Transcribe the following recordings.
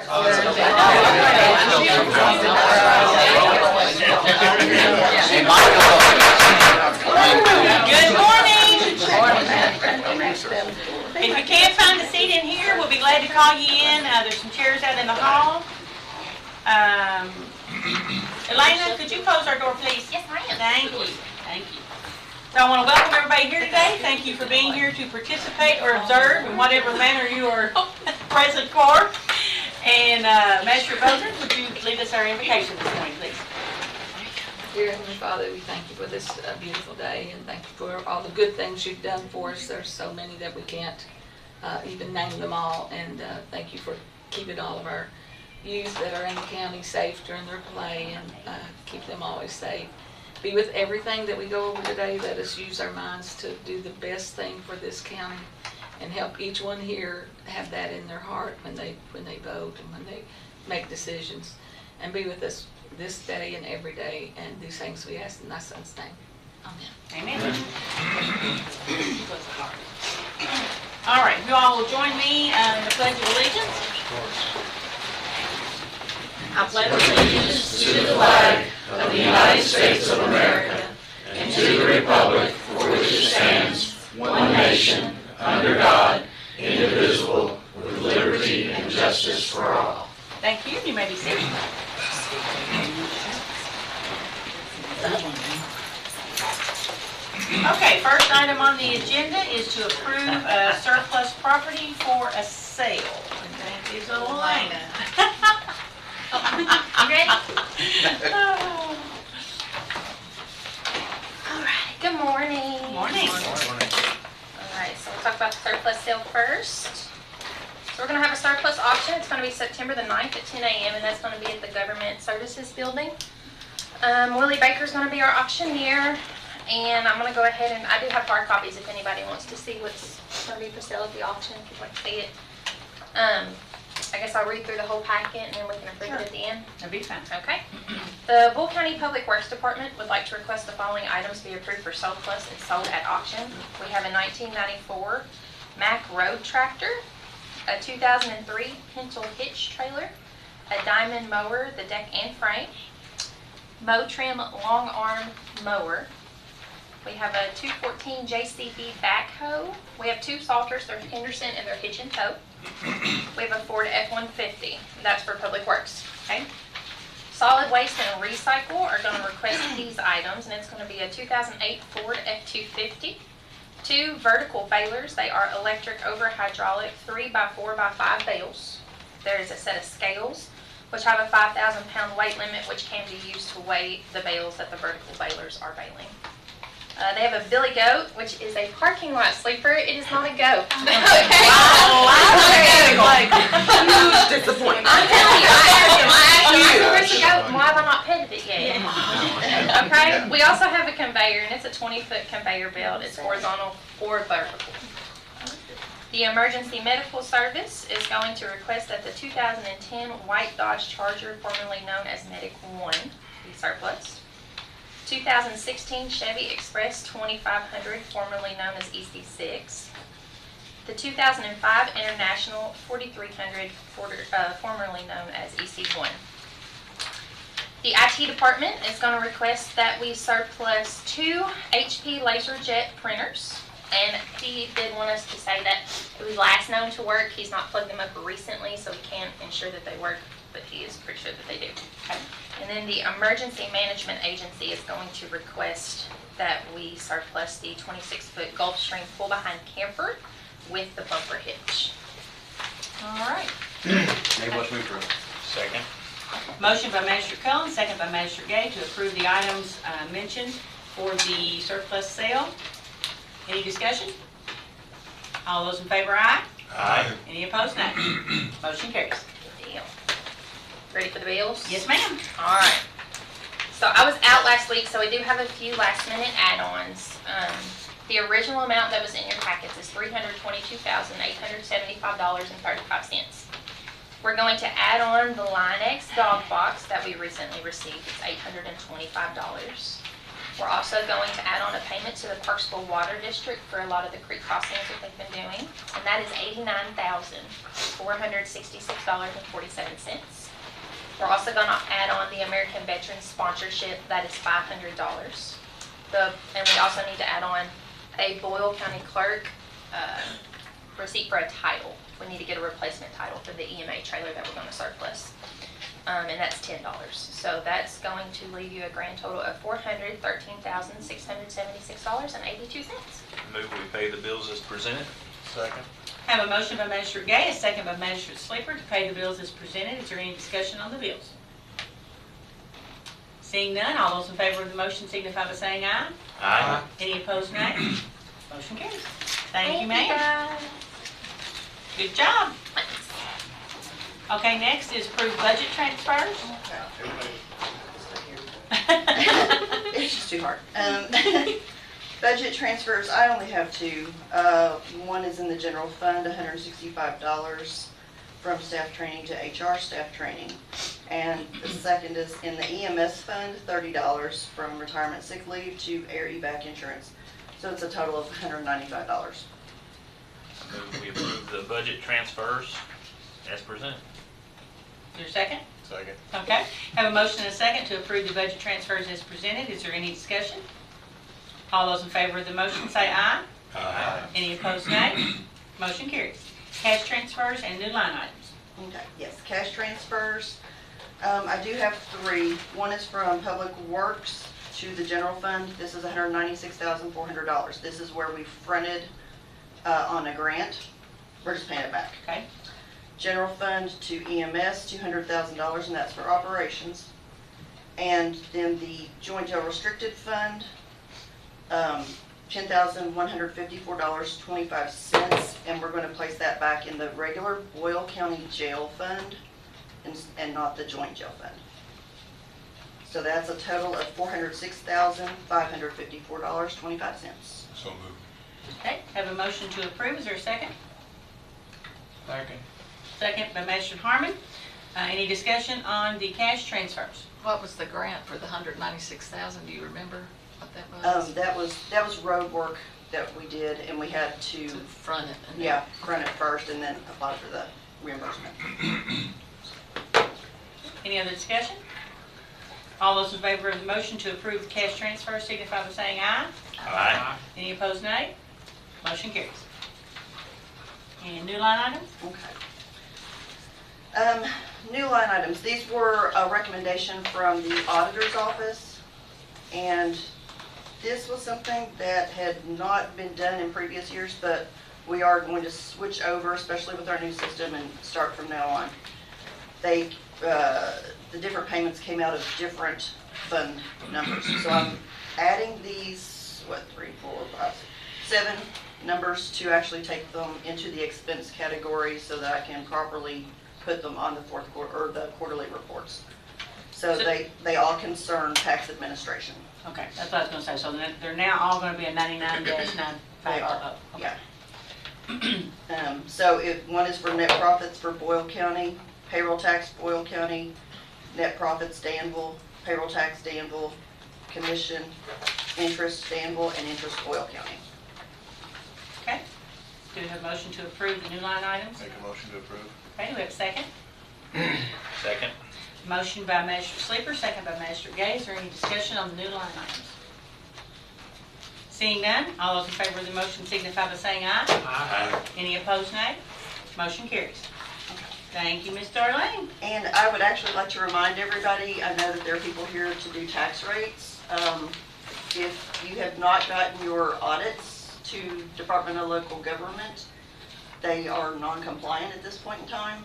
Good morning. If you can't find a seat in here, we'll be glad to call you in. There's some chairs out in the hall. Elena, could you close our door, please? Yes, ma'am. Thank you. Thank you. So I want to welcome everybody here today. Thank you for being here to participate or observe in whatever manner you are present for. And Magistrate Bodner, would you lead us our invocation this morning, please? Dear Heavenly Father, we thank you for this beautiful day, and thank you for all the good things you've done for us. There's so many that we can't even name them all, and thank you for keeping all of our youth that are in the county safe during their play, and keep them always safe. Be with everything that we go over today. Let us use our minds to do the best thing for this county, and help each one here have that in their heart when they vote and when they make decisions. And be with us this day and every day, and these things we ask in thy Son's name. Amen. Amen. All right, you all will join me in the Pledge of Allegiance. I pledge allegiance to the flag of the United States of America and to the republic for which it stands, one nation, under God, indivisible, with liberty and justice for all. Thank you. You may be seated. Okay, first item on the agenda is to approve surplus property for a sale. And that is Elena. Ready? All right. Good morning. Morning. All right. So we'll talk about the surplus sale first. So we're going to have a surplus auction. It's going to be September the 9th at 10 a.m. and that's going to be at the Government Services Building. Willie Baker's going to be our auctioneer, and I'm going to go ahead and I do have hard copies if anybody wants to see what's going to be for sale at the auction. If you'd like to see it. I guess I'll read through the whole packet and then we can approve it at the end. That'd be fine. Okay. The Boyle County Public Works Department would like to request the following items be approved for surplus and sold at auction. We have a 1994 Mack Road tractor, a 2003 Pintle hitch trailer, a Diamond mower, the deck and frame, Motrim long arm mower. We have a 214 JCB backhoe. We have two Salters, they're Henderson and they're hitch and tow. We have a Ford F-150, that's for Public Works. Okay. Solid Waste and Recycle are going to request these items, and it's going to be a 2008 Ford F-250, two vertical balers. They are electric over hydraulic 3x4x5 bales. There is a set of scales, which have a 5,000 pound weight limit, which can be used to weigh the bales that the vertical balers are baling. They have a Billy Goat, which is a parking lot sleeper. It is not a goat. Okay. Wow, Like, huge disappointment. I'm telling you, I asked a goat, and why have I not petted it yet? Okay. We also have a conveyor, and it's a 20-foot conveyor belt. It's horizontal or vertical. The Emergency Medical Service is going to request that the 2010 white Dodge Charger, formerly known as Medic 1, be surplus. 2016 Chevy Express 2500, formerly known as EC6. The 2005 International 4300, formerly known as EC1. The IT department is going to request that we surplus two HP LaserJet printers. And he did want us to say that it was last known to work. He's not plugged them up recently, so we can't ensure that they work, but he is pretty sure that they do. Okay. And then the Emergency Management Agency is going to request that we surplus the 26-foot Gulfstream pull-behind camper with the bumper hitch. All right. Make motion to approve. Second. Motion by Magistrate Cohen, second by Magistrate Gay to approve the items mentioned for the surplus sale. Any discussion? All those in favor, aye. Aye. Any opposed, no. Motion carries. Good deal. Ready for the bills? Yes, ma'am. All right. So I was out last week, so I do have a few last-minute add-ons. The original amount that was in your packets is $322,875.35. We're going to add on the Line X dog box that we recently received. It's $825. We're also going to add on a payment to the Parksville Water District for a lot of the creek crossings that they've been doing, and that is $89,466.47. We're also going to add on the American Veterans sponsorship, that is $500. And we also need to add on a Boyle County Clerk receipt for a title. We need to get a replacement title for the EMA trailer that we're going to surplus. And that's $10. So that's going to leave you a grand total of $413,676.82. Move we pay the bills as presented. Second. Have a motion by Magistrate Gay, a second by Magistrate Sleeper to pay the bills as presented. Is there any discussion on the bills? Seeing none, all those in favor of the motion signify by saying aye. Aye. Any opposed, nay? Motion carries. Thank you, ma'am. guys. Good job. Okay, next is approved budget transfers. It's just too hard. Budget transfers, I only have two. One is in the general fund, $165 from staff training to HR staff training. And the second is in the EMS fund, $30 from retirement sick leave to air evac insurance. So it's a total of $195. Move we approve the budget transfers as presented. Is there a second? Second. Okay. Have a motion and a second to approve the budget transfers as presented. Is there any discussion? All those in favor of the motion say aye. Aye. Any opposed, nay? Motion carries. Cash transfers and new line items. Okay, yes, cash transfers. I do have three. One is from Public Works to the general fund. This is $196,400. This is where we fronted on a grant. We're just paying it back. Okay. General fund to EMS, $200,000, and that's for operations. And then the joint jail restricted fund, $10,154.25, and we're going to place that back in the regular Boyle County Jail Fund and not the joint jail fund. So that's a total of $406,554.25. So moved. Okay. Have a motion to approve. Is there a second? Second. Second by Magistrate Harmon. Any discussion on the cash transfers? What was the grant for the $196,000? Do you remember what that was? That was road work that we did, and we had to, To front it. and then- yeah, run it first and then apply for the reimbursement. Any other discussion? All those in favor of the motion to approve the cash transfers signify by saying aye. Aye. Any opposed, nay? Motion carries. And new line items? Okay. New line items. These were a recommendation from the auditor's office, and this was something that had not been done in previous years, but we are going to switch over, especially with our new system, and start from now on. The different payments came out of different fund numbers. So I'm adding these, 7 numbers to actually take them into the expense category so that I can properly put them on the fourth quarter, or the quarterly reports. So they all concern tax administration. Okay, that's what I was gonna say. So they're now all gonna be a 99-950. They are, Okay. yeah. So one is for net profits for Boyle County, payroll tax Boyle County, net profits Danville, payroll tax Danville, commission, interest Danville, and interest Boyle County. Okay. Do we have a motion to approve the new line items? Make a motion to approve. Okay, do we have a second? Second. Motion by Magistrate Sleeper, second by Magistrate Gay. Is there any discussion on the new line items? Seeing none, all those in favor of the motion signify by saying aye. Aye. Any opposed, nay? Motion carries. Thank you, Ms. Darlene. And I would actually like to remind everybody, I know that there are people here to do tax rates. If you have not gotten your audits to Department of Local Government, they are non-compliant at this point in time.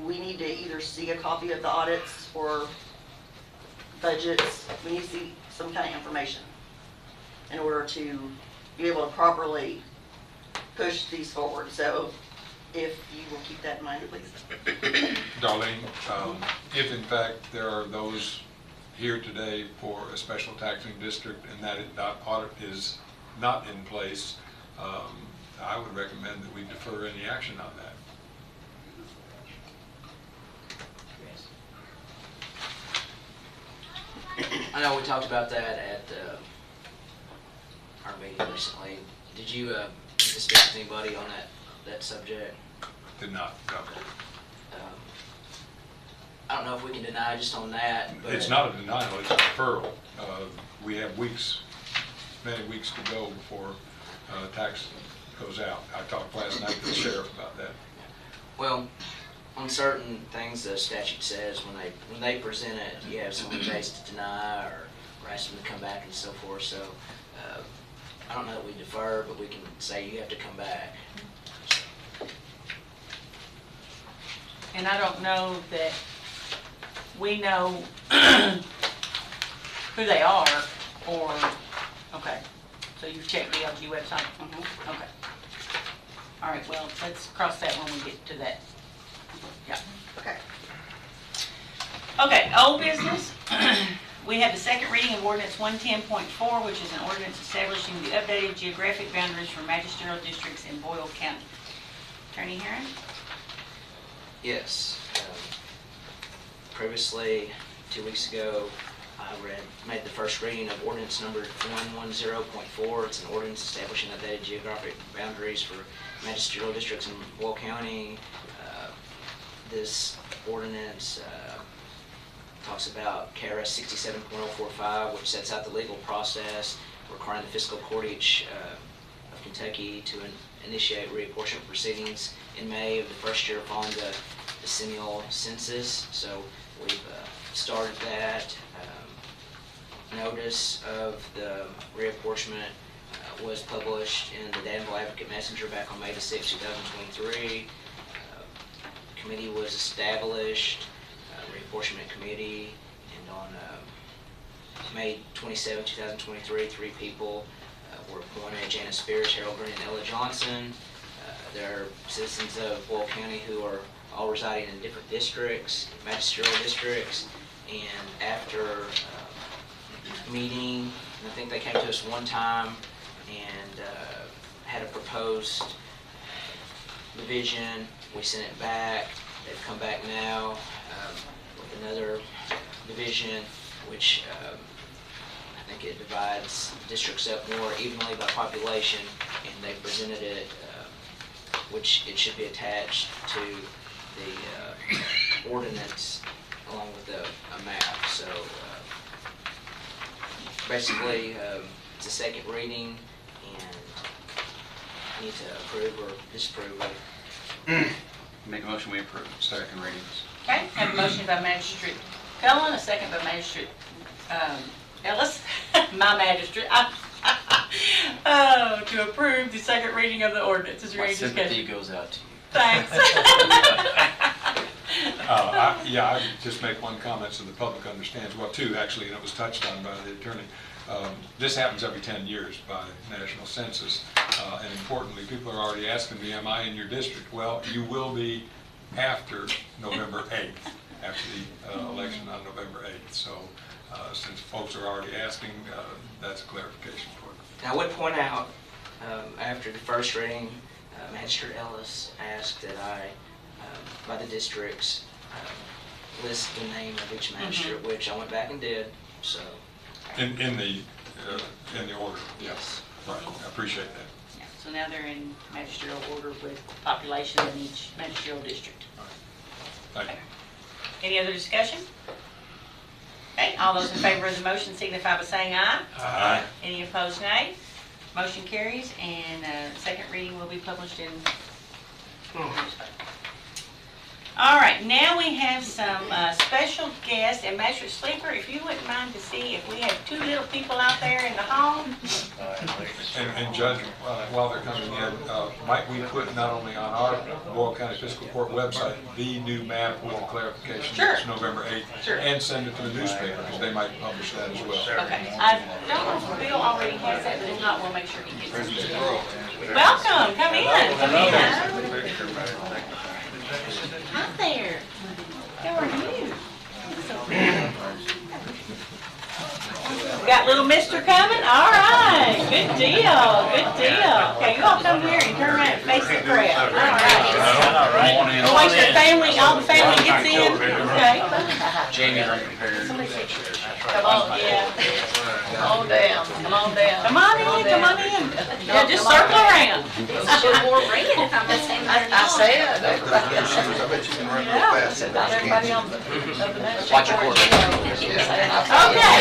We need to either see a copy of the audits or budgets. We need to see some kind of information in order to be able to properly push these forward. So if you will keep that in mind, please. Darlene, if in fact there are those here today for a special taxing district and that audit is not in place, I would recommend that we defer any action on that. know we talked about that at our meeting recently. Did you speak with anybody on that subject? Did not, no. I don't know if we can deny just on that, but... It's not a denial, it's a deferral. We have many weeks to go before tax goes out. I talked last night to the sheriff about that. Well, on certain things, the statute says when they present it, you have so many days to deny or ask them to come back and so forth. So I don't know that we defer, but we can say you have to come back. And I don't know that we know who they are, or, okay, so you've checked the LG website? Okay. All right, well, let's cross that when we get to that. Yeah. Okay. Okay, old business. We have the second reading of ordinance 110.4, which is an ordinance establishing the updated geographic boundaries for magisterial districts in Boyle County. Attorney Herron? Yes. Previously, 2 weeks ago, I made the first reading of ordinance number 110.4. It's an ordinance establishing updated geographic boundaries for magisterial districts in Boyle County. This ordinance talks about KRS 67.045, which sets out the legal process requiring the fiscal court of Kentucky to initiate reapportionment proceedings in May of the first year following the decennial census. So we've started that. Notice of the reapportionment was published in the Danville Advocate Messenger back on May the 6th, 2023. Committee was established, reapportionment committee, and on May 27, 2023, 3 people were appointed: Janice Spears, Harold Green, and Ella Johnson. They're citizens of Boyle County who are all residing in different districts, magisterial districts, and after meeting, and I think they came to us one time and had a proposed division. We sent it back. They've come back now with another division, which I think it divides districts up more evenly by population, and they presented it, which it should be attached to the ordinance along with a map. So basically, it's a second reading, and you need to approve or disapprove of it. Make a motion, we approve. Second readings. Okay, have a motion by Magistrate Cullen, a second by Magistrate Ellis, my magistrate, to approve the second reading of the ordinance. Is there My any sympathy discussion? goes out to you. Thanks. I just make one comment so the public understands, well, two actually, and it was touched on by the attorney. This happens every 10 years by national census, and importantly, people are already asking me, am I in your district? Well, you will be after November 8th, after the election on November 8th. So since folks are already asking, that's a clarification for them. Now, I would point out, after the first reading, Magistrate Ellis asked that I, by the districts, list the name of each magistrate, which I went back and did, so. In the order. Yes. Right, I appreciate that. Yeah, so now they're in magisterial order with population in each magisterial district. Thank you. Any other discussion? Okay, all those in favor of the motion signify by saying aye. Aye. Any opposed, nay? Motion carries, and second reading will be published in newspaper. All right, now we have some special guests, and Magistrate Sleeper, if you wouldn't mind to see if we have 2 little people out there in the hall. And Judge, while they're coming in, might we put not only on our Boyle County Fiscal Court website the new map with the clarification that it's November 8th, Sure. and send it to the newspaper, because they might publish that as well. Okay, I don't know if Bill already has that, but if not, we'll make sure he gets it. Welcome, come in, come in. Hi there. How are you? We got got little mister coming? All right, good deal, good deal. Okay, you all come here and turn around and face the crowd. All right. We'll wait till all the family gets in, okay? Jamie unprepared. Come on, yeah. Come on down, come on down. Come on in, come on in. Yeah, just circle around. I said, everybody else. I bet you can run real fast. Not everybody on the Magistrate. Watch your quarter. Okay,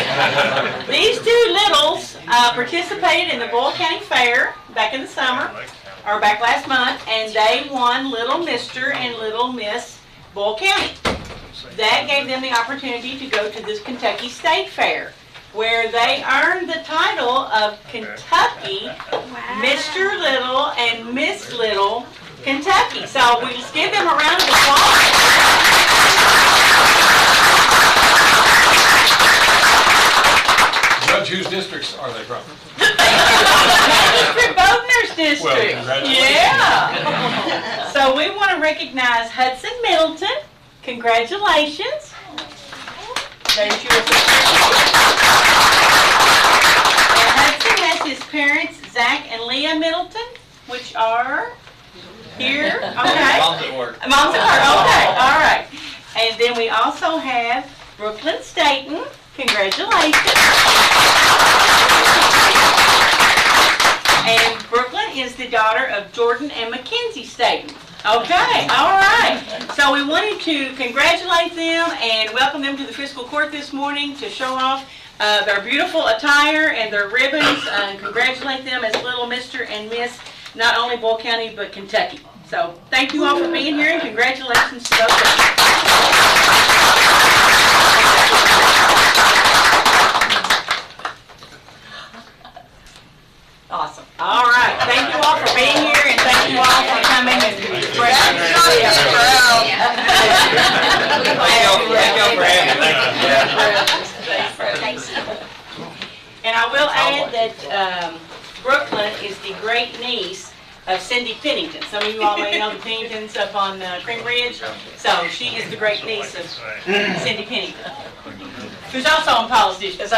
these two littles participated in the Boyle County Fair back in the summer, or back last month, and they won Little Mr. and Little Miss Boyle County. That gave them the opportunity to go to this Kentucky State Fair, where they earned the title of Kentucky Mr. Little and Miss Little Kentucky. So we just give them a round of applause. Judge, whose districts are they from? District Bodner's district. Well, congratulations. Yeah. So we want to recognize Hudson Middleton. Congratulations. There's your And Hudson has his parents, Zach and Leah Middleton, which are here. Okay. Mom's at work. Mom's at work. Okay. All right. And then we also have Brooklyn Staten. Congratulations. And Brooklyn is the daughter of Jordan and Mackenzie Staten. Okay, all right. So we wanted to congratulate them and welcome them to the Fiscal Court this morning to show off their beautiful attire and their ribbons, and congratulate them as Little Mr. and Miss, not only Boyle County, but Kentucky. So thank you all for being here, and congratulations to both of you. Awesome. All right. Thank you all for being here, and thank you all for coming and expressing your And I will add that Brooklyn is the great niece of Cindy Pennington. Some of you all may know the Penningtons up on Cream Ridge. So she is the great niece of Cindy Pennington, who's also on Paul's district.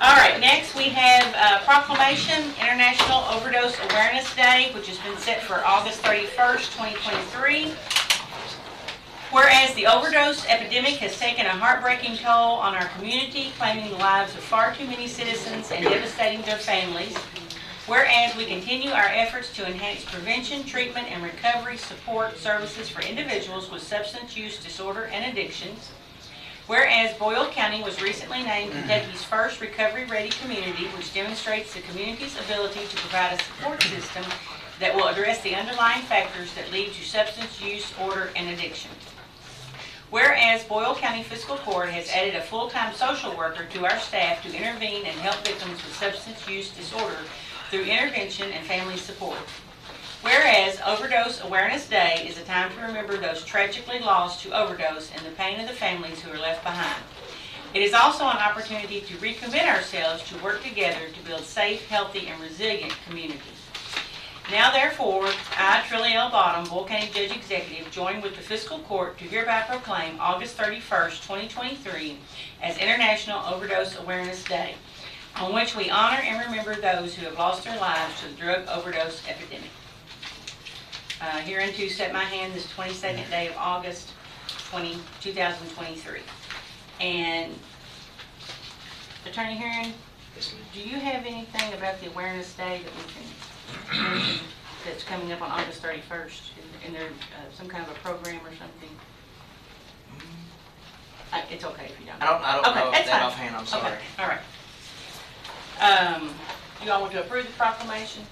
All right, next we have Proclamation, International Overdose Awareness Day, which has been set for August 31st, 2023. Whereas the overdose epidemic has taken a heartbreaking toll on our community, claiming the lives of far too many citizens and devastating their families. Whereas we continue our efforts to enhance prevention, treatment, and recovery support services for individuals with substance use disorder and addictions. Whereas Boyle County was recently named Kentucky's first recovery-ready community, which demonstrates the community's ability to provide a support system that will address the underlying factors that lead to substance use disorder and addiction. Whereas Boyle County Fiscal Court has added a full-time social worker to our staff to intervene and help victims with substance use disorder through intervention and family support. Whereas Overdose Awareness Day is a time to remember those tragically lost to overdose and the pain of the families who are left behind. It is also an opportunity to recommit ourselves to work together to build safe, healthy, and resilient communities. Now therefore, I, Trilly L. Bottom, Boyle County Judge Executive, join with the Fiscal Court to hereby proclaim August 31st, 2023 as International Overdose Awareness Day, on which we honor and remember those who have lost their lives to the drug overdose epidemic. Hereunto set my hand this 22nd day of August 2023. And Attorney Herron, do you have anything about the Awareness Day that we can mention that's coming up on August 31st? Is there some kind of a program or something? It's okay if you don't. I don't Okay, know that's that fine. offhand, I'm sorry. Okay, all right. You all want to approve the proclamation?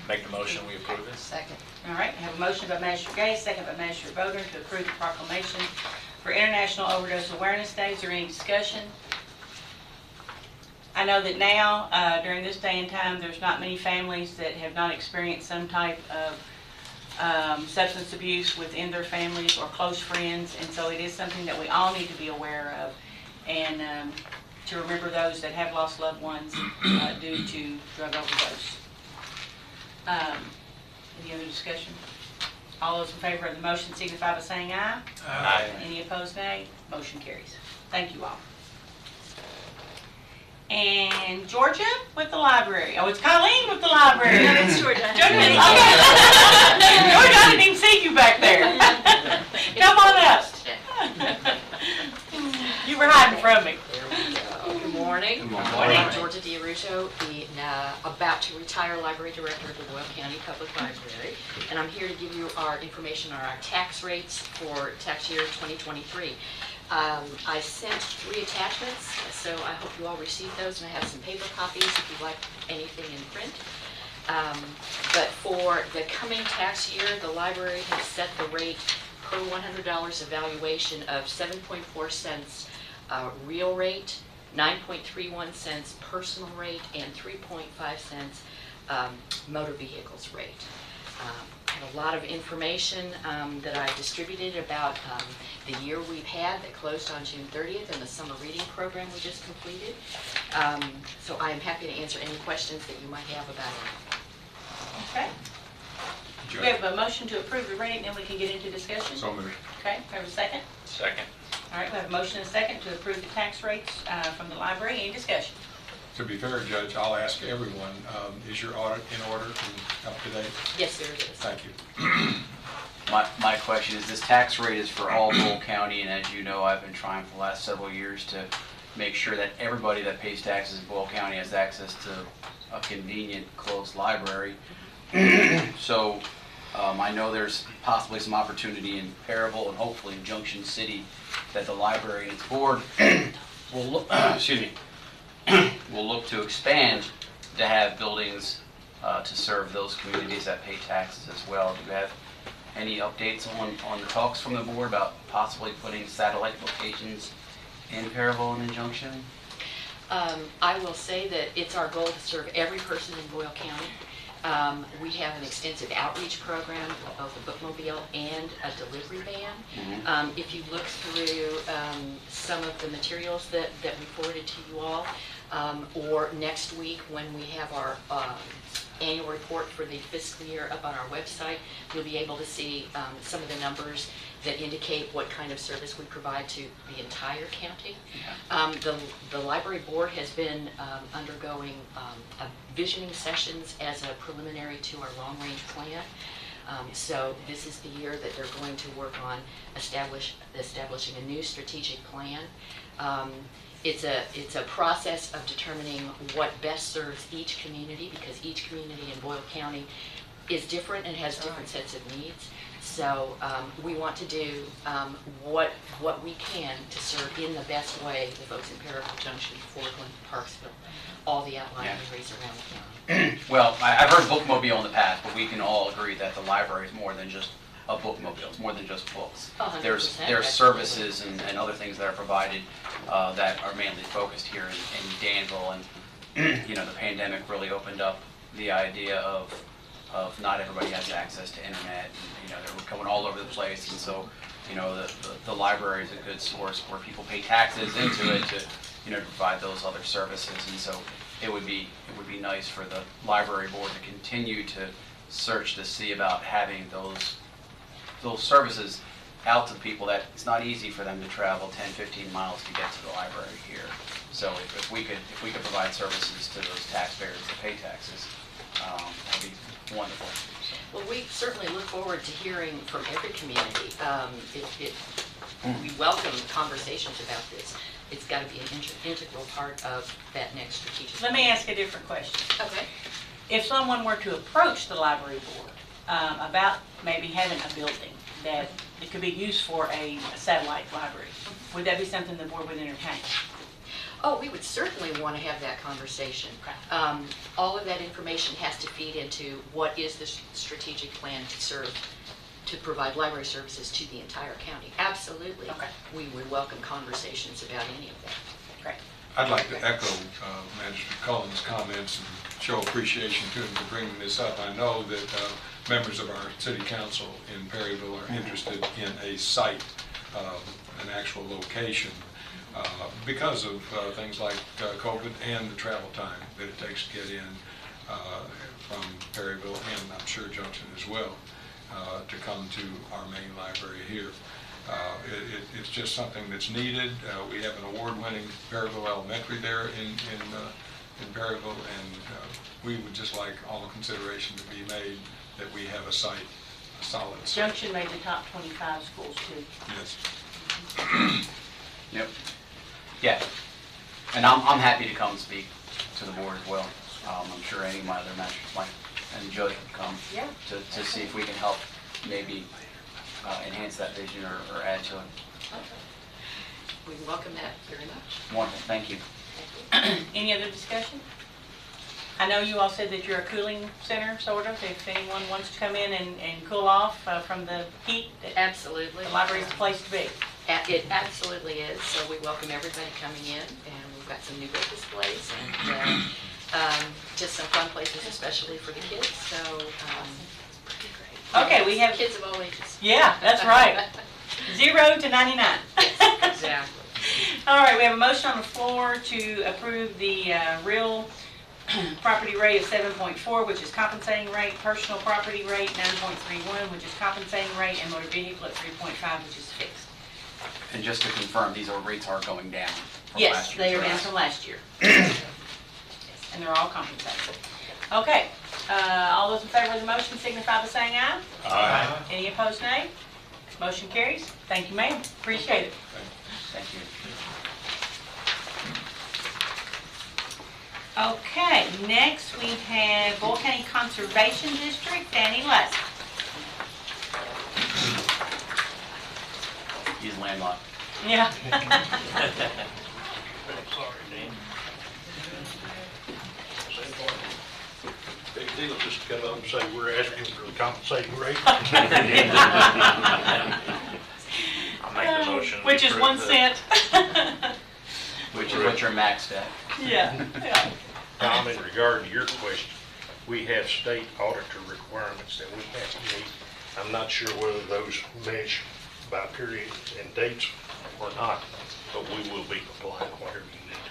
Make the motion, we approve it. Second. All right, I have a motion by Magistrate Gay, second by Magistrate Bodner to approve the proclamation for International Overdose Awareness Day. Is there any discussion? I know that now, during this day and time, there's not many families that have not experienced some type of substance abuse within their families or close friends, and so it is something that we all need to be aware of, and to remember those that have lost loved ones due to drug overdose. Any other discussion? All those in favor of the motion signify by saying aye. Aye. Any opposed, nay. Motion carries. Thank you all. And Georgia with the library. Oh, it's Colleen with the library. No, it's Georgia. Georgia, okay. Georgia, I didn't even see you back there. Come on up. You were hiding from me. Good morning. Good morning. I'm Georgia Aravjo, the about to retire library director of the Boyle County Public Library, and I'm here to give you our information on our tax rates for tax year 2023. I sent 3 attachments, so I hope you all received those, and I have some paper copies if you'd like anything in print. But for the coming tax year, the library has set the rate per $100 evaluation of 7.4 cents real rate, 9.31 cents personal rate, and 3.5 cents motor vehicles rate. I have a lot of information that I distributed about the year we've had that closed on June 30th and the summer reading program we just completed. So I am happy to answer any questions that you might have about it. Okay. We have a motion to approve the rate, then we can get into discussion. So moved. Okay, we have a second? Second. All right, we have a motion and a second to approve the tax rates from the library. Any discussion? To be fair, Judge, I'll ask everyone, is your audit in order and up to date? Yes, there it is. Thank you. My question is, this tax rate is for all Boyle County, and as you know, I've been trying for the last several years to make sure that everybody that pays taxes in Boyle County has access to a convenient, close library. So I know there's possibly some opportunity in Perryville and hopefully in Junction City that the library and its board will look, excuse me, will look to expand to have buildings to serve those communities that pay taxes as well. Do you have any updates on the talks from the board about possibly putting satellite locations in Perryville and in Junction? I will say that it's our goal to serve every person in Boyle County. We have an extensive outreach program, both a bookmobile and a delivery van. If you look through some of the materials that we forwarded to you all, or next week when we have our annual report for the fiscal year up on our website, you'll be able to see some of the numbers that indicate what kind of service we provide to the entire county. The library board has been undergoing visioning sessions as a preliminary to our long-range plan. So this is the year that they're going to work on establishing a new strategic plan. It's a process of determining what best serves each community, because each community in Boyle County is different and has different sets of needs. So we want to do what we can to serve in the best way the folks in Perryville, Junction, Fordland, Parksville, all the outlying areas around the county. Well, I've heard bookmobile in the past, but we can all agree that the library is more than just a bookmobile. It's more than just books. 100%, There's services and other things that are provided that are mainly focused here in Danville, and you know, the pandemic really opened up the idea of not everybody has access to internet, and you know, they're going all over the place, and so you know, the library is a good source where people pay taxes into it to, you know, provide those other services. And so it would be nice for the library board to continue to search to see about having those services out to the people that it's not easy for them to travel 10, 15 miles to get to the library here. So if we could provide services to those taxpayers that pay taxes, that'd be wonderful. Well, we certainly look forward to hearing from every community. We welcome conversations about this. It's got to be an integral part of that next strategic Let plan. me ask a different question. Okay. If someone were to approach the library board about maybe having a building that it could be used for a satellite library, would that be something the board would entertain? Oh, we would certainly want to have that conversation. All of that information has to feed into what is the strategic plan to provide library services to the entire county. Absolutely. Okay. We would welcome conversations about any of that. Great. I'd like to echo Magistrate Cullen's comments and show appreciation to him for bringing this up. I know that members of our city council in Perryville are interested in a site, an actual location, because of things like COVID and the travel time that it takes to get in from Perryville and I'm sure Junction as well to come to our main library here. It's just something that's needed. We have an award-winning Perryville Elementary there in Perryville, and we would just like all the consideration to be made that we have a solid site. Junction made the top 25 schools too. Yes. Yep. Yeah. And I'm happy to come speak to the board as well. I'm sure any of my other magistrates might enjoy to come Yeah. to see if we can help maybe enhance that vision or add to it. We welcome that very much. Wonderful, thank you. Any other discussion? I know you all said that you're a cooling center, sort of, if anyone wants to come in and cool off from the heat, that Absolutely. the library's the place to be. It absolutely is, so we welcome everybody coming in, and we've got some new book displays, and just some fun places, especially for the kids, so it's pretty great. Okay, we have, Kids of all ages. yeah, that's right. 0 to 99. Exactly. All right, we have a motion on the floor to approve the real property rate of 7.4, which is compensating rate, personal property rate 9.31, which is compensating rate, and motor vehicle at 3.5, which is fixed. And just to confirm, these rates are going down from Yes, last year. they are down from last year. Yes, and they're all compensated. Okay, all those in favor of the motion signify by saying aye. Aye. Any opposed, nay? Motion carries. Thank you, ma'am. Appreciate it. Thank you. Okay, next we have Boyle County Conservation District, Danny Less. He's landlocked. Yeah. Sorry, Dan. Big deal just to come up and say we're asking for the compensating rate. I'll make the motion. Which is 1 cent. Which is what you're maxed at. Yeah. Yeah. Tom, in regard to your question, we have state auditor requirements that we have to meet. I'm not sure whether those mesh by periods and dates or not, but we will be compliant whatever you need.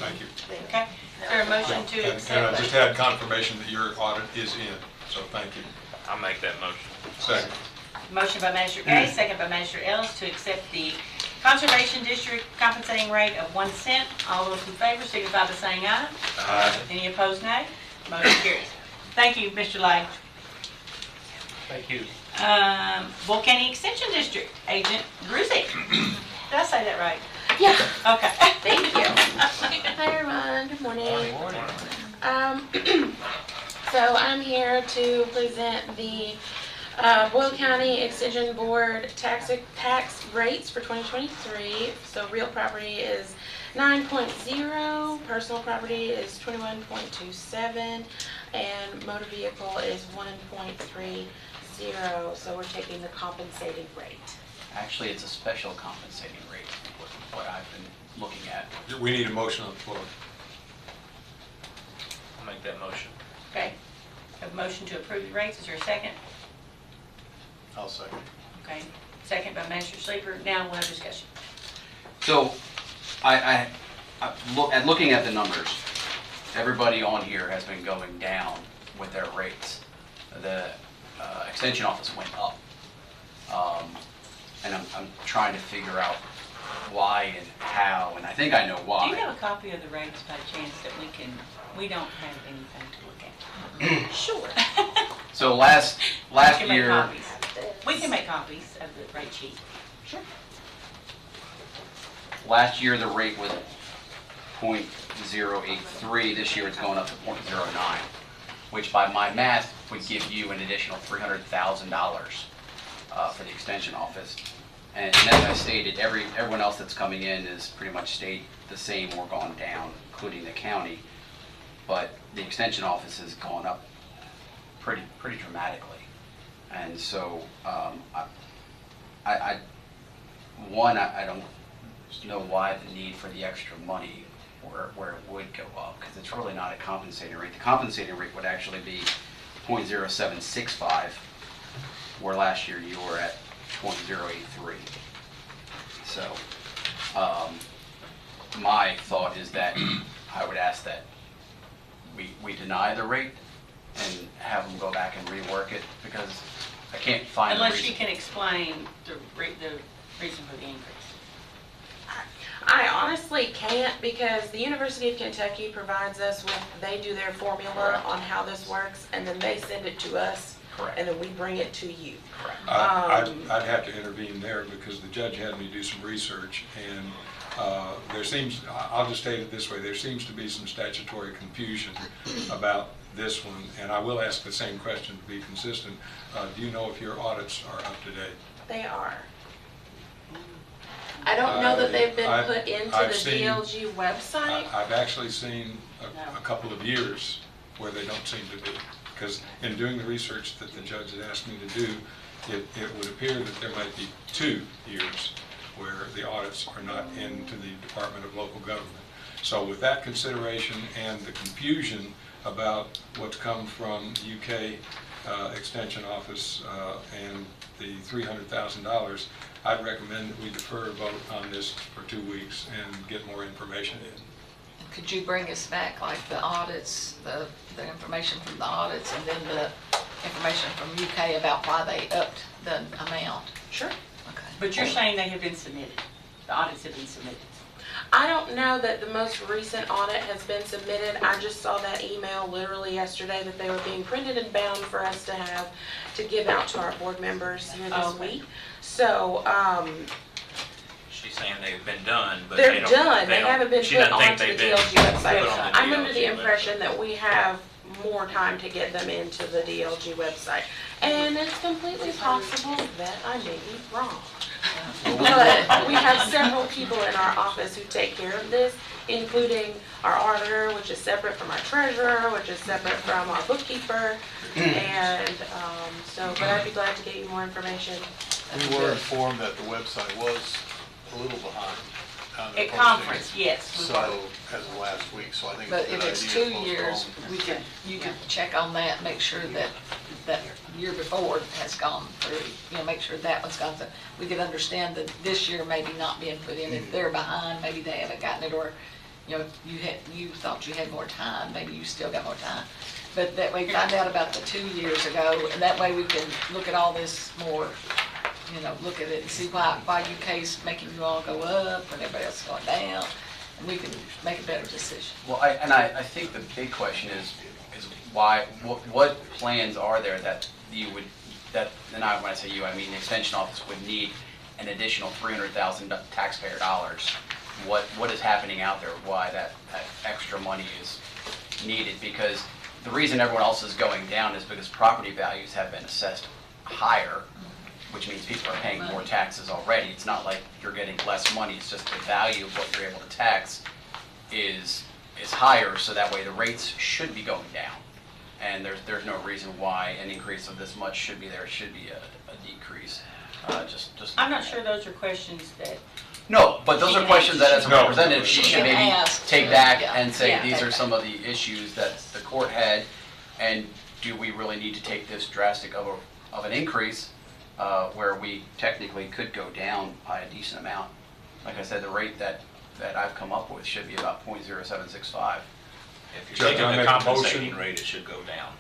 Thank you. Okay, is there a motion to And I accept just that? had confirmation that your audit is in, so thank you. I'll make that motion. Second. Motion by Magistrate Gay, second by Magistrate Ellis to accept the Conservation District compensating rate of 1 cent. All those in favor signify by saying aye. Aye. Any opposed, nay? Motion carries. Thank you, Mr. Lang. Thank you. Boyle County Extension District, Agent Bruzek. Did I say that right? Yeah, Okay. thank you. Hi everyone, good morning. So I'm here to present the Boyle County Extension Board tax rates for 2023. So real property is 9.0, personal property is 21.27, and motor vehicle is 1.30. So we're taking the compensating rate. Actually, it's a special compensating rate, what I've been looking at. We need a motion on the floor. I'll make that motion. Okay. Have a motion to approve the rates. Is there a second? I'll second. Okay. Second by Magistrate Sleeper. Now we'll have discussion. So, looking at the numbers, everybody on here has been going down with their rates. The extension office went up. And I'm trying to figure out why and how, and I think I know Do why. you have a copy of the rates by chance that we don't have anything to look at? Sure. So last We can make year, copies. We can make copies of the rate sheet. Sure. last year the rate was .083. This year it's going up to .09, which by my math would give you an additional $300,000 for the extension office. And as I stated, everyone else that's coming in is pretty much stayed the same or gone down, including the county. But the extension office has gone up pretty dramatically. And so I don't know why the need for the extra money where it would go up, because it's really not a compensating rate. The compensating rate would actually be .0765, where last year you were at .083. So my thought is that I would ask that we deny the rate and have them go back and rework it, because I can't find a Unless reason. you can explain the reason for the increase? I honestly can't, because the University of Kentucky provides us with, they do their formula on how this works, and then they send it to us, Correct. and then we bring it to you. I'd have to intervene there because the judge had me do some research, and there seems, I'll just state it this way, there seems to be some statutory confusion about this one, and I will ask the same question to be consistent. Do you know if your audits are up to date? They are. I don't know that they've been put into the I've seen- DLG website. I've actually seen a couple of years where they don't seem to be, because in doing the research that the judge had asked me to do, it would appear that there might be 2 years where the audits are not into the Department of Local Government. So with that consideration and the confusion about what's come from the UK Extension Office and the $300,000, I'd recommend that we defer a vote on this for 2 weeks and get more information in. Could you bring us back like the audits, the information from the audits, and then the information from UK about why they upped the amount? Sure. Okay. But you're saying they have been submitted, the audits have been submitted. I don't know that the most recent audit has been submitted. I just saw that email literally yesterday that they were being printed and bound for us to have to give out to our board members here this week. So, She's saying they've been done, but they're they don't. done. They haven't been she put doesn't think onto the they've been DLG website. put on the I'm under the DLG impression website. that we have more time to get them into the DLG website. And it's completely possible that I may be wrong. But we have several people in our office who take care of this, including our auditor, which is separate from our treasurer, which is separate from our bookkeeper. And but I'd be glad to get you more information. We were informed that the website was a little behind on the At posting. conference, yes. we So, were. as of last week, so I think But it's a if good it's idea 2 to years, postpone. you could check on that, make sure that that year before has gone through, make sure that one's gone through. We could understand that this year maybe not being put in, if they're behind, maybe they haven't gotten it, or, you thought you had more time, maybe you still got more time. But that way, find out about the 2 years ago, and that way we can look at all this more, look at it and see why UK's making you all go up and everybody else is going down, and we can make a better decision. Well, I think the big question is why, what plans are there that you would, and when I say you, I mean the extension office would need an additional $300,000 taxpayer dollars? What is happening out there? Why that extra money is needed? Because the reason everyone else is going down is because property values have been assessed higher, which means people are paying more taxes already. It's not like you're getting less money, it's just the value of what you're able to tax is higher, so that way the rates should be going down. And there's no reason why an increase of this much should be there. It should be a decrease. Just. I'm not sure those are questions that, No, but those are questions that as a No. representative, she should maybe ask. take back and say, Yeah. these are some of the issues that the court had, and do we really need to take this drastic of an increase, where we technically could go down by a decent amount? Like I said, the rate that I've come up with should be about .0765. If Judge, you're taking I the make a compensating motion. rate, it should go down.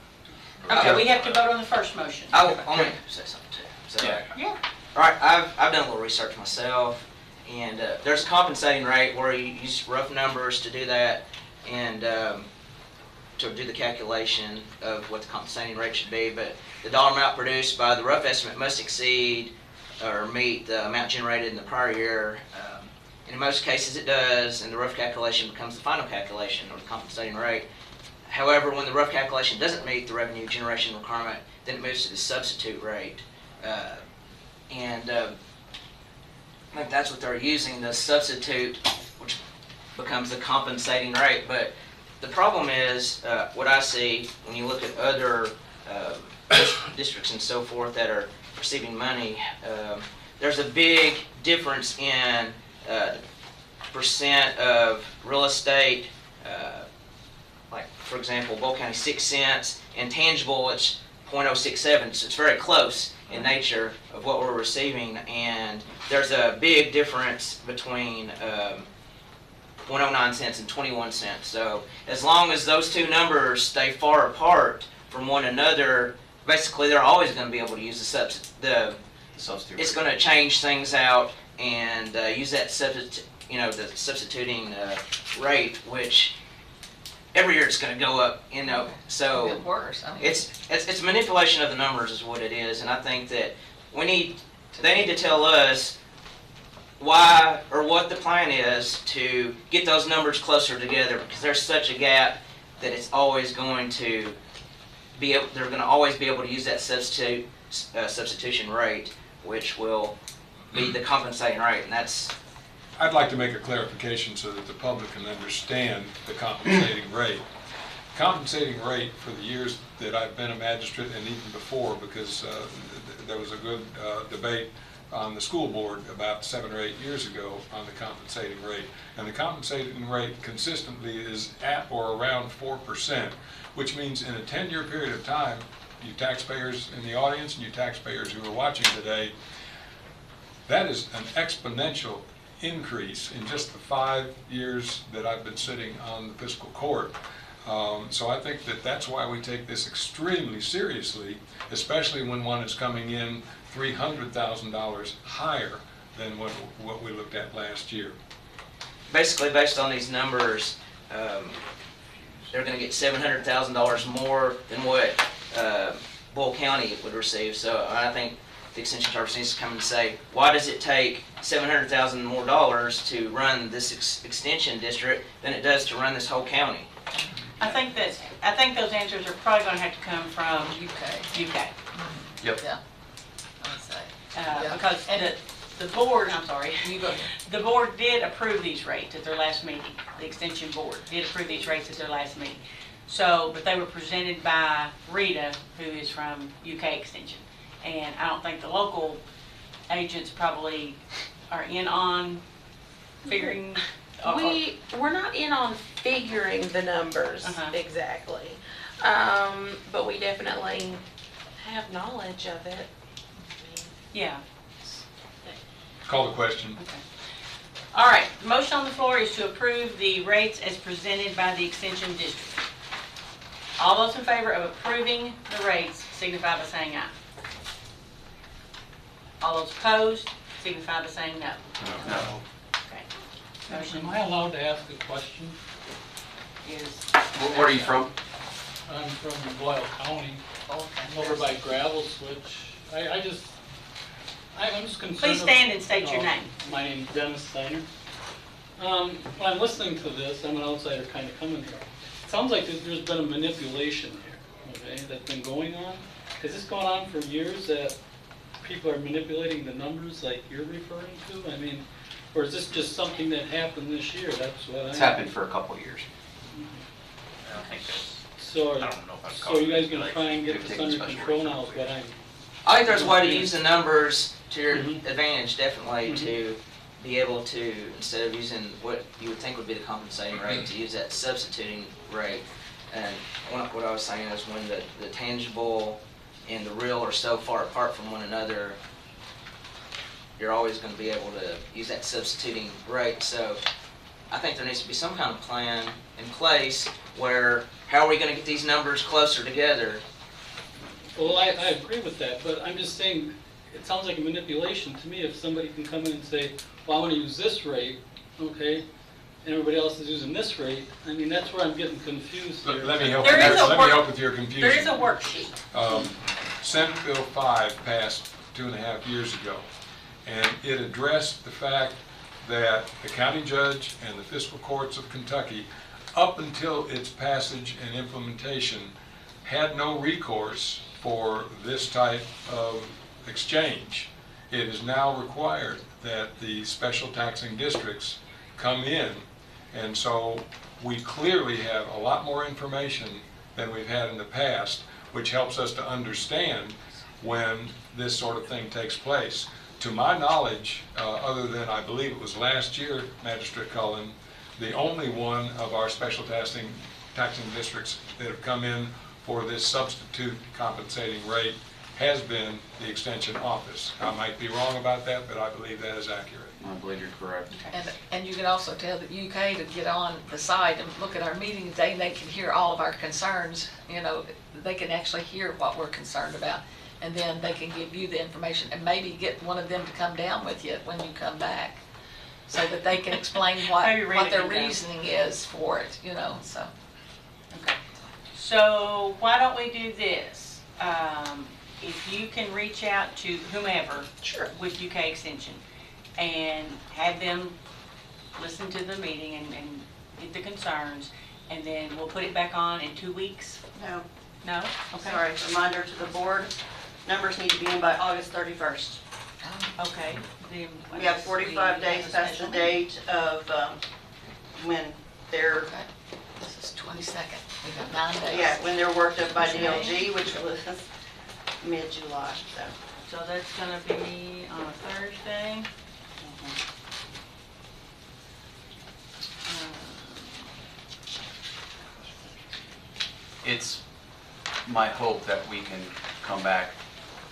okay, we have to vote on the first motion. I want to say something too. So, Yeah. Yeah. all right, I've done a little research myself, and there's a compensating rate where you use rough numbers to do that, and to do the calculation of what the compensating rate should be. But the dollar amount produced by the rough estimate must exceed or meet the amount generated in the prior year. And in most cases it does, and the rough calculation becomes the final calculation, or the compensating rate. However, when the rough calculation doesn't meet the revenue generation requirement, then it moves to the substitute rate. And I think that's what they're using, the substitute, which becomes the compensating rate. But the problem is, what I see when you look at other districts and so forth that are receiving money, there's a big difference in percent of real estate, like for example, Boyle County 6 cents, and tangible it's .067, so it's very close in nature of what we're receiving, and there's a big difference between 0.09 cents and 21 cents. So as long as those two numbers stay far apart from one another, basically they're always going to be able to use the The substitute. it's gonna change things out and use that the substituting rate, which every year it's gonna go up, so. Get worse. I mean, It's manipulation of the numbers is what it is, and I think that they need to tell us why or what the plan is to get those numbers closer together, because there's such a gap that it's always going to they're going to always be able to use that substitution rate, which will be the compensating rate, and that's. I'd like to make a clarification so that the public can understand the compensating rate. Compensating rate for the years that I've been a magistrate and even before, because there was a good debate on the school board about 7 or 8 years ago on the compensating rate. And the compensating rate consistently is at or around 4%, which means in a 10-year period of time, you taxpayers in the audience and you taxpayers who are watching today, that is an exponential increase in just the 5 years that I've been sitting on the fiscal court. So I think that that's why we take this extremely seriously, especially when one is coming in $300,000 higher than what we looked at last year. Basically, based on these numbers, they're going to get $700,000 more than what Boyle County would receive. So I think the extension service needs to come and say, why does it take $700,000 more dollars to run this extension district than it does to run this whole county? I think those answers are probably going to have to come from UK. Yep. Yeah. I would say. Because the board, I'm sorry, You go ahead. the board did approve these rates at their last meeting. The extension board did approve these rates at their last meeting. So, but they were presented by Rita, who is from UK Extension. And I don't think the local agents probably are in on figuring. We're not in on figuring the numbers exactly, but we definitely have knowledge of it. Yeah. Call the question. Okay. All right, the motion on the floor is to approve the rates as presented by the Extension District. All those in favor of approving the rates signify by saying aye. All those opposed signify by saying no. No. Okay. Motion Am I allowed to ask a question? is. Where are you from? I'm from Boyle County, over by Gravel Switch. I'm just concerned. Please stand and state your name. My name's Dennis Steiner. When I'm listening to this, I'm an outsider kind of coming here. It sounds like there's been a manipulation here, okay, that's been going on. Has this gone on for years, that people are manipulating the numbers like you're referring to? I mean, or is this just something that happened this year? That's what It's happened for a couple of years. So, I don't know if I'd so call you it guys gonna try and get this under control now is what I'm. I think there's a way to use the numbers to your Mhm. advantage, definitely, to be able to, instead of using what you would think would be the compensating rate, to use that substituting rate. And what I was saying is when the tangible and the real are so far apart from one another, you're always going to be able to use that substituting rate. So I think there needs to be some kind of plan in place where, how are we going to get these numbers closer together? Well, I agree with that, but I'm just saying, it sounds like a manipulation to me if somebody can come in and say, well, I want to use this rate, okay, and everybody else is using this rate. I mean, that's where I'm getting confused here. Let me help There is a work- with your confusion. There is a worksheet. Senate Bill 5 passed 2.5 years ago, and it addressed the fact that the county judge and the fiscal courts of Kentucky, up until its passage and implementation, had no recourse for this type of exchange. It is now required that the special taxing districts come in, and so we clearly have a lot more information than we've had in the past, which helps us to understand when this sort of thing takes place. To my knowledge, other than I believe it was last year, Magistrate Cullen, the only one of our special taxing districts that have come in for this substitute compensating rate has been the Extension Office. I might be wrong about that, but I believe that is accurate. I believe you're correct. And you can also tell the UK to get on the site and look at our meeting today, and they can hear all of our concerns. You know, they can actually hear what we're concerned about. and then they can give you the information, and maybe get one of them to come down with you when you come back, so that they can explain Maybe what Rita their can go. reasoning is for it, you know, so. Okay. So why don't we do this? If you can reach out to whomever. Sure. With UK Extension and have them listen to the meeting and get the concerns, and then we'll put it back on in 2 weeks? No, No? Okay. sorry, reminder to the board, numbers need to be in by August 31st. Okay. Then I We have guess 45 we days have a past the special meeting. date of when they're, Okay. This is 22nd, we got 9 days. yeah, when they're worked up by DLG, which was mid-July, so. So that's gonna be on a Thursday. It's my hope that we can come back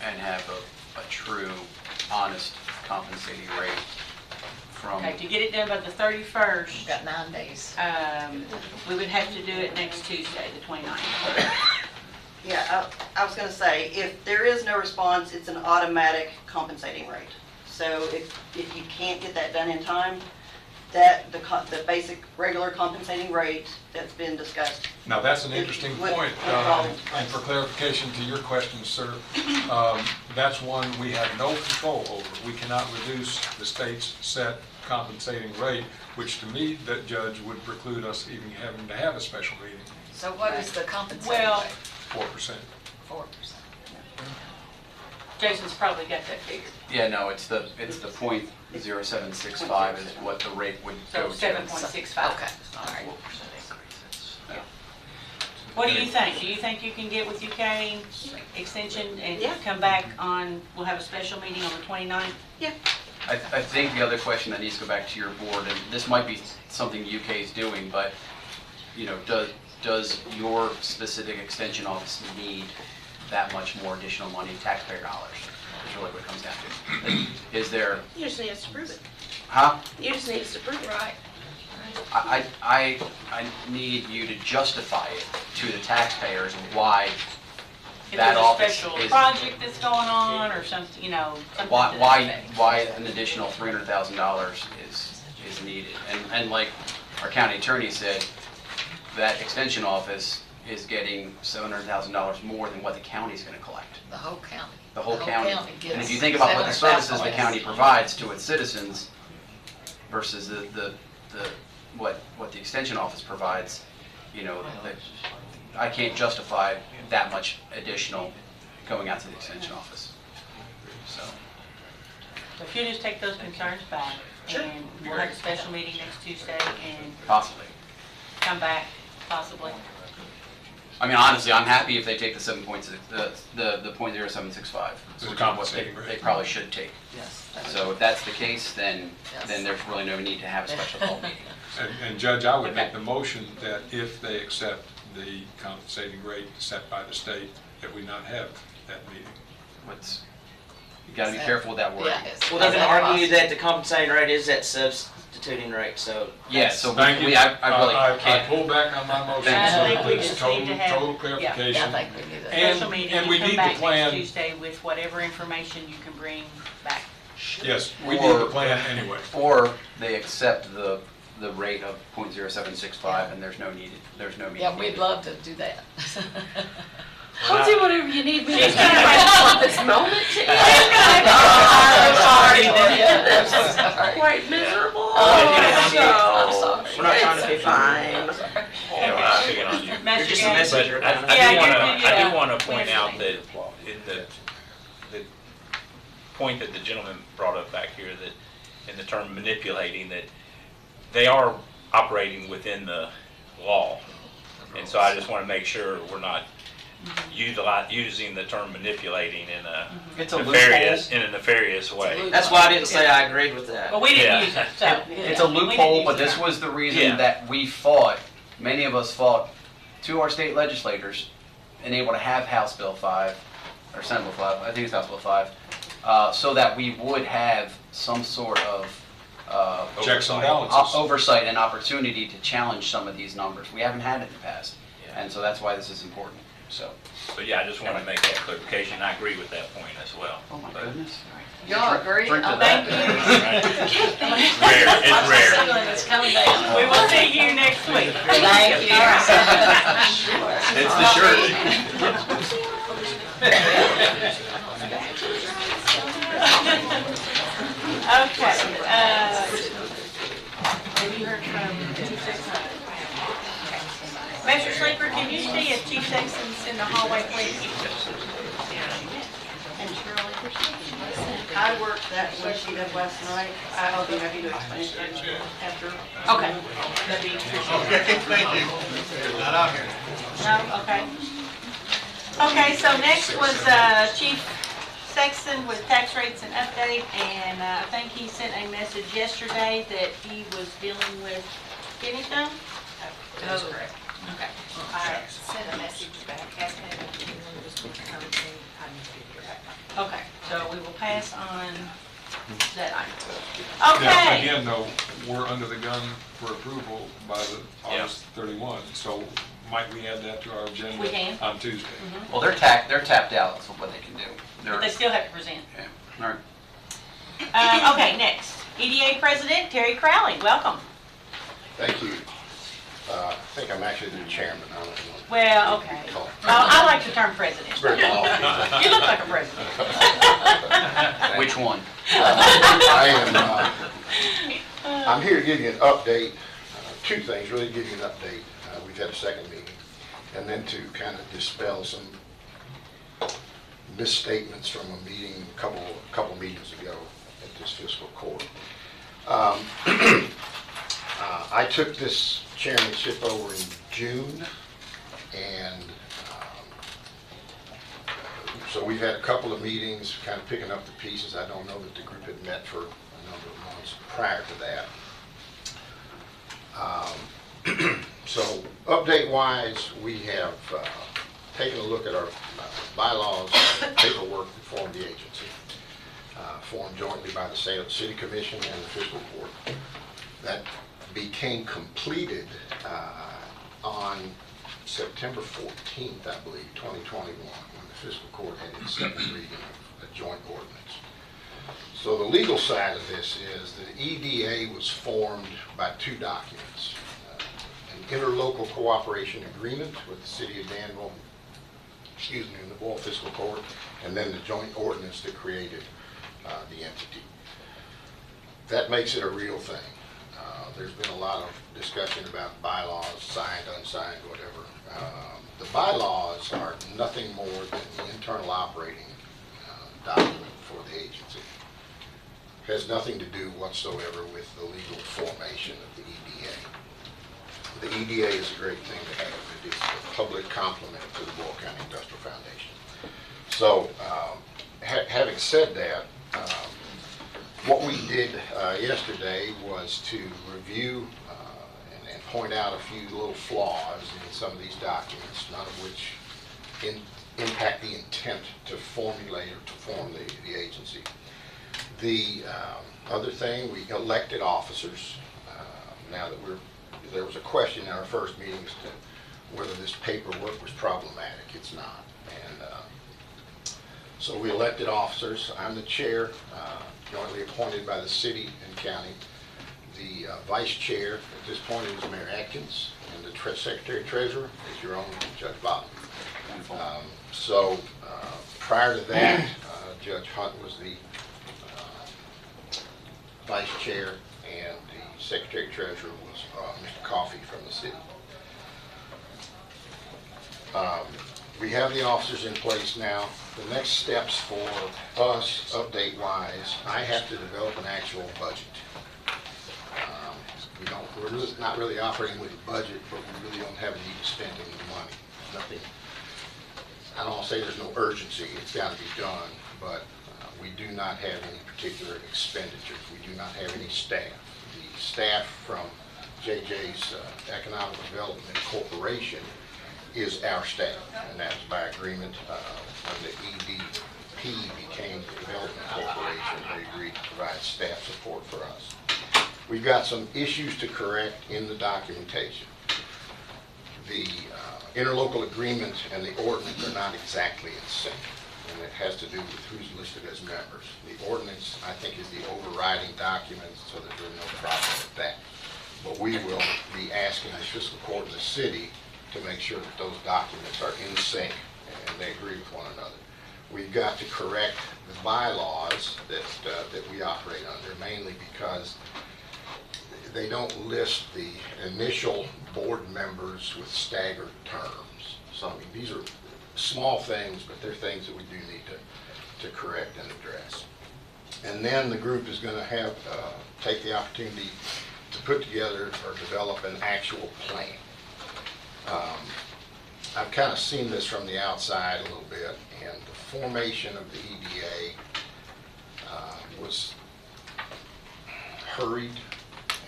and have a true, honest compensating rate from, Okay, to get it done by the 31st, We've got 9 days. we would have to do it next Tuesday, the 29th. Yeah, I was gonna say, if there is no response, it's an automatic compensating rate. So if you can't get that done in time, the basic regular compensating rate that's been discussed. Now, that's an interesting Would- point, would follow. and for clarification to your question, sir, that's one we have no control over. We cannot reduce the state's set compensating rate, which to me, that judge would preclude us even having to have a special meeting, So what is the compensating Well- rate? 4%. 4%. Jason's probably got that figured. yeah, no, it's the .0765 is what the rate would So go to. 7.65. Okay, all right. Yeah. What do you think? Do you think you can get with UK Extension and Yeah. come back on, we'll have a special meeting on the 29th? I think the other question that needs to go back to your board, and this might be something UK is doing, but, you know, does your specific extension office need that much more additional money, taxpayer dollars? Is really what it comes down to. Is there, You just need us to prove it. huh? You just need us to prove it. Right. I need you to justify it to the taxpayers why If that there's a office special is. project that's going on or something, you know, something to that effect. Why an additional $300,000 is needed? And like our county attorney said, that extension office is getting $700,000 more than what the county's gonna collect. The whole county. The whole county. gets And if you think about what the services the $700,000. county provides to its citizens versus what the extension office provides, you know, I can't justify that much additional going out to the extension office. So, So if you just take those concerns back, and we'll have a special meeting next Tuesday and possibly. come back, possibly. I mean, honestly, I'm happy if they take the 7.6, the .0765, The which is what compensating they rate. probably should take. Yes. So if that's the case, then Yes. there's really no need to have a special call meeting. And Judge, I would make the motion that if they accept the compensating rate set by the state, that we not have that meeting. You gotta be careful with that word. Yeah, it's- Well, they're gonna argue that the compensating rate is that substituting rate, so. Yeah, so Thank you. I really I can't. pull back on my motion. Thanks. I think we It's just need to have- total Yeah, I clarification. think we need that. And- Special meeting and we and come need to back next plan- Tuesday with whatever information you can bring back. Yes, we need to plan anyway. Or they accept the rate of .0765 and there's no meeting Yeah, we'd needed. love to do that. I'll do whatever you need me to do at this moment. I'm so sorry. Quite miserable. I'm So, sorry. We're not trying to pick fine. Yeah, we're not picking on you. You're just a Gaines. messenger. But Yeah, I yeah. do want to point out Wednesday. that in the point that the gentleman brought up back here, that in the term manipulating, that they are operating within the law. And so I just want to make sure we're not using the term manipulating in a It's a nefarious way. That's why I didn't say I agreed with that. But we didn't Yeah. use it, so. It's a we didn't loophole, use but it. this was the reason Yeah. that we fought, many of us fought to our state legislators and able to have House Bill 5, or Senate Bill 5, I think it's House Bill 5, so that we would have some sort of Checks and balances. oversight and opportunity to challenge some of these numbers. We haven't had it in the past, and so that's why this is important. So, But yeah, I just want to make that clarification. I agree with that point as well. oh my But- goodness. Y'all agree? Drink to Oh, that. It's rare, it's rare. It's coming down. We will see you next week. Thank you. It's the shirt. Okay, have you heard from Chief Sexton? Mr. Sleeper, can you see if Chief Sexton's in the hallway, please? And Shirley, I worked that one sheet up last night. I'll be happy to explain it after. okay. That'd be appreciated. Thank you. Not out here. No, okay. Okay, so next was Chief Sexton with tax rates and update, and I think he sent a message yesterday that he was dealing with anything? That is correct. Okay. I sent a message back asking if anyone was going to come and I need to hear back. Okay, so we will pass on that item. Now, Okay. again, though, we're under the gun for approval by the August 31, so might we add that to our agenda? We can. On Tuesday? Well, they're tapped out, that's what they can do. But they still have to present. Yeah, all right. Okay, next. EDA President Terry Crowley, welcome. Thank you. I think I'm actually the chairman. I don't know. Well, okay. I like the term president. It's very long. You look like a president. Which one? I'm here to give you an update, two things, really give you an update. We've had a second meeting, and then to kind of dispel some misstatements from a meeting, a couple meetings ago at this fiscal court. I took this chairmanship over in June, and so we've had a couple of meetings, kind of picking up the pieces. I don't know that the group had met for a number of months prior to that. So update-wise, we have taken a look at our bylaws, paperwork that formed the agency, formed jointly by the City Commission and the Fiscal Court. That became completed on September 14th, I believe, 2021, when the Fiscal Court had its second reading of a joint ordinance. So the legal side of this is that EDA was formed by two documents. An interlocal cooperation agreement with the City of Danville, and the Boyle Fiscal Court, and then the joint ordinance that created the entity. That makes it a real thing. There's been a lot of discussion about bylaws, signed, unsigned, whatever. The bylaws are nothing more than the internal operating document for the agency. Has nothing to do whatsoever with the legal formation of the EDA. The EDA is a great thing to have. It is a public complement to the Boyle County Industrial Foundation. So, having said that, what we did yesterday was to review and point out a few little flaws in some of these documents, none of which impact the intent to formulate or to form the agency. The other thing, we elected officers. Now that there was a question in our first meeting as to whether this paperwork was problematic. It's not. And so we elected officers. I'm the chair, jointly appointed by the city and county. The vice chair at this point is Mayor Atkins, and the secretary-treasurer is your own Judge Bodner. So prior to that, Judge Hunt was the vice chair, and the secretary-treasurer was Mr. Coffey from the city. We have the officers in place now. The next steps for us, update-wise, I have to develop an actual budget. We're not really operating with a budget, but we really don't have a need to spend any money. Nothing. I don't want to say there's no urgency. It's got to be done, but we do not have any particular expenditures. We do not have any staff. The staff from JJ's Economic Development Corporation is our staff, and that's by agreement. When the EDP became the Development Corporation, they agreed to provide staff support for us. We've got some issues to correct in the documentation. The interlocal agreement and the ordinance are not exactly in sync, and it has to do with who's listed as members. The ordinance, I think, is the overriding document, so that there's no problem with that. But we will be asking the fiscal court in the city to make sure that those documents are in sync and they agree with one another. We've got to correct the bylaws that we operate under, mainly because they don't list the initial board members with staggered terms. So I mean, these are small things, but they're things that we do need to correct and address. And then the group is going to have take the opportunity to put together or develop an actual plan. I've kind of seen this from the outside a little bit, and the formation of the EDA was hurried,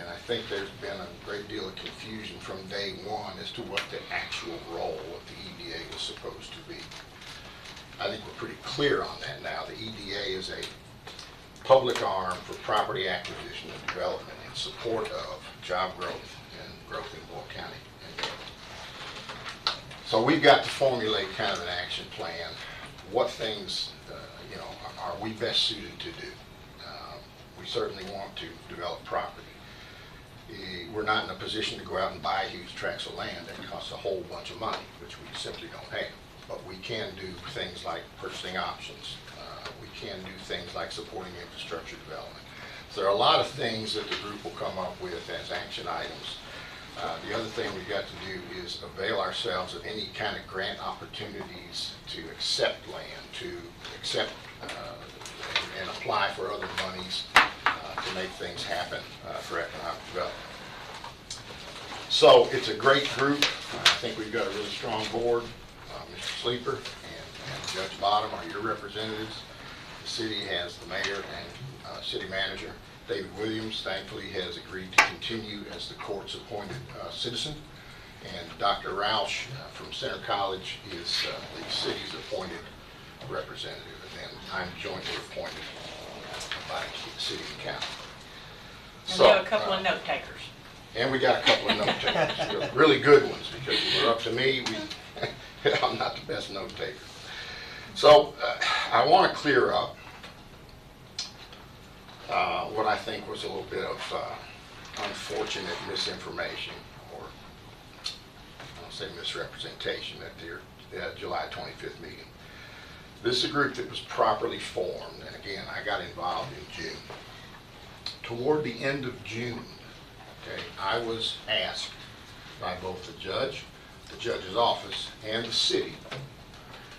and I think there's been a great deal of confusion from day one as to what the actual role of the EDA was supposed to be. I think we're pretty clear on that now. The EDA is a public arm for property acquisition and development in support of job growth and growth in Boyle County. So we've got to formulate kind of an action plan. What things, are we best suited to do? We certainly want to develop property. We're not in a position to go out and buy huge tracts of land that costs a whole bunch of money, which we simply don't have. But we can do things like purchasing options. We can do things like supporting infrastructure development. So there are a lot of things that the group will come up with as action items. The other thing we've got to do is avail ourselves of any kind of grant opportunities to accept land, to accept and apply for other monies to make things happen for economic development. So it's a great group. I think we've got a really strong board. Mr. Sleeper and Judge Bottom are your representatives. The city has the mayor and city manager. David Williams, thankfully, has agreed to continue as the court's appointed citizen. And Dr. Roush from Center College is the city's appointed representative. And then I'm jointly appointed by the city and county. And we have a couple of note takers. And we got a couple of note takers, really good ones, because if it were up to me, I'm not the best note taker. So I want to clear up what I think was a little bit of unfortunate misinformation, or I'll say misrepresentation at the July 25th meeting. This is a group that was properly formed, and again, I got involved in June. Toward the end of June, okay, I was asked by both the judge, the judge's office, and the city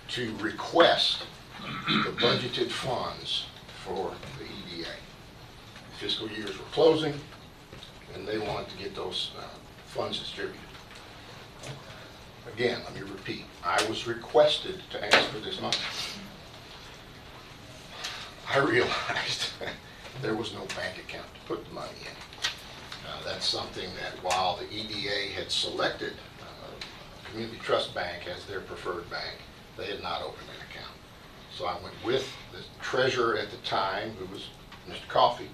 to request the budgeted funds for the EDA. Fiscal years were closing, and they wanted to get those funds distributed. Again, let me repeat, I was requested to ask for this money. I realized there was no bank account to put the money in. That's something that while the EDA had selected Community Trust Bank as their preferred bank, they had not opened an account. So I went with the treasurer at the time, who was Mr. Coffey,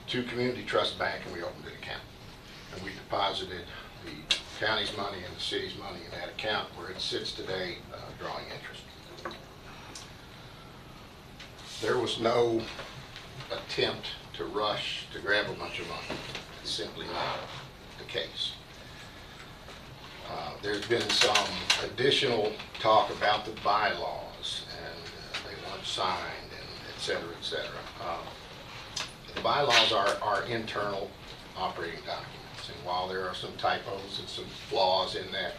to Community Trust Bank, and we opened an account. And we deposited the county's money and the city's money in that account, where it sits today, drawing interest. There was no attempt to rush to grab a bunch of money. It's simply not the case. There's been some additional talk about the bylaws, and they weren't signed, and et cetera, et cetera. The bylaws are internal operating documents, and while there are some typos and some flaws in that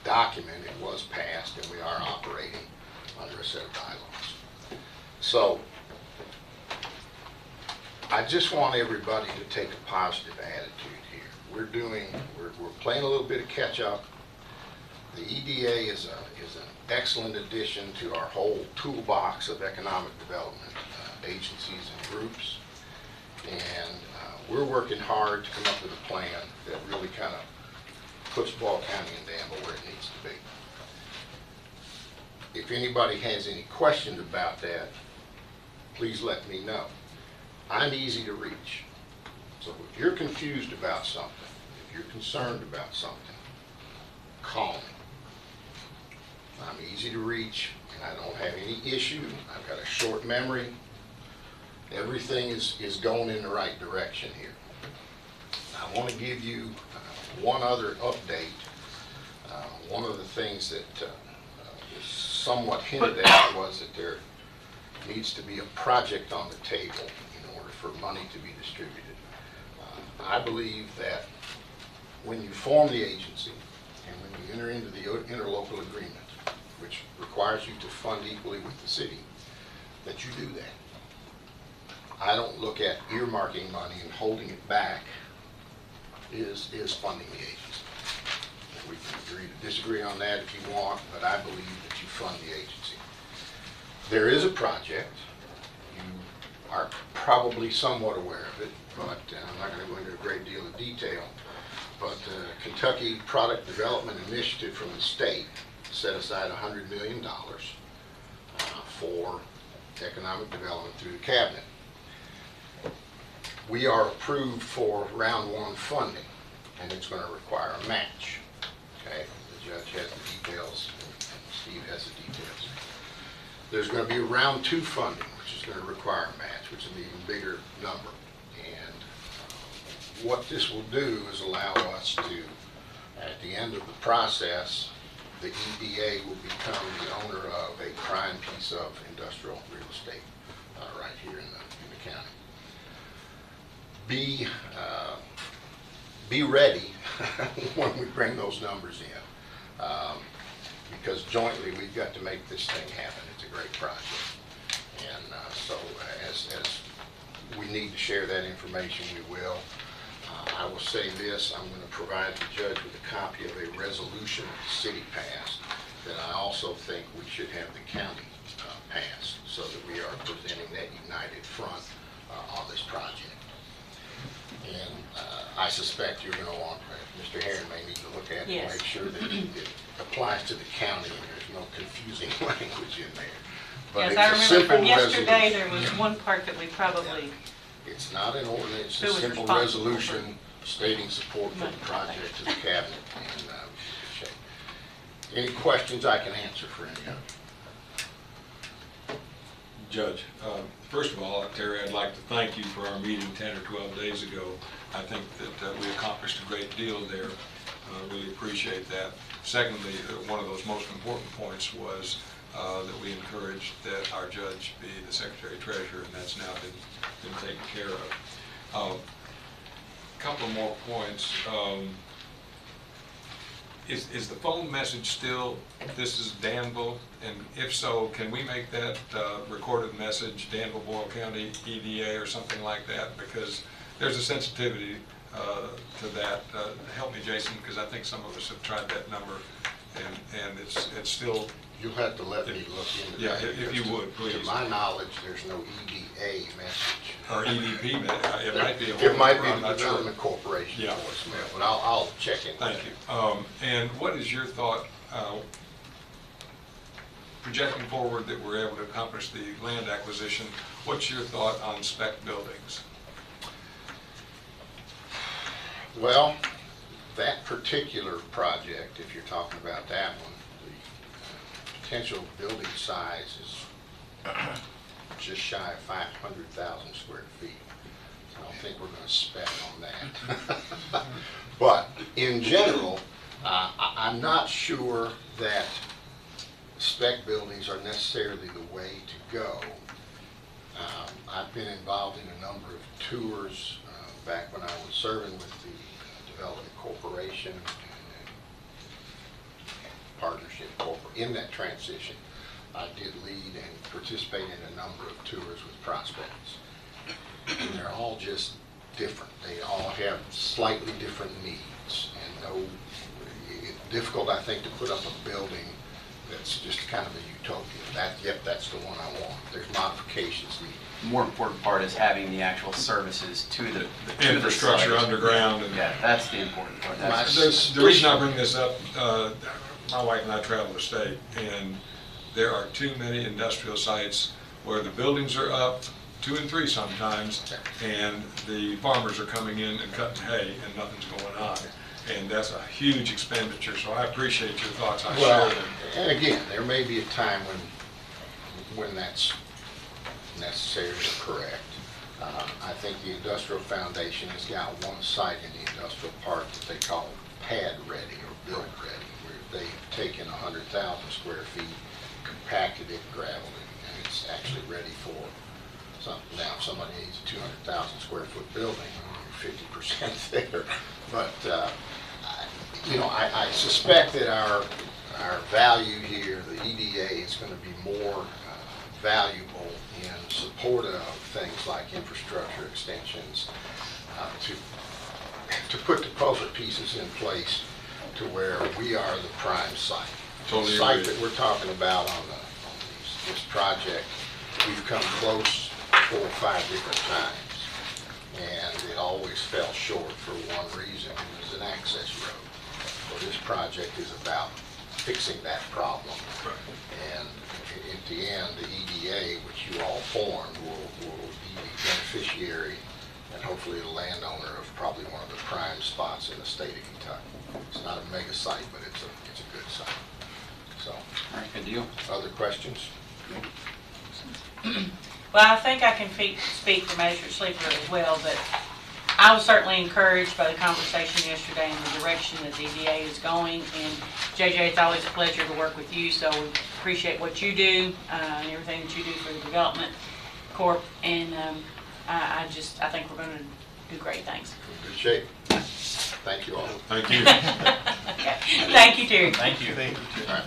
document, it was passed, and we are operating under a set of bylaws. So I just want everybody to take a positive attitude here. We're playing a little bit of catch up. The EDA is an excellent addition to our whole toolbox of economic development agencies and groups. And we're working hard to come up with a plan that really kind of puts Boyle County and Danville where it needs to be. If anybody has any questions about that, please let me know. I'm easy to reach. So if you're confused about something, if you're concerned about something, call me. I'm easy to reach, and I don't have any issue. I've got a short memory. Everything is going in the right direction here. I want to give you one other update. One of the things that was somewhat hinted at was that there needs to be a project on the table in order for money to be distributed. I believe that when you form the agency and when you enter into the interlocal agreement, which requires you to fund equally with the city, that you do that. I don't look at earmarking money and holding it back is funding the agency. We can agree to disagree on that if you want, but I believe that you fund the agency. There is a project. You are probably somewhat aware of it, but I'm not going to go into a great deal of detail. But Kentucky Product Development Initiative from the state set aside $100 million for economic development through the cabinet. We are approved for round one funding, and it's going to require a match. Okay, the judge has the details, and Steve has the details. There's going to be a round two funding, which is going to require a match, which is an even bigger number. And what this will do is allow us to, at the end of the process, the EDA will become the owner of a prime piece of industrial real estate right here in the county. Be ready when we bring those numbers in, because jointly we've got to make this thing happen. It's a great project, and so as we need to share that information, we will. I will say this: I'm going to provide the judge with a copy of a resolution the city passed that I also think we should have the county pass, so that we are presenting that united front on this project. And I suspect you're going to want, Mr. Herron may need to look at it and make sure that it applies to the county and there's no confusing language in there. But yes, I remember from yesterday there was one part that we probably... It's not an ordinance, it's a simple resolution stating support for the project to the cabinet. And any questions I can answer for any of you? Judge, first of all, Terry, I'd like to thank you for our meeting 10 or 12 days ago. I think that we accomplished a great deal there. Really appreciate that. Secondly, one of those most important points was that we encouraged that our judge be the Secretary Treasurer, and that's now been taken care of. A couple more points. Is the phone message still, this is Danville? And if so, can we make that recorded message Danville, Boyle County, EDA, or something like that? Because there's a sensitivity to that. Help me, Jason, because I think some of us have tried that number, and it's still... You'll have to let me look into that. Yeah, if you would, please. To my knowledge, there's no EDA message. Or EDP message. It might be a It might be the Development Corporation yeah. voicemail, but I'll check in. Thank you. And what is your thought, projecting forward that we're able to accomplish the land acquisition, what's your thought on spec buildings? Well, that particular project, if you're talking about that one, potential building size is just shy of 500,000 square feet. So I don't think we're going to spec on that. But in general, I'm not sure that spec buildings are necessarily the way to go. I've been involved in a number of tours back when I was serving with the Development Corporation. Partnership in that transition. I did lead and participate in a number of tours with prospects. And they're all just different. They all have slightly different needs. And it's difficult, I think, to put up a building that's just kind of a utopia. Yep, that's the one I want. There's modifications needed. The more important part is having the actual services to the infrastructure underground. And yeah, that's the important part. The reason I bring this up, my wife and I travel the state, and there are too many industrial sites where the buildings are up, 2 and 3 sometimes, and the farmers are coming in and cutting hay and nothing's going on. and that's a huge expenditure, so I appreciate your thoughts, I Well, share them. and again, there may be a time when that's necessary or correct. I think the Industrial Foundation has got one site in the industrial park that they call pad ready or build ready, where they've taken 100,000 square feet, compacted it, gravelled it, and it's actually ready for something. Now, if somebody needs a 200,000 square foot building, you're 50% there. But, I suspect that our value here, the EDA, is going to be more valuable in support of things like infrastructure extensions, to put the puzzle pieces in place to where we are the prime site. Totally The site agree. that we're talking about on this project, we've come close 4 or 5 different times, and it always fell short for one reason. It was an access road. So this project is about fixing that problem. And at the end, the EDA, which you all formed, will be the beneficiary and hopefully the landowner of probably one of the prime spots in the state of Kentucky. It's not a mega site, but it's a good site. So, All right, good deal. other questions? Well, I think I can speak for Magistrate Sleeper as well, but I was certainly encouraged by the conversation yesterday and the direction that the EDA is going. And JJ, it's always a pleasure to work with you, so we appreciate what you do and everything that you do for the Development Corp. And I think we're going to do great things. Good shape. Thank you all. Thank you. Okay. Thank you, Terry. Thank you. Thank you. All right.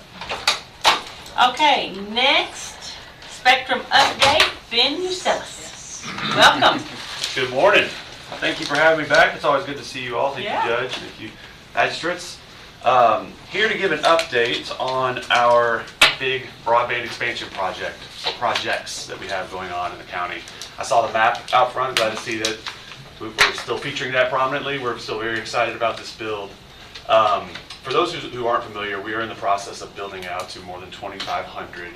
Okay, next, Spectrum update, Ben Ucelis. Welcome. Good morning. Thank you for having me back. It's always good to see you all. Thank Yeah. you, Judge. Thank you, Magistrates. Here to give an update on our big broadband expansion project, or projects that we have going on in the county. I saw the map out front. Glad to see that we're still featuring that prominently. We're still very excited about this build. For those who aren't familiar, we are in the process of building out to more than 2,500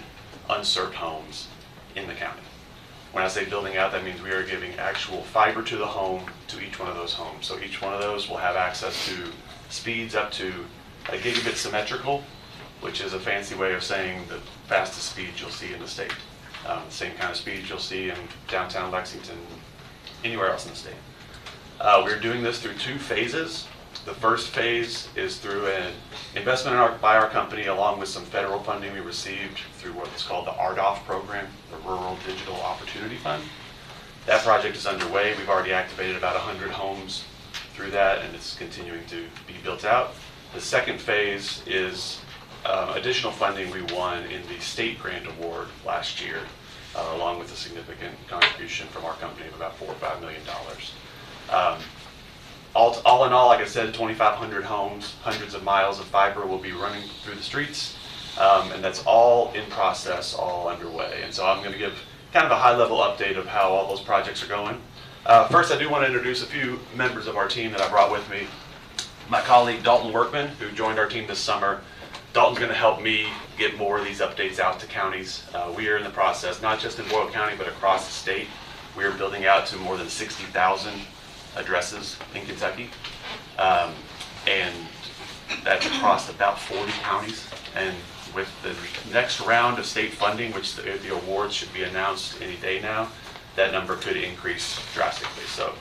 unserved homes in the county. When I say building out, that means we are giving actual fiber to the home to each one of those homes. So each one of those will have access to speeds up to a gigabit symmetrical, which is a fancy way of saying the fastest speeds you'll see in the state. The same kind of speeds you'll see in downtown Lexington, anywhere else in the state. We're doing this through 2 phases. The first phase is through an investment by our company along with some federal funding we received through what's called the RDOF program, the Rural Digital Opportunity Fund. That project is underway. We've already activated about 100 homes through that, and it's continuing to be built out. The second phase is additional funding we won in the state grant award last year, along with a significant contribution from our company of about $4 or $5 million. All in all, like I said, 2,500 homes, hundreds of miles of fiber will be running through the streets, and that's all in process, all underway. And so I'm going to give kind of a high-level update of how all those projects are going. First, I do want to introduce a few members of our team that I brought with me. My colleague Dalton Workman, who joined our team this summer. Dalton's going to help me get more of these updates out to counties. We are in the process, not just in Boyle County, but across the state. We are building out to more than 60,000 addresses in Kentucky, and that's across about 40 counties. And with the next round of state funding, which the awards should be announced any day now, that number could increase drastically. So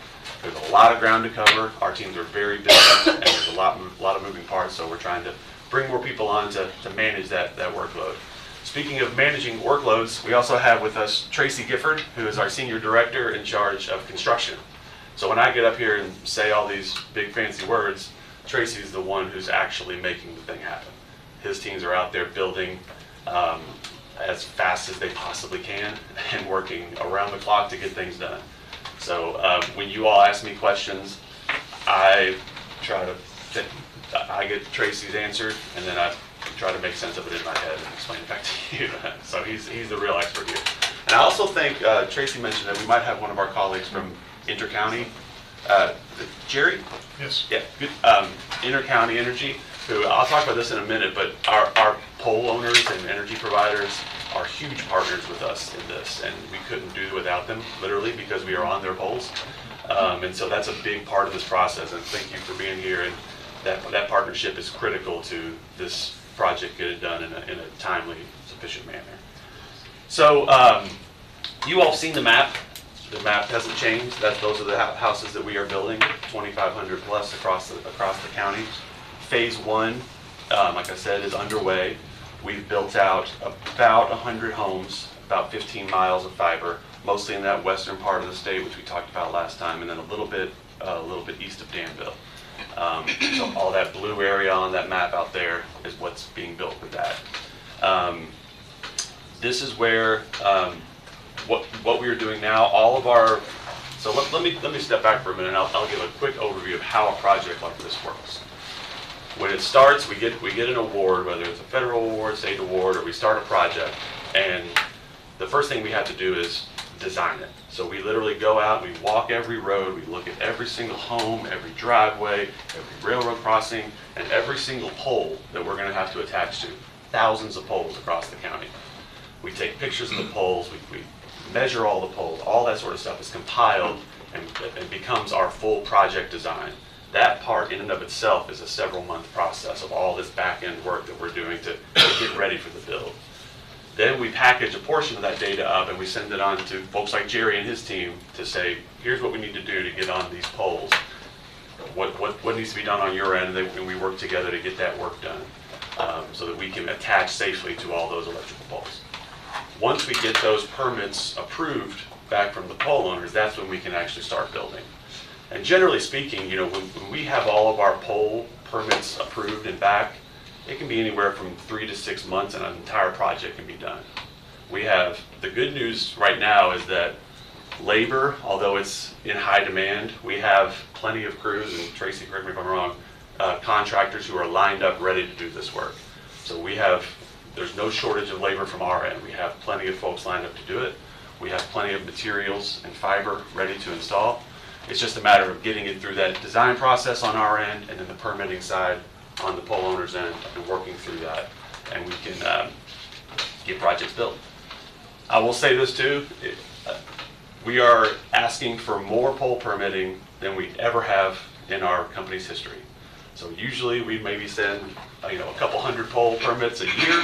there's a lot of ground to cover. Our teams are very busy, and there's a lot of moving parts, so we're trying to bring more people on to manage that workload. Speaking of managing workloads, we also have with us Tracy Gifford, who is our Senior Director in charge of construction. So when I get up here and say all these big fancy words, Tracy's the one who's actually making the thing happen. His teams are out there building as fast as they possibly can and working around the clock to get things done. So when you all ask me questions, I get Tracy's answered, and then I try to make sense of it in my head and explain it back to you. So he's the real expert here. And I also think Tracy mentioned that we might have one of our colleagues from Intercounty, Jerry? Yes. Yeah, good. Intercounty Energy, who, I'll talk about this in a minute, but our pole owners and energy providers are huge partners with us in this, and we couldn't do it without them, literally, because we are on their poles. And so that's a big part of this process, and thank you for being here. And that partnership is critical to this project getting done in a timely, sufficient manner. So you all have seen the map. The map hasn't changed. Those are the houses that we are building, 2,500 plus across the county. Phase 1, like I said, is underway. We've built out about 100 homes, about 15 miles of fiber, mostly in that western part of the state, which we talked about last time, and then a little bit east of Danville. So all that blue area on that map out there is what's being built with that. This is where what we are doing now. All of our let me step back for a minute. And I'll give a quick overview of how a project like this works. When it starts, we get an award, whether it's a federal award, state award, or we start a project, and the first thing we have to do is design it. So we literally go out, we walk every road, we look at every single home, every driveway, every railroad crossing, and every single pole that we're going to have to attach to. Thousands of poles across the county. We take pictures of the poles, we measure all the poles, all that sort of stuff is compiled and becomes our full project design. That part in and of itself is a several month process of all this back end work that we're doing to get ready for the build. Then we package a portion of that data up and we send it on to folks like Jerry and his team to say, here's what we need to do to get on these poles. What needs to be done on your end, and we work together to get that work done so that we can attach safely to all those electrical poles. Once we get those permits approved back from the pole owners, that's when we can actually start building. And generally speaking, when we have all of our pole permits approved and back, it can be anywhere from 3 to 6 months and an entire project can be done. We have, the good news right now is that labor, although it's in high demand, we have plenty of crews, and Tracy, correct me if I'm wrong, contractors who are lined up ready to do this work. So there's no shortage of labor from our end. We have plenty of folks lined up to do it. We have plenty of materials and fiber ready to install. It's just a matter of getting it through that design process on our end and then the permitting side on the pole owner's end and working through that. And we can get projects built. I will say this too, we are asking for more pole permitting than we ever have in our company's history. So usually we maybe send a couple hundred pole permits a year.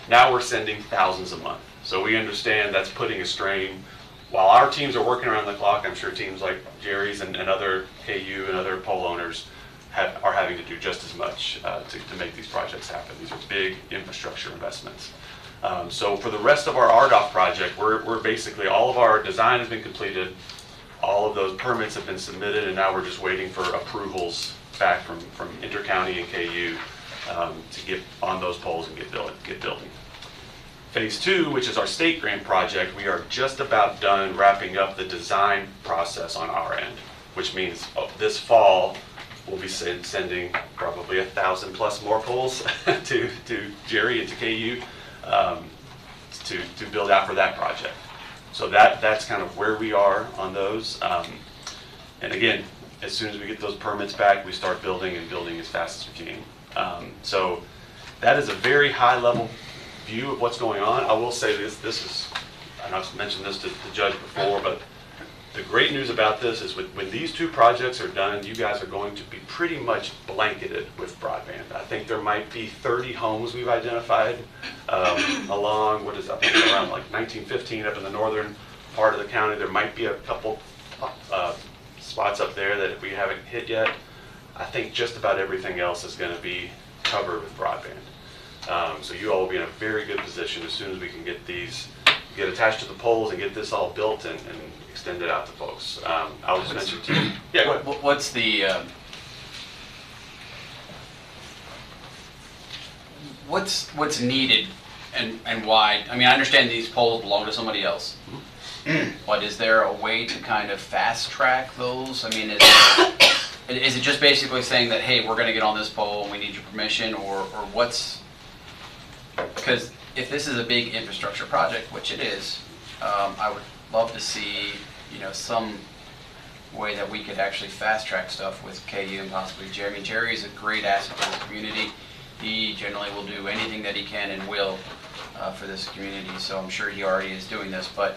Now we're sending thousands a month. So we understand that's putting a strain. While our teams are working around the clock, I'm sure teams like Jerry's and other KU and other pole owners are having to do just as much to make these projects happen. These are big infrastructure investments. So for the rest of our RDOF project, we're basically, all of our design has been completed, all of those permits have been submitted, and now we're just waiting for approvals back from Intercounty and KU to get on those poles and get building. Phase 2, which is our state grant project, we are just about done wrapping up the design process on our end, which means this fall we'll be sending probably 1,000 plus more poles to Jerry and to KU to build out for that project. So that's kind of where we are on those. And again, as soon as we get those permits back, we start building as fast as we can. So that is a very high level view of what's going on. I will say this is, and I've mentioned this to the judge before, but the great news about this is when these two projects are done, you guys are going to be pretty much blanketed with broadband. I think there might be 30 homes we've identified along, I think around like 1915 up in the northern part of the county. There might be a couple spots up there that we haven't hit yet. I think just about everything else is going to be covered with broadband. So you all will be in a very good position as soon as we can get attached to the poles and get this all built and extend it out to folks. I'll just mention to you. Yeah, go ahead. What's the what's needed and why? I mean, I understand these poles belong to somebody else. But is there a way to kind of fast track those? I mean, is it just basically saying that, hey, we're going to get on this pole and we need your permission, or what's? Because if this is a big infrastructure project, which it is, I would love to see, some way that we could actually fast track stuff with KU and possibly Jerry. I mean, Jerry is a great asset to the community. He generally will do anything that he can and will for this community. So I'm sure he already is doing this. But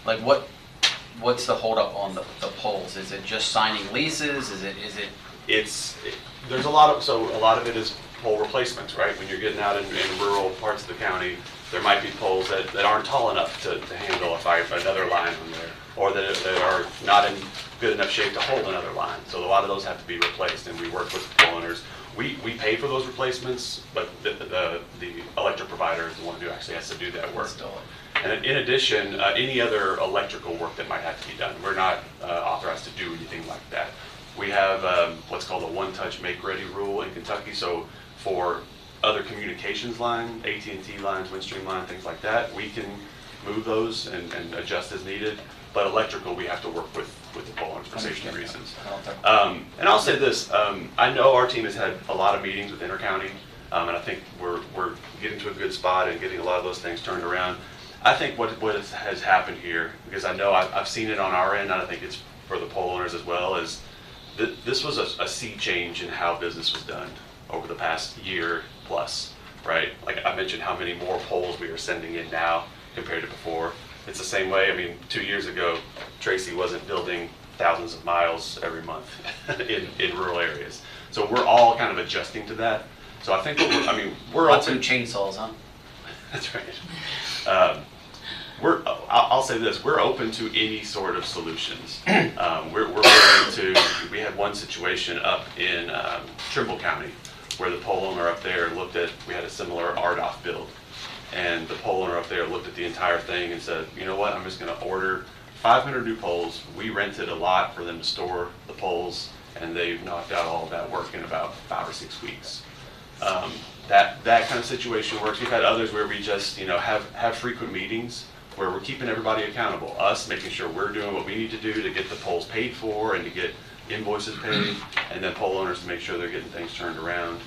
like, what's the holdup on the poles? Is it just signing leases? Is it there's a lot of it is pole replacements, right? When you're getting out in rural parts of the county, there might be poles that aren't tall enough to handle another line on there, or that are not in good enough shape to hold another line. So a lot of those have to be replaced, and we work with the pole owners. We pay for those replacements, but the electric provider is the one who actually has to do that work. And in addition, any other electrical work that might have to be done, we're not authorized to do anything like that. We have what's called a one-touch make-ready rule in Kentucky. So for other communications line, AT&T lines, Windstream line, things like that, we can move those and adjust as needed. But electrical, we have to work with the pole owners for safety reasons. And I'll say this, I know our team has had a lot of meetings with Intercounty, and I think we're getting to a good spot and getting a lot of those things turned around. I think what has happened here, because I know I've seen it on our end, and I think it's for the pole owners as well, is that this was a sea change in how business was done over the past year plus, right? Like I mentioned how many more poles we are sending in now compared to before. It's the same way. I mean, 2 years ago, Tracy wasn't building thousands of miles every month in rural areas. So we're all kind of adjusting to that. So I think we're Lots open. of chainsaws, huh? That's right. I'll say this: we're open to any sort of solutions. We're willing to. We had one situation up in Trimble County where the pole owner up there looked at. We had a similar RDOF build. And the pole owner up there looked at the entire thing and said, you know what, I'm just going to order 500 new poles. We rented a lot for them to store the poles, and they've knocked out all of that work in about 5 or 6 weeks. That kind of situation works. We've had others where we just have frequent meetings where we're keeping everybody accountable. Us making sure we're doing what we need to do to get the poles paid for and to get invoices paid, and then pole owners to make sure they're getting things turned around.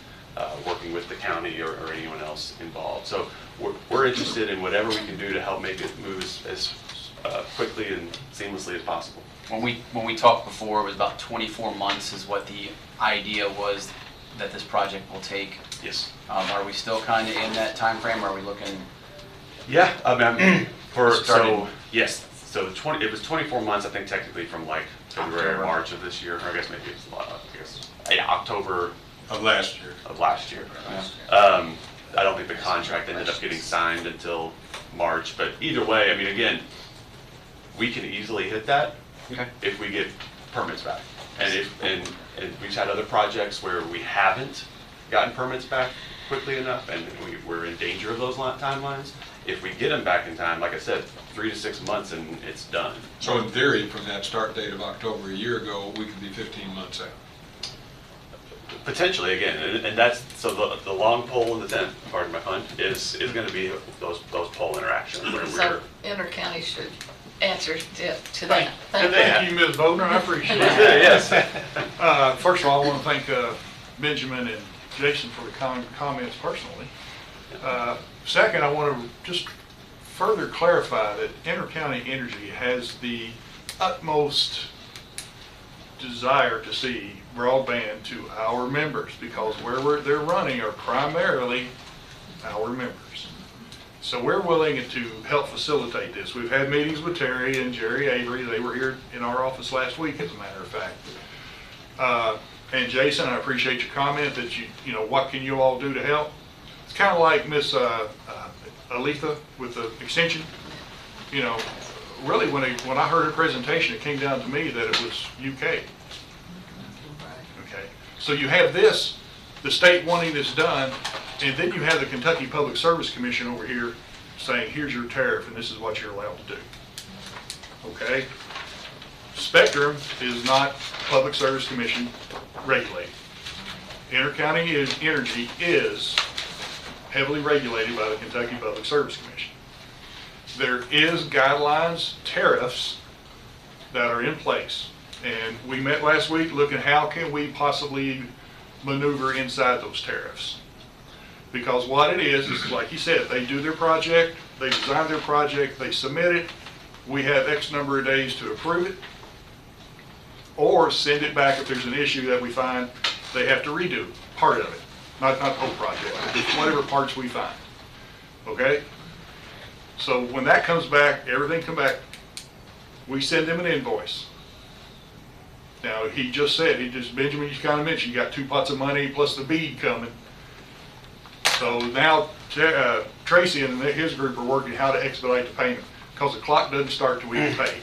Working with the county or anyone else involved. So we're interested in whatever we can do to help make it move as quickly and seamlessly as possible. When we talked before, it was about 24 months is what the idea was that this project will take. Yes. Are we still kind of in that time frame? Are we looking? Yeah, yes. So it was 24 months, I think, technically from like February or March of this year, or I guess maybe it's October. Of last year. I don't think the contract ended up getting signed until March, but either way, I mean, again, we can easily hit that if we get permits back. And we've had other projects where we haven't gotten permits back quickly enough, and we're in danger of those timelines. If we get them back in time, like I said, 3 to 6 months and it's done. So in theory, from that start date of October a year ago, we could be 15 months out. Potentially, again, and that's, so the long pole in the tent, pardon my pun, is going to be those pole interactions where So Intercounty should answer to that. Thank you, Ms. Bodner, I appreciate it. Yes. First of all, I want to thank Benjamin and Jason for the comments personally. Second, I want to just further clarify that Intercounty Energy has the utmost desire to see broadband to our members, because where they're running are primarily our members. So we're willing to help facilitate this. We've had meetings with Terry and Jerry Avery. They were here in our office last week, as a matter of fact. And Jason, I appreciate your comment that you know, what can you all do to help? It's kind of like Miss Alethea with the extension. You know, really when I heard her presentation, it came down to me that it was UK. Okay, so you have this, the state wanting this done, and then you have the Kentucky Public Service Commission over here saying, here's your tariff and this is what you're allowed to do. Okay? Spectrum is not Public Service Commission regulated. Intercounty Energy is heavily regulated by the Kentucky Public Service Commission. There is guidelines, tariffs that are in place. And we met last week looking how can we possibly maneuver inside those tariffs. Because what it is like you said, they do their project, they design their project, they submit it, we have X number of days to approve it, or send it back if there's an issue that we find they have to redo part of it. Not the whole project, whatever parts we find. Okay? So when that comes back, everything come back, we send them an invoice Now, he just said, Benjamin just kind of mentioned, you got 2 pots of money plus the bead coming. So now Tracy and his group are working how to expedite the payment, because the clock doesn't start till we get paid.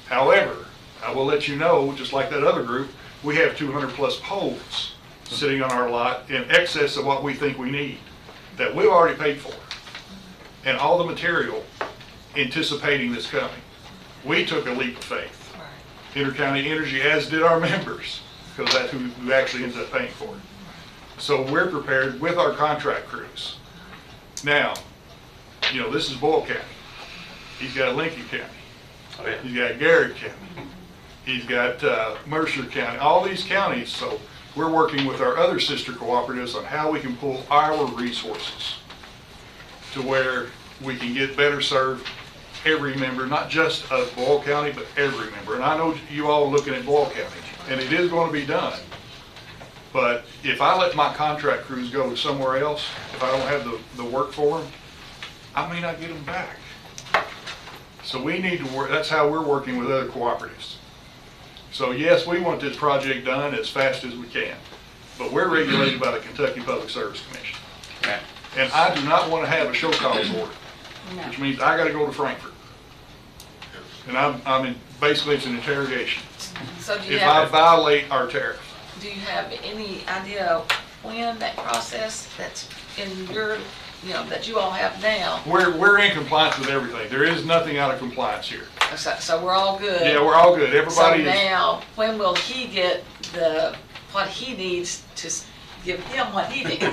However, I will let you know, just like that other group, we have 200 plus poles sitting on our lot in excess of what we think we need, that we've already paid for. And all the material anticipating this coming. We took a leap of faith. Intercounty Energy, as did our members, because that's who actually ends up paying for it. So we're prepared with our contract crews. Now, you know, this is Boyle County. He's got Lincoln County. Oh, yeah. He's got Garrett County. He's got Mercer County, all these counties. So we're working with our other sister cooperatives on how we can pull our resources to where we can get better served every member, not just of Boyle County, but every member. And I know you all are looking at Boyle County, and it is going to be done. But if I let my contract crews go somewhere else, if I don't have the work for them, I may not get them back. So we need to work, that's how we're working with other cooperatives. So yes, we want this project done as fast as we can, but we're regulated by the Kentucky Public Service Commission. Okay. And I do not want to have a show cause order, which means I got to go to Frankfurt. And I'm in, basically it's an interrogation. So do you If I have, violate our tariff. do you have any idea when that process that's in your, you know, that you all have now? We're in compliance with everything. There is nothing out of compliance here. So we're all good? Yeah, we're all good. Everybody So is. now, when will he get what he needs to give him what he needs? Go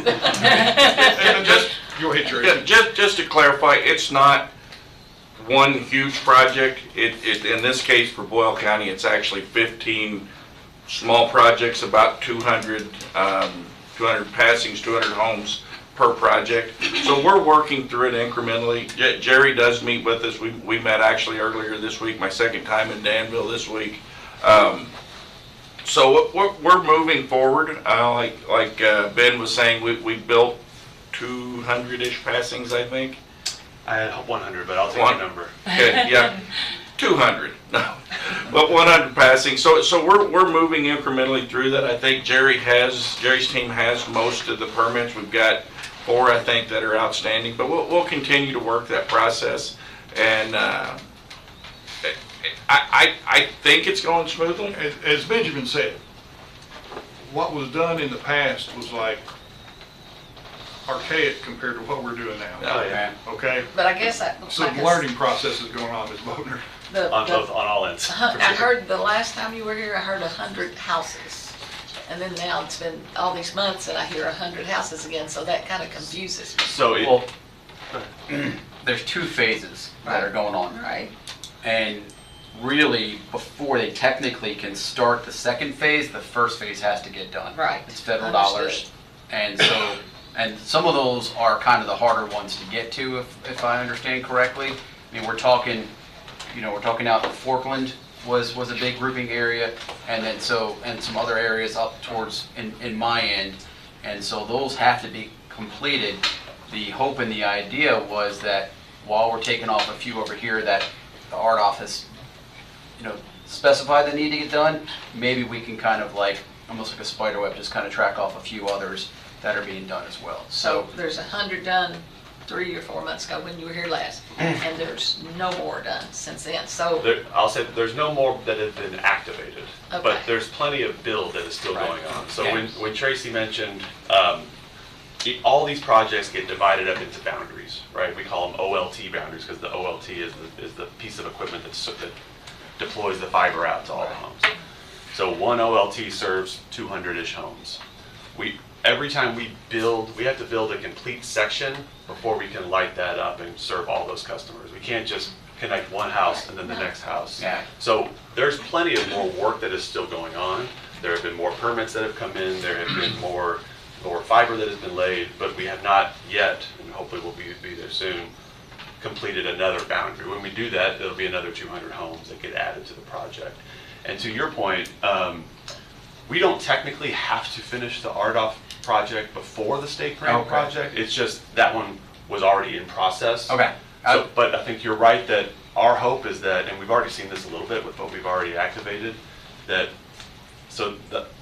ahead, Tracy. Yeah, just to clarify, it's not one huge project. In this case for Boyle County, it's actually 15 small projects, about 200 passings, 200 homes per project. So we're working through it incrementally. Jerry does meet with us. We met actually earlier this week, my second time in Danville this week. So we're moving forward. Like Ben was saying, we built 200-ish passings, I think. I had 100, but I'll take a number. Okay, yeah, 200. No, but 100 passings. So we're moving incrementally through that. I think Jerry's team has most of the permits. We've got 4, I think, that are outstanding. But we'll continue to work that process, and I think it's going smoothly. As Benjamin said, what was done in the past was like archaic compared to what we're doing now. Oh, yeah. Okay? But I guess Some learning processes going on, Ms. Bodner. On all ends. I heard the last time you were here, I heard 100 houses. And then now it's been all these months and I hear 100 houses again, so that kind of confuses me. So there's 2 phases that are going on. Right. And really, before they technically can start the second phase, the first phase has to get done. Right. It's federal Understood. dollars. And so, and some of those are kind of the harder ones to get to, if I understand correctly. I mean, we're talking out the Forkland was a big grouping area, and then and some other areas up towards in my end. And so those have to be completed. The hope and the idea was that while we're taking off a few over here that the art office, specify the need to get done, maybe we can kind of like, almost like a spider web, just kind of track off a few others that are being done as well. So there's 100 done 3 or 4 months ago when you were here last, and there's no more done since then. So I'll say there's no more that have been activated, Okay. but there's plenty of build that is still going on. So when Tracy mentioned, all these projects get divided up into boundaries, right? We call them OLT boundaries because the OLT is the piece of equipment that deploys the fiber out to all the homes. So one OLT serves 200-ish homes. Every time we build, we have to build a complete section before we can light that up and serve all those customers. We can't just connect one house and then the next house. Yeah. So there's plenty of more work that is still going on. There have been more permits that have come in. There have been more fiber that has been laid, but we have not yet, and hopefully we'll be there soon, completed another boundary. When we do that, there'll be another 200 homes that get added to the project. And to your point, we don't technically have to finish the RDOF project before the state grant project. It's just that one was already in process. Okay. But I think you're right that our hope is that, and we've already seen this a little bit with what we've already activated, that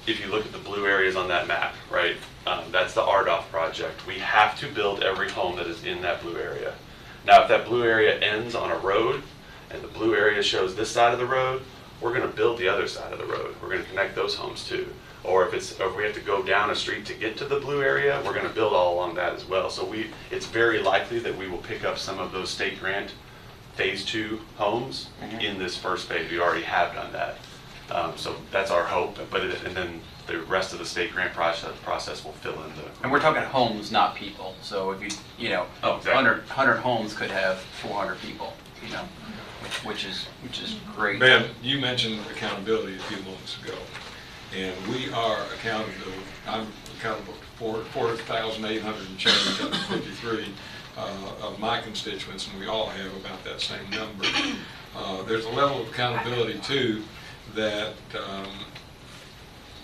If you look at the blue areas on that map, right, that's the RDOF project. We have to build every home that is in that blue area. Now, if that blue area ends on a road and the blue area shows this side of the road, we're going to build the other side of the road. We're going to connect those homes too. Or if we have to go down a street to get to the blue area, we're going to build all along that as well. So it's very likely that we will pick up some of those state grant phase 2 homes in this first phase. We already have done that. So that's our hope. And then the rest of the state grant process will fill in the. And we're talking homes, not people. So if Oh, exactly. 100 homes could have 400 people, which is great. Ben, you mentioned accountability a few moments ago, and we are accountable. I'm accountable for 4,800 and change, 53 of my constituents, and we all have about that same number. There's a level of accountability too that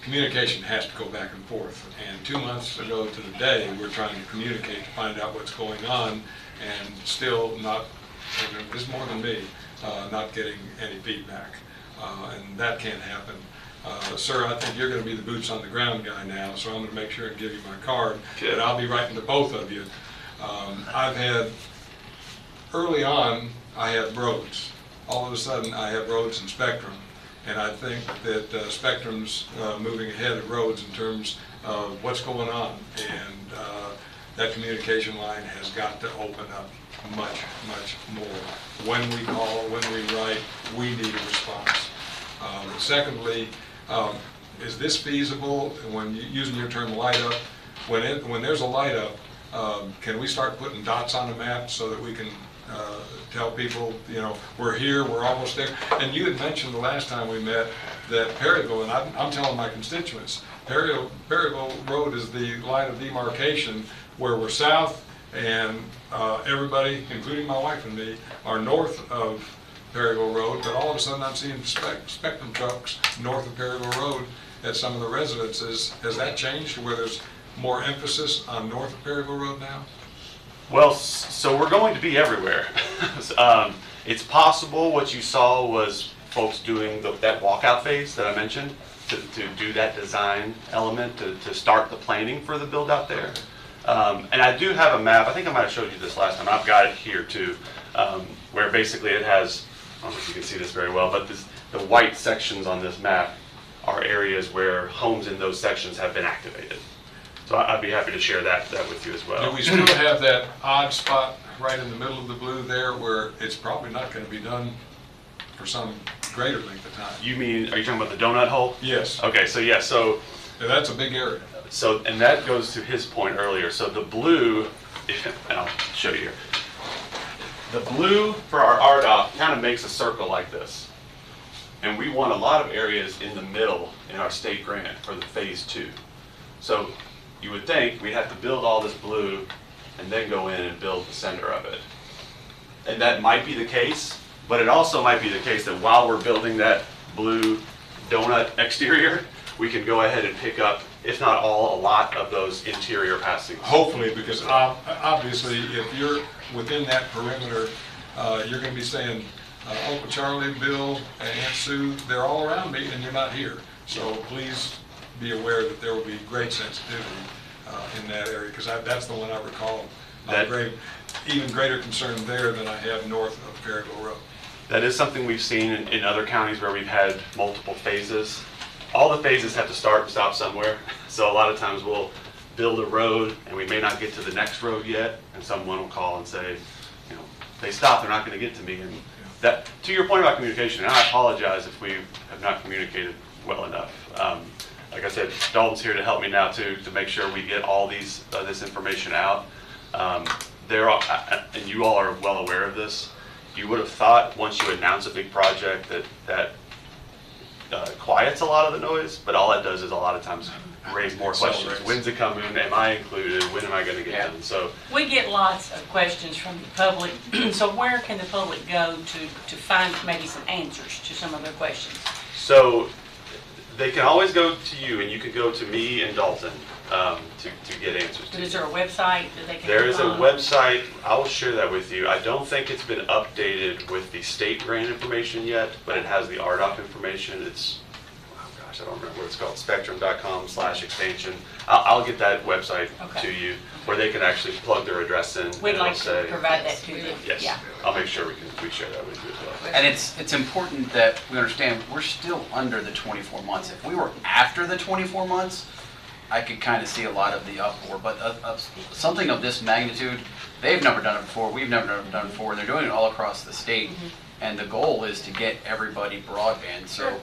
communication has to go back and forth. And 2 months ago to the day, we're trying to communicate to find out what's going on, and still not. And this is more than me. Not getting any feedback, and that can't happen. Sir, I think you're going to be the boots on the ground guy now, so I'm going to make sure and give you my card, and I'll be writing to both of you. Early on, I had roads. All of a sudden, I have roads and Spectrum, and I think that Spectrum's moving ahead of roads in terms of what's going on, and that communication line has got to open up much, much more. When we call, when we write, we need a response. Secondly, is this feasible? When using your term light up, when there's a light up, can we start putting dots on the map so that we can tell people, we're here, we're almost there? And you had mentioned the last time we met that Perryville, and I'm telling my constituents, Perryville Road is the line of demarcation where we're south, and everybody, including my wife and me, are north of Perryville Road, but all of a sudden I'm seeing Spectrum trucks north of Perryville Road at some of the residences. Has that changed to where there's more emphasis on north of Perryville Road now? Well, so we're going to be everywhere. It's possible what you saw was folks doing that walkout phase that I mentioned to do that design element to start the planning for the build out there. And I do have a map, I think I might have showed you this last time, I've got it here too, where basically it has, I don't know if you can see this very well, but the white sections on this map are areas where homes in those sections have been activated. So I'd be happy to share that with you as well. Do we still have that odd spot right in the middle of the blue there where it's probably not going to be done for some greater length of time? You mean, are you talking about the donut hole? Yes. Okay, so yeah, so. Yeah, that's a big area. So, and that goes to his point earlier. So the blue, and I'll show you here. The blue for our RDOF kind of makes a circle like this. And we want a lot of areas in the middle in our state grant for the phase 2. So you would think we'd have to build all this blue and then go in and build the center of it. And that might be the case, but it also might be the case that while we're building that blue donut exterior, we can go ahead and pick up, if not all, a lot of those interior passings. Hopefully, because obviously if you're within that perimeter, you're going to be saying, Uncle Charlie, Bill, and Aunt Sue, they're all around me and you're not here. So please be aware that there will be great sensitivity in that area, because that's the one I recall. Even greater concern there than I have north of Perryville Road. That is something we've seen in other counties where we've had multiple phases. All the phases have to start and stop somewhere. So a lot of times we'll build a road and we may not get to the next road yet, and someone will call and say, they stopped, they're not going to get to me. And that, to your point about communication, and I apologize if we have not communicated well enough. Like I said, Dalton's here to help me now too, to make sure we get all this information out. And you all are well aware of this. You would have thought once you announce a big project that quiets a lot of the noise, but all that does is a lot of times raise more questions. When's it coming? Am I included? When am I going to get done? So we get lots of questions from the public. So where can the public go to find maybe some answers to some of their questions? So they can always go to you, and you can go to me and Dalton to get answers to. Is there a website that they can There is a find? website. I will share that with you. I don't think it's been updated with the state grant information yet, but it has the RDOF information. It's, oh gosh, I don't remember what it's called, spectrum.com/expansion. I'll get that website Okay. to you where they can actually plug their address in. We'd and like it'll to say- provide that to them. Yes, Yeah. I'll make sure we share that with you as well. And it's important that we understand we're still under the 24 months. If we were after the 24 months, I could kind of see a lot of the uproar, but something of this magnitude, they've never done it before, we've never done it before, and they're doing it all across the state. And the goal is to get everybody broadband. So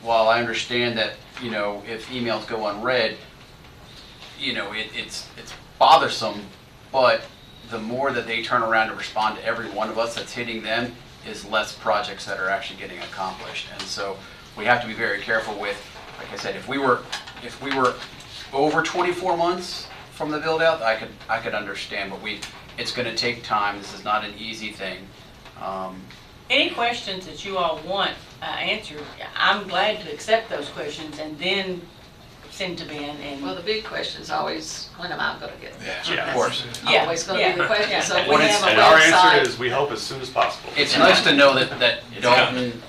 while I understand that, if emails go unread, it's bothersome, but the more that they turn around to respond to every one of us that's hitting them is less projects that are actually getting accomplished. And so we have to be very careful with, like I said, if we were over 24 months from the build out, I could understand, but it's going to take time. This is not an easy thing. Any questions that you all want answered, I'm glad to accept those questions and then send to Ben and. Well, the big question is always, when am I gonna get it? Yeah, of course. Yeah, Always gonna yeah, be the question, yeah. so if we have a And our answer website. is, we hope as soon as possible. It's nice to know that Dalton,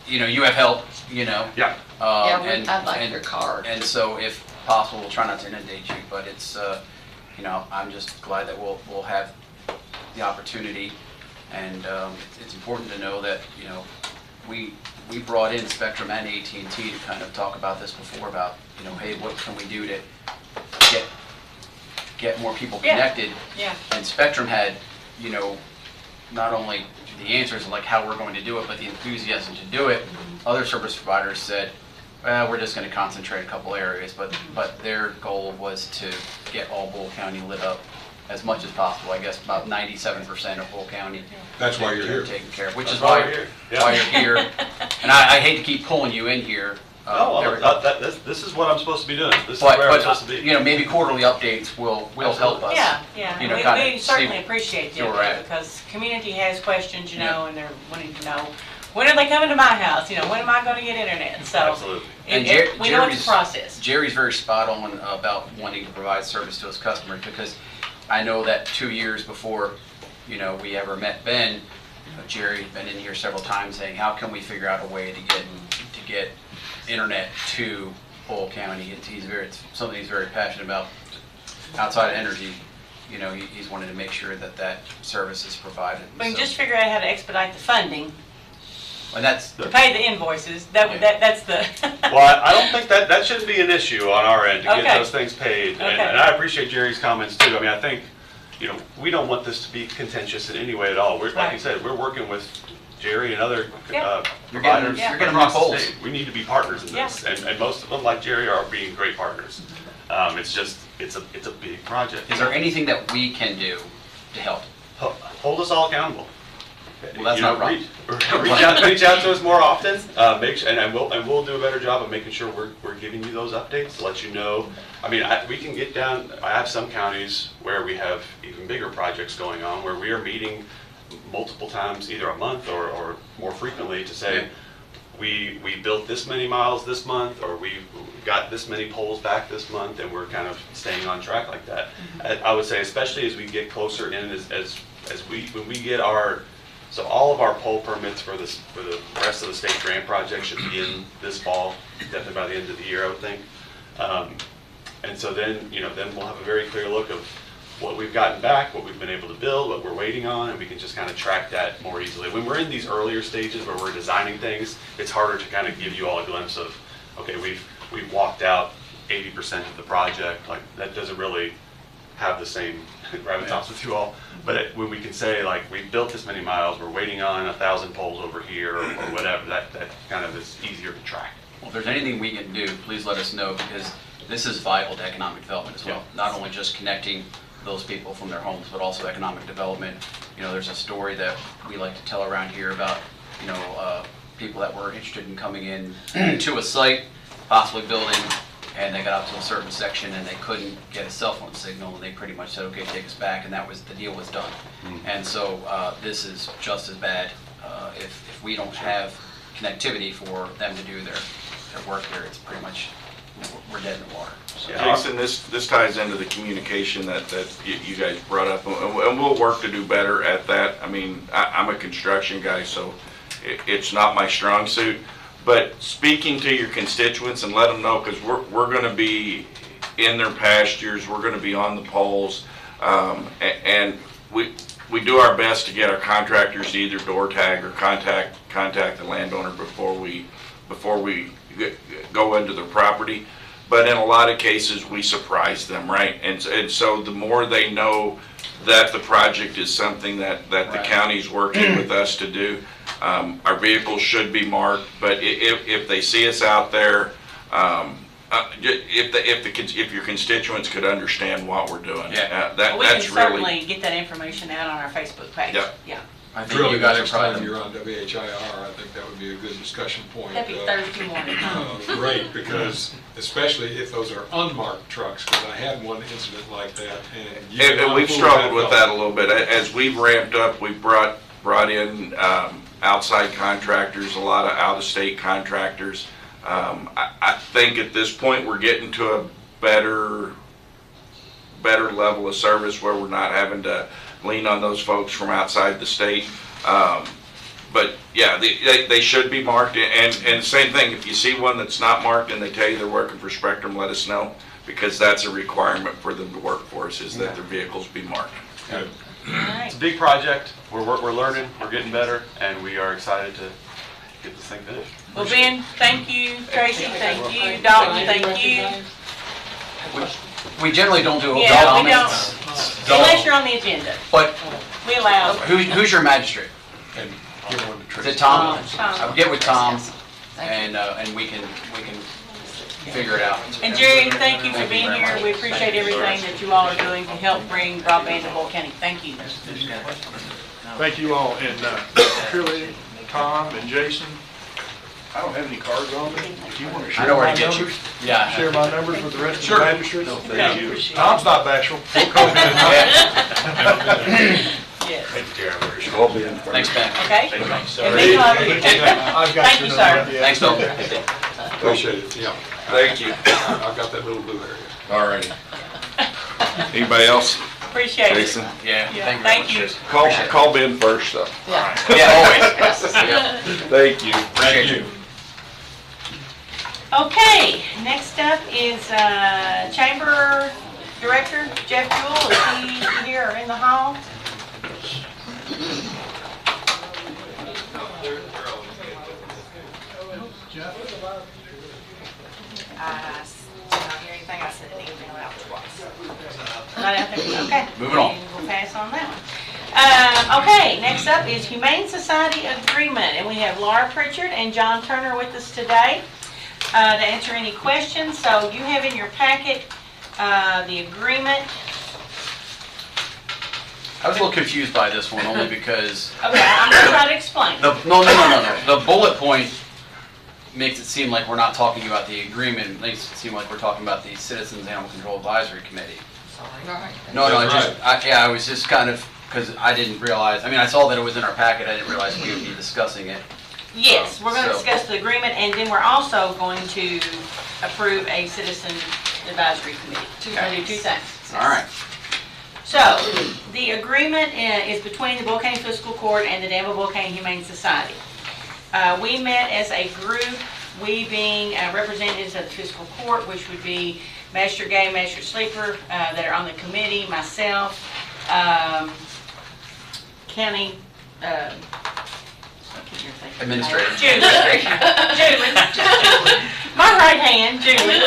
you have help, Yeah. Yeah, I'd like your card. And so if possible, we'll try not to inundate you, but it's, I'm just glad that we'll have the opportunity. And it's important to know that, we brought in Spectrum and AT&T to kind of talk about this before about, hey, what can we do to get more people connected? Yeah. And Spectrum had, not only the answers like how we're going to do it, but the enthusiasm to do it. Other service providers said, well, we're just going to concentrate a couple areas, but their goal was to get all Boyle County lit up as much as possible. I guess about 97% of Boyle County. That's why you're here. Taken care of, which That's is why why you're here. why you're here. And I hate to keep pulling you in here. This is what I'm supposed to be doing. This is But, where I'm supposed to be. maybe quarterly updates will help us. Yeah, kinda we certainly see appreciate where we're at. that because community has questions, and they're wanting to know, when are they coming to my house? When am I gonna get internet? So. Absolutely. And We know it's a process. Jerry's very spot on about wanting to provide service to his customers, because I know that 2 years before, we ever met Ben, Jerry had been in here several times saying, how can we figure out a way to get internet to Boyle County? It's something he's very passionate about. Outside of energy, he's wanted to make sure that service is provided. We can So- just figure out how to expedite the funding And that's to pay the invoices. That's the. Well, I don't think that shouldn't be an issue on our end to get Okay. those things paid. Okay. And I appreciate Jerry's comments too. I mean, I think, we don't want this to be contentious in any way at all. Like you Right. said, we're working with Jerry and other Yeah. providers You're getting across my the polls. state. We need to be partners in this. And most of them, like Jerry, are being great partners. It's just, it's a big project. Is there anything that we can do to help? Hold us all accountable. Well, that's not right. Reach out to us more often. And we'll do a better job of making sure we're giving you those updates to let you know. I mean, we can get down. I have some counties where we have even bigger projects going on where we are meeting multiple times, either a month or more frequently, to say we built this many miles this month, or we got this many poles back this month, and we're kind of staying on track like that. I would say, especially as we get closer in, when we get so all of our pole permits for the rest of the state grant project should be in this fall, definitely by the end of the year, I would think. And so then we'll have a very clear look of what we've gotten back, what we've been able to build, what we're waiting on, and we can just kind of track that more easily. When we're in these earlier stages where we're designing things, it's harder to kind of give you all a glimpse of, okay, we've walked out 80% of the project. Like, that doesn't really have the same gravitas with you all. But when we can say, like, we've built this many miles, we're waiting on 1,000 poles over here, or whatever, that kind of is easier to track. Well, if there's anything we can do, please let us know, because this is vital to economic development as well. Not only just connecting those people from their homes, but also economic development. There's a story that we like to tell around here about, people that were interested in coming in to a site, possibly building, and they got up to a certain section and they couldn't get a cell phone signal, and they pretty much said, okay, take us back, and the deal was done. And so this is just as bad. If we don't have connectivity for them to do their work here, it's pretty much, we're dead in the water. So. Jason, this ties into the communication that you guys brought up, and we'll work to do better at that. I mean, I'm a construction guy, so it's not my strong suit, But speaking to your constituents and let them know, because we're going to be in their pastures, we're going to be on the polls, and we do our best to get our contractors to either door tag or contact the landowner before we go into their property. But in a lot of cases, we surprise them, right? And so the more they know that the project is something that the county's working with us to do, our vehicles should be marked. But if they see us out there, if your constituents could understand what we're doing, we can that's certainly really. get that information out on our Facebook page. Yep. Yeah. I think really, next time you're on WHIR, I think that would be a good discussion point. That'd be Thursday morning. Great, because especially if those are unmarked trucks, because I had one incident like that, And we've struggled with that a little bit. As we've ramped up, we've brought in outside contractors, a lot of out-of-state contractors. I think at this point we're getting to a better level of service where we're not having to lean on those folks from outside the state. But yeah, they should be marked. And same thing, if you see one that's not marked and they tell you they're working for Spectrum, let us know, because that's a requirement for them to work for us, is that their vehicles be marked. Good. It's a big project. We're learning, we're getting better, and we are excited to get this thing finished. Well, Ben, thank you. Tracy, thank you. Dalton, thank you. We generally don't do open Yeah, we comments. don't, unless you're on the agenda. But We allow. who's your magistrate? And give one to Is Tracy. it Tom? Tom. I'll get with Tom, and we can figure it out. And Jerry, thank you for being here. We appreciate everything that you all are doing to help bring broadband to Boyle County. Thank you. Thank you all, and Shirley, Tom, and Jason. I don't have any cards on me. If you want to I share know where my to get you. numbers, Yeah. share my numbers with the rest of Sure. the magistrates. No, thank you. Tom's not bashful. We'll call him in. Yes. Thanks, Ben. Okay? Sorry. And make love. I've got Thank your you, number. sir. Yeah. Thanks, Bill. Appreciate it, yeah. Thank you. I've got that little blue area. All righty. Anybody else? Appreciate it. Jason? Yeah. Yeah, Thank thank you. you. Call Ben first, though. Yeah, always. Yeah. Thank you. Thank you. Okay, next up is Chamber Director Jeff Jewell. Is he here or in the hall? I did not hear anything. I sent an email out twice. Not out there? Okay. Moving on. We'll pass on that one. Okay, next up is Humane Society Agreement, and we have Laura Pritchard and John Turner with us today to answer any questions. So you have in your packet the agreement. I was a little confused by this one, only because Okay, I'm going to try to explain. the bullet point makes it seem like we're not talking about the agreement. It makes it seem like we're talking about the Citizens Animal Control Advisory Committee. No, I was just kind of, because I didn't realize, I mean, I saw that it was in our packet, I didn't realize we would be discussing it. Yes, we're going to So- discuss the agreement, and then we're also going to approve a Citizen Advisory Committee. We're going to do two things. All right. So, the agreement is between the Boyle County Fiscal Court and the Danville-Boyle County Humane Society. We met as a group, we being representatives of the Fiscal Court, which would be Magistrate Gay, Magistrate Sleeper, that are on the committee, myself, county, Administrator. Julie. My right hand, Julie.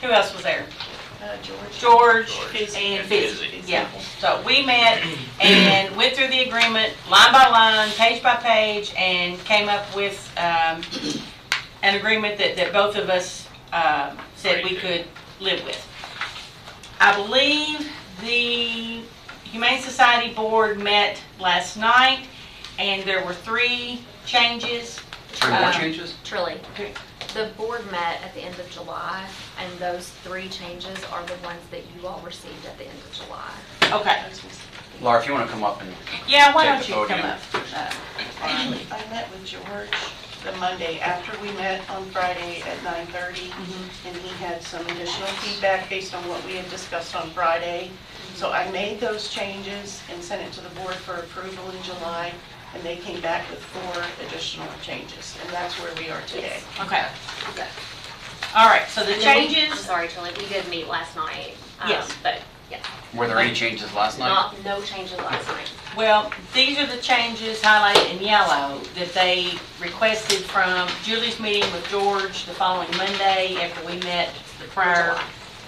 Who else was there? George and Fizzy. Yeah. So we met and went through the agreement line by line, page by page, and came up with an agreement that both of us said we could live with. I believe the Humane Society Board met last night, and there were 3 changes. 3 more changes? Trilly. The board met at the end of July, and those 3 changes are the ones that you all received at the end of July. Okay. Laura, if you want to come up and Yeah, why take don't the you come podium. up? I met with George the Monday after we met on Friday at 9:30, and he had some additional feedback based on what we had discussed on Friday. So I made those changes and sent it to the board for approval in July, and they came back with 4 additional changes, and that's where we are today. Okay. All right, so the And then I'm changes, sorry, Tilly, we did meet last night. Yes. But, yeah, Were there any changes last night? no changes last night. well, these are the changes highlighted in yellow that they requested from Julie's meeting with George the following Monday after we met the prior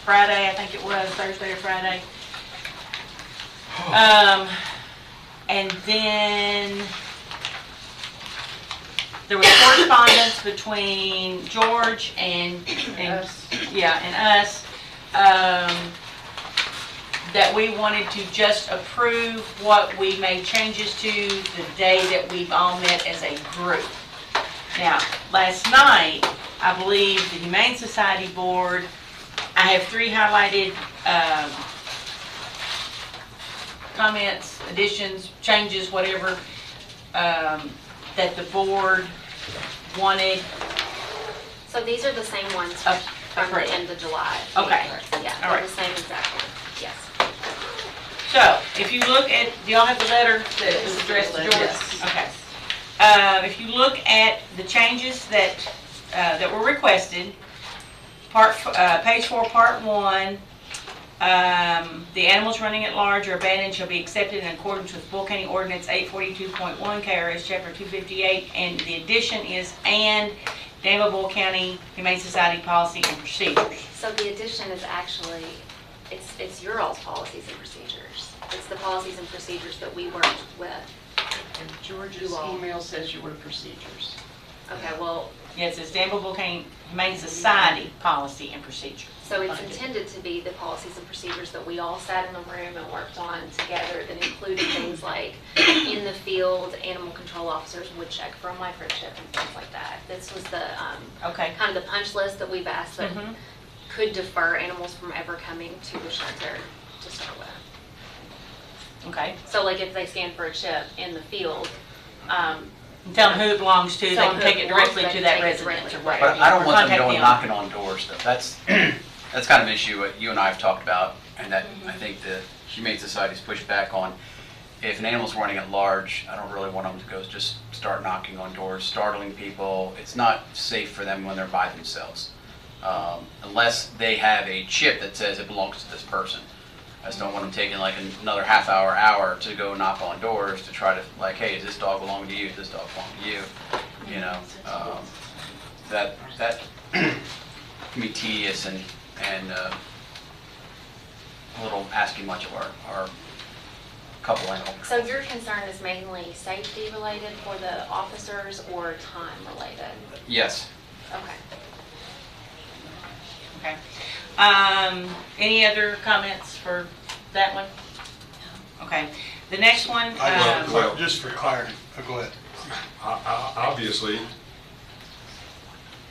Friday, I think it was, Thursday or Friday. And then there was correspondence between George and Us. Yeah, and us, that we wanted to just approve what we made changes to the day that we've all met as a group. Now, last night, I believe the Humane Society Board, I have 3 highlighted comments, additions, changes, whatever, that the board wanted. So these are the same ones Up- from approved. the end of July. Okay. Yeah, All they're right. the same exact one, yes. So, if you look at, do y'all have the letter that was addressed to George? Yes. Okay. If you look at the changes that, that were requested, page 4, part 1, the animals running at large or abandoned shall be accepted in accordance with Boyle County Ordinance 842.1 KRS Chapter 258, and the addition is and Danville County Humane Society policy and procedures. So the addition is actually, it's your all's policies and procedures. It's the policies and procedures that we worked with. And George's email says your procedures. Okay, well, Yeah, it says Danville County Humane Society policy and procedure. so it's intended to be the policies and procedures that we all sat in the room and worked on together that included things like in the field, animal control officers would check for a microchip and things like that. This was the, Okay. kind of the punch list that we've asked that Mhm. could defer animals from ever coming to the shelter to start with. Okay. So like if they scan for a chip in the field, Tell them who it belongs to, they Tell can them who take it it belongs directly to, to they that can take it residence or directly. whatever. But I don't or want them contact going knocking on doors though. That's kind of an issue that you and I have talked about, and that I think the Humane Society's pushed back on. If an animal's running at large, I don't really want them to go just start knocking on doors, startling people. It's not safe for them when they're by themselves, unless they have a chip that says it belongs to this person. I just don't want them taking like another half hour to go knock on doors to try to like, hey, does this dog belong to you? Does this dog belong to you? You know, that can be tedious and a little asking much of our couple animal. so your concern is mainly safety related for the officers or time related? Yes. Okay. Okay. Any other comments for that one? Okay. The next one, Well, Just for clarity, go ahead. Obviously,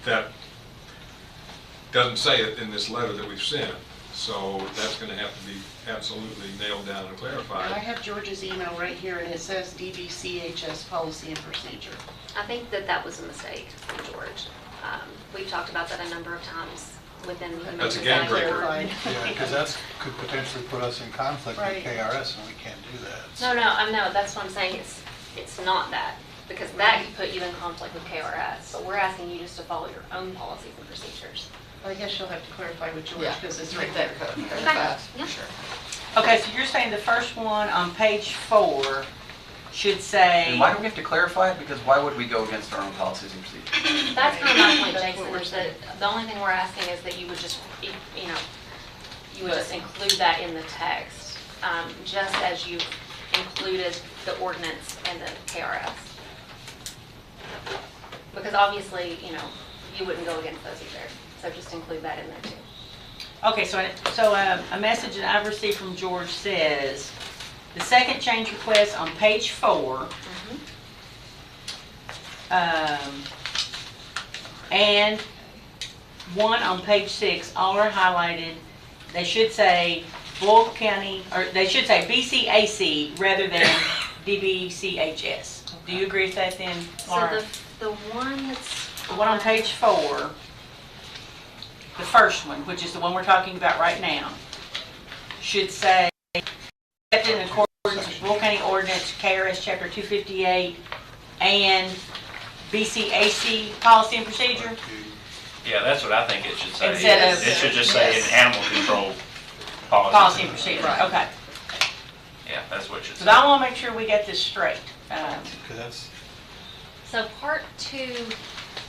that doesn't say it in this letter that we've sent, so that's going to have to be absolutely nailed down and I clarified. have George's email right here, and it says DBCHS policy and procedure. I think that was a mistake from George. We've talked about that a number of times within the Humane That's a Society game breaker. board. Yeah, because that's, could potentially put us in conflict with Right. KRS, and we can't do that. No, that's what I'm saying, it's not that, because that could put you in conflict with KRS, but we're asking you just to follow your own policies and procedures. I guess you'll have to clarify with George, Yeah, because it's make right that there. very Okay. fast. Yeah. Sure. okay, so you're saying the first one on page 4 should say, And why do we have to clarify it? Because why would we go against our own policies and procedures? That's kind of my point, That's Jason, what we're is that the only thing we're asking is that you would just, you would just include that in the text, just as you included the ordinance and the KRS. Because obviously, you wouldn't go against those either, so just include that in there too. okay, so a message that I've received from George says, the second change request on page 4, and one on page 6, all are highlighted. They should say Boyle County, or they should say BCAC rather than DBCHS. Do you agree with that then, Laura? So the one that's. The one on page 4, the first one, which is the one we're talking about right now, should say, accepted in accordance with Boyle County Ordinance that's KRS Chapter 258 and BCAC policy and procedure? Yeah, that's what I think it should say. Instead of- It should just say an animal control policy. Policy and procedure, Right. okay. Yeah, that's what it should say. Because I want to make sure we get this straight. So part 2,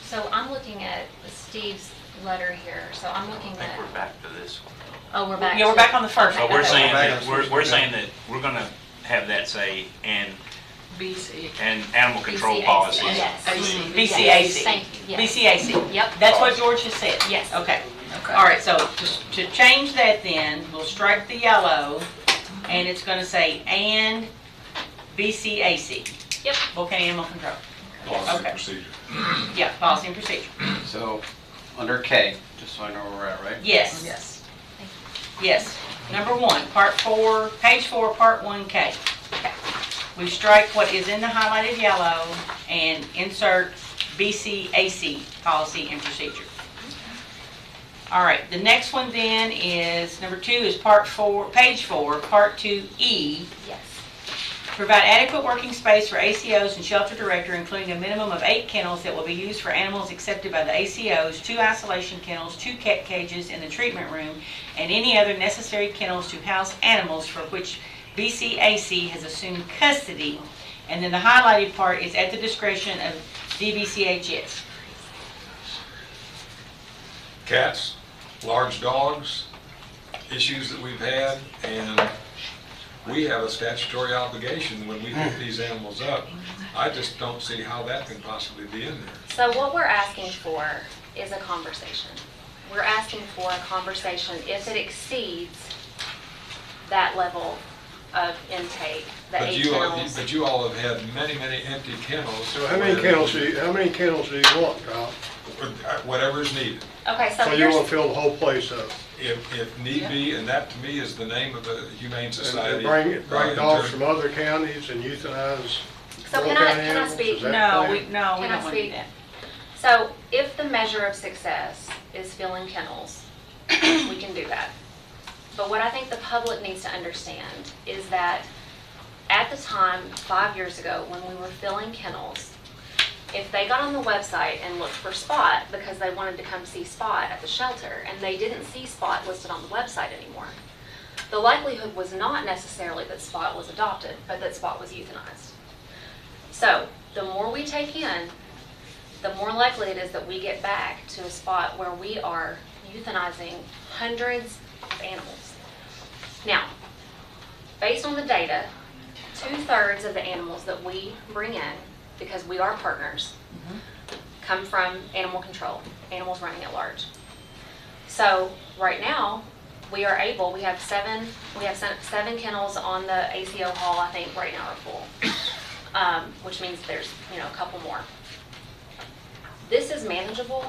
so I'm looking at Steve's letter here, so I'm looking I think at, we're back to this one. oh, we're back Yeah, we're to- back on the first okay, So we're okay. saying that, we're saying that we're gonna have that say, and animal control BCAC, policies. Yes. BCAC. Yes, thank you, yes. BCAC. Yep. That's what George has said? Yes. Okay. All right, so to change that then, we'll strike the yellow, and it's going to say and BCAC. Yep. Bull County Animal Control. Policy and Okay. procedure. Yeah, policy and procedure. So, under K, just so I know where we're at, right? Yes. Yes. Yes. Number 1, Part 4, Page 4, Part 1K. We strike what is in the highlighted yellow and insert BCAC, policy and procedure. All right, the next one then is, number 2 is Part 4, Page 4, Part 2E. Yes. Provide adequate working space for ACOs and shelter director, including a minimum of 8 kennels that will be used for animals accepted by the ACOs, 2 isolation kennels, 2 cat cages in the treatment room, and any other necessary kennels to house animals for which BCAC has assumed custody. And then the highlighted part is at the discretion of DBCHS. Cats, large dogs, issues that we've had, and we have a statutory obligation when we pick these animals up. I just don't see how that can possibly be in there. So what we're asking for is a conversation. We're asking for a conversation if it exceeds that level of intake, the But 8 you kennels. but you all have had many, many empty kennels. So how many kennels do you want, Kyle? Whatever is needed. Okay, so So you here's, want to fill the whole place up? If need be, and that to me is the name of the Humane Society. And bring in dogs terms- from other counties and euthanize So Boyle can I- County can I animals? speak? Is that No, the we plan? don't Can I want to do speak? that. so if the measure of success is filling kennels, we can do that. But what I think the public needs to understand is that at the time, 5 years ago, when we were filling kennels, if they got on the website and looked for Spot because they wanted to come see Spot at the shelter and they didn't see Spot listed on the website anymore, the likelihood was not necessarily that Spot was adopted, but that Spot was euthanized. So the more we take in, the more likely it is that we get back to a spot where we are euthanizing hundreds of animals. Now, based on the data, 2/3 of the animals that we bring in, because we are partners, come from animal control, animals running at large. So right now, we have seven kennels on the ACO hall, I think right now are full, which means there's, a couple more. This is manageable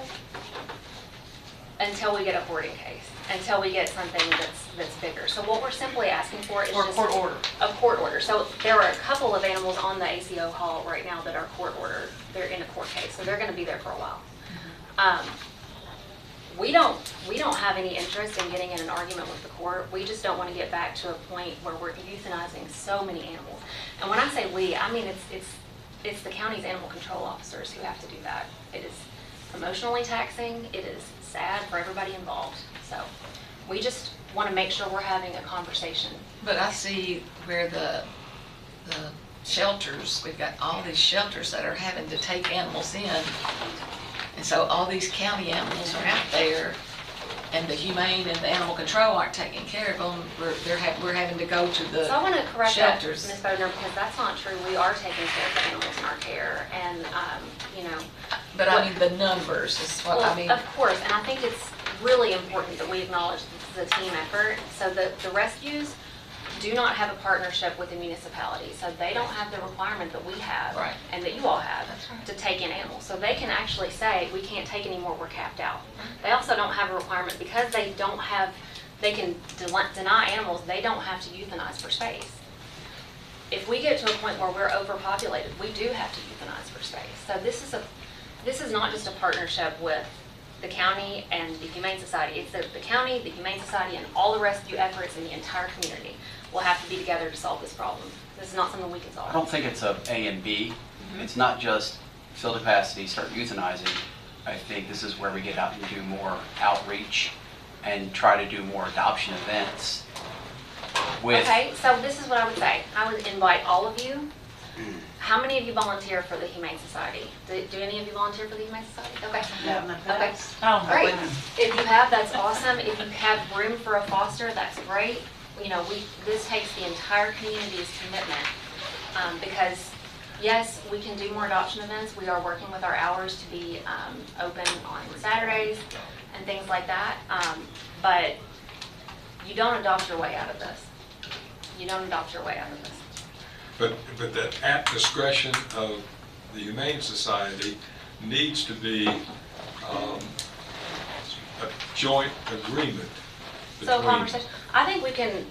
until we get a hoarding case, until we get something that's bigger. So what we're simply asking for is Or a just court order. a court order. So there are a couple of animals on the ACO hall right now that are court ordered. They're in a court case, so they're going to be there for a while. We don't have any interest in getting in an argument with the court. We just don't want to get back to a point where we're euthanizing so many animals. And when I say we, I mean it's the county's animal control officers who have to do that. It is emotionally taxing. It is sad for everybody involved. So we just want to make sure we're having a conversation. But I see where the shelters, we've got all these shelters that are having to take animals in. And so all these county animals are out there, and the humane and the animal control aren't taking care of them. We're having to go to the So I want to correct that, shelters. Ms. Bodner, because that's not true. We are taking care of the animals in our care, and But I mean, the numbers is what well, I mean. of course, and I think it's really important that we acknowledge this is a team effort. So the rescues do not have a partnership with the municipality, so they don't have the requirement that we have, Right. and that you all have, right. to take in animals. So they can actually say, we can't take any more, we're capped out. They also don't have a requirement, because they can deny animals, they don't have to euthanize for space. If we get to a point where we're overpopulated, we do have to euthanize for space. So this is not just a partnership with the county and the Humane Society. It's the county, the Humane Society, and all the rescue efforts in the entire community will have to be together to solve this problem. This is not something we can solve. I don't think it's a A and B. It's not just fill capacity, start euthanizing. I think this is where we get out and do more outreach and try to do more adoption events with. Okay, so this is what I would say. I would invite all of you. How many of you volunteer for the Humane Society? Do any of you volunteer for the Humane Society? Okay. Okay. Oh, Great. If you have, that's awesome. If you have room for a foster, that's great. You know, this takes the entire community's commitment, because yes, we can do more adoption events. We are working with our hours to be open on Saturdays and things like that. But you don't adopt your way out of this. You don't adopt your way out of this. But that at discretion of the Humane Society needs to be a joint agreement So between. conversation, I think we can,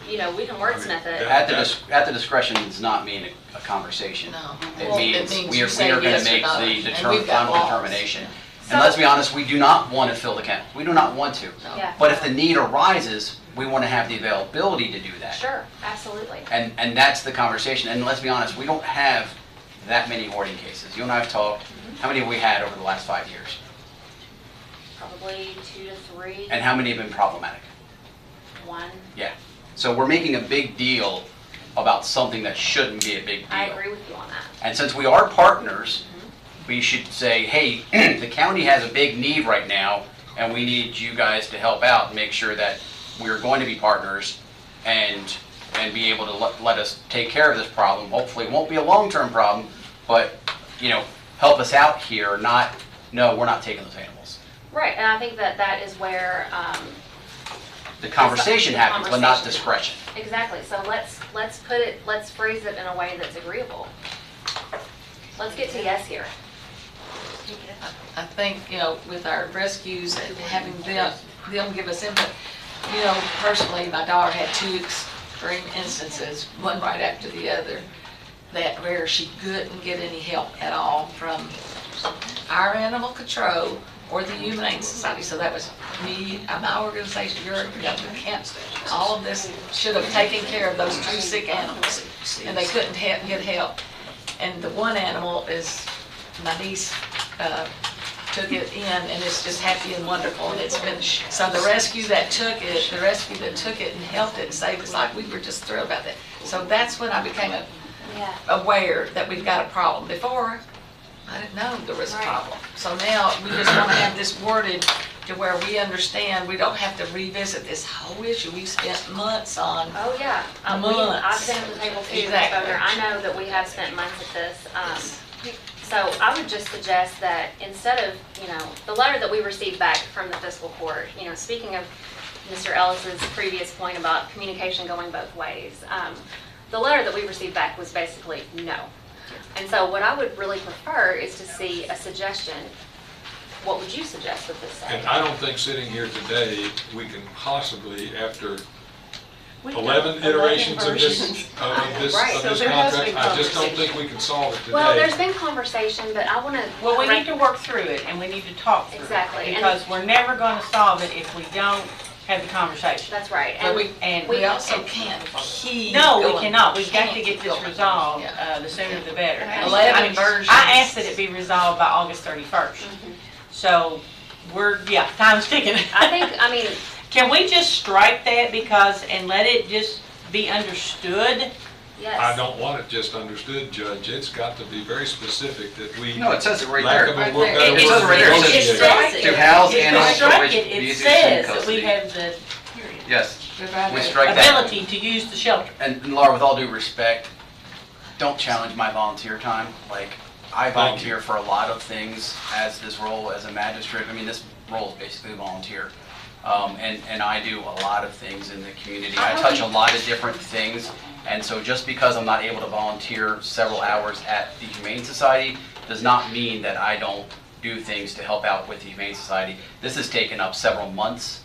we can wordsmith it. At the discretion does not mean a conversation. No. It Well, means it means we you are say going to yes or make no, the and we've got final laws. determination. So- And let's be honest, we do not want to fill the kennel. We do not want to. Yeah. But if the need arises, we want to have the availability to do that. Sure, absolutely. And that's the conversation. And let's be honest, we don't have that many hoarding cases. You and I have talked. How many have we had over the last 5 years? Probably 2 to 3. And how many have been problematic? 1. Yeah. So we're making a big deal about something that shouldn't be a big deal. I agree with you on that. And since we are partners, we should say, hey, the county has a big need right now, and we need you guys to help out and make sure that we're going to be partners and be able to let us take care of this problem. Hopefully it won't be a long-term problem, but, help us out here, no, we're not taking those animals. Right, and I think that is where The conversation the happens, but not conversation. discretion. Exactly. So let's phrase it in a way that's agreeable. Let's get to yes here. I think, with our rescues and having them give us input, personally, my daughter had 2 extreme instances, one right after the other, that where she couldn't get any help at all from our animal control or the Humane Society. So that was me, my organization, your camp. All of this should have taken care of those 2 sick animals, and they couldn't get help. And the one animal is, my niece took it in, and it's just happy and wonderful, and it's been, so the rescue that took it and helped it and saved its life, we were just thrilled about that. So that's when I became aware that we've got a problem. Before, I didn't know there was a problem. So now we just want to have this worded to where we understand we don't have to revisit this whole issue. We've spent months on. Oh, yeah. I've Months. been at the table too, Ms. Exactly. Bodner. I know that we have spent months at this. So I would just suggest that instead of, the letter that we received back from the fiscal court, speaking of Mr. Ellis's previous point about communication going both ways, the letter that we received back was basically no. And so what I would really prefer is to see a suggestion. What would you suggest that this say? And I don't think sitting here today, we can possibly, after 11 iterations of this Right. So there has contract, been I just don't think we can solve it today. Well, there's been conversation, but I want to. Well, we need to work through it, and we need to talk through it. Exactly. Because we're never going to solve it if we don't have the conversation. That's right. And we also can't keep No, we going. cannot. We've got to Can't get keep this going. resolved, Yeah. the sooner the better. And 11 versions. I asked that it be resolved by August 31st. So time's ticking. Can we just strike that and let it just be understood? Yes. I don't want it just understood, Judge. It's got to be very specific that we. No, it says it right lack there. of a word- better It says it right there. It word- says to house animals for which It abuse is in says that custody. we have the Yes, we strike that. ability to use the shelter. And Laura, with all due respect, don't challenge my volunteer time. Like, I volunteer for a lot of things as this role as a magistrate. I mean, this role is basically volunteer. And I do a lot of things in the community. I touch a lot of different things. And so just because I'm not able to volunteer several hours at the Humane Society does not mean that I don't do things to help out with the Humane Society. This has taken up several months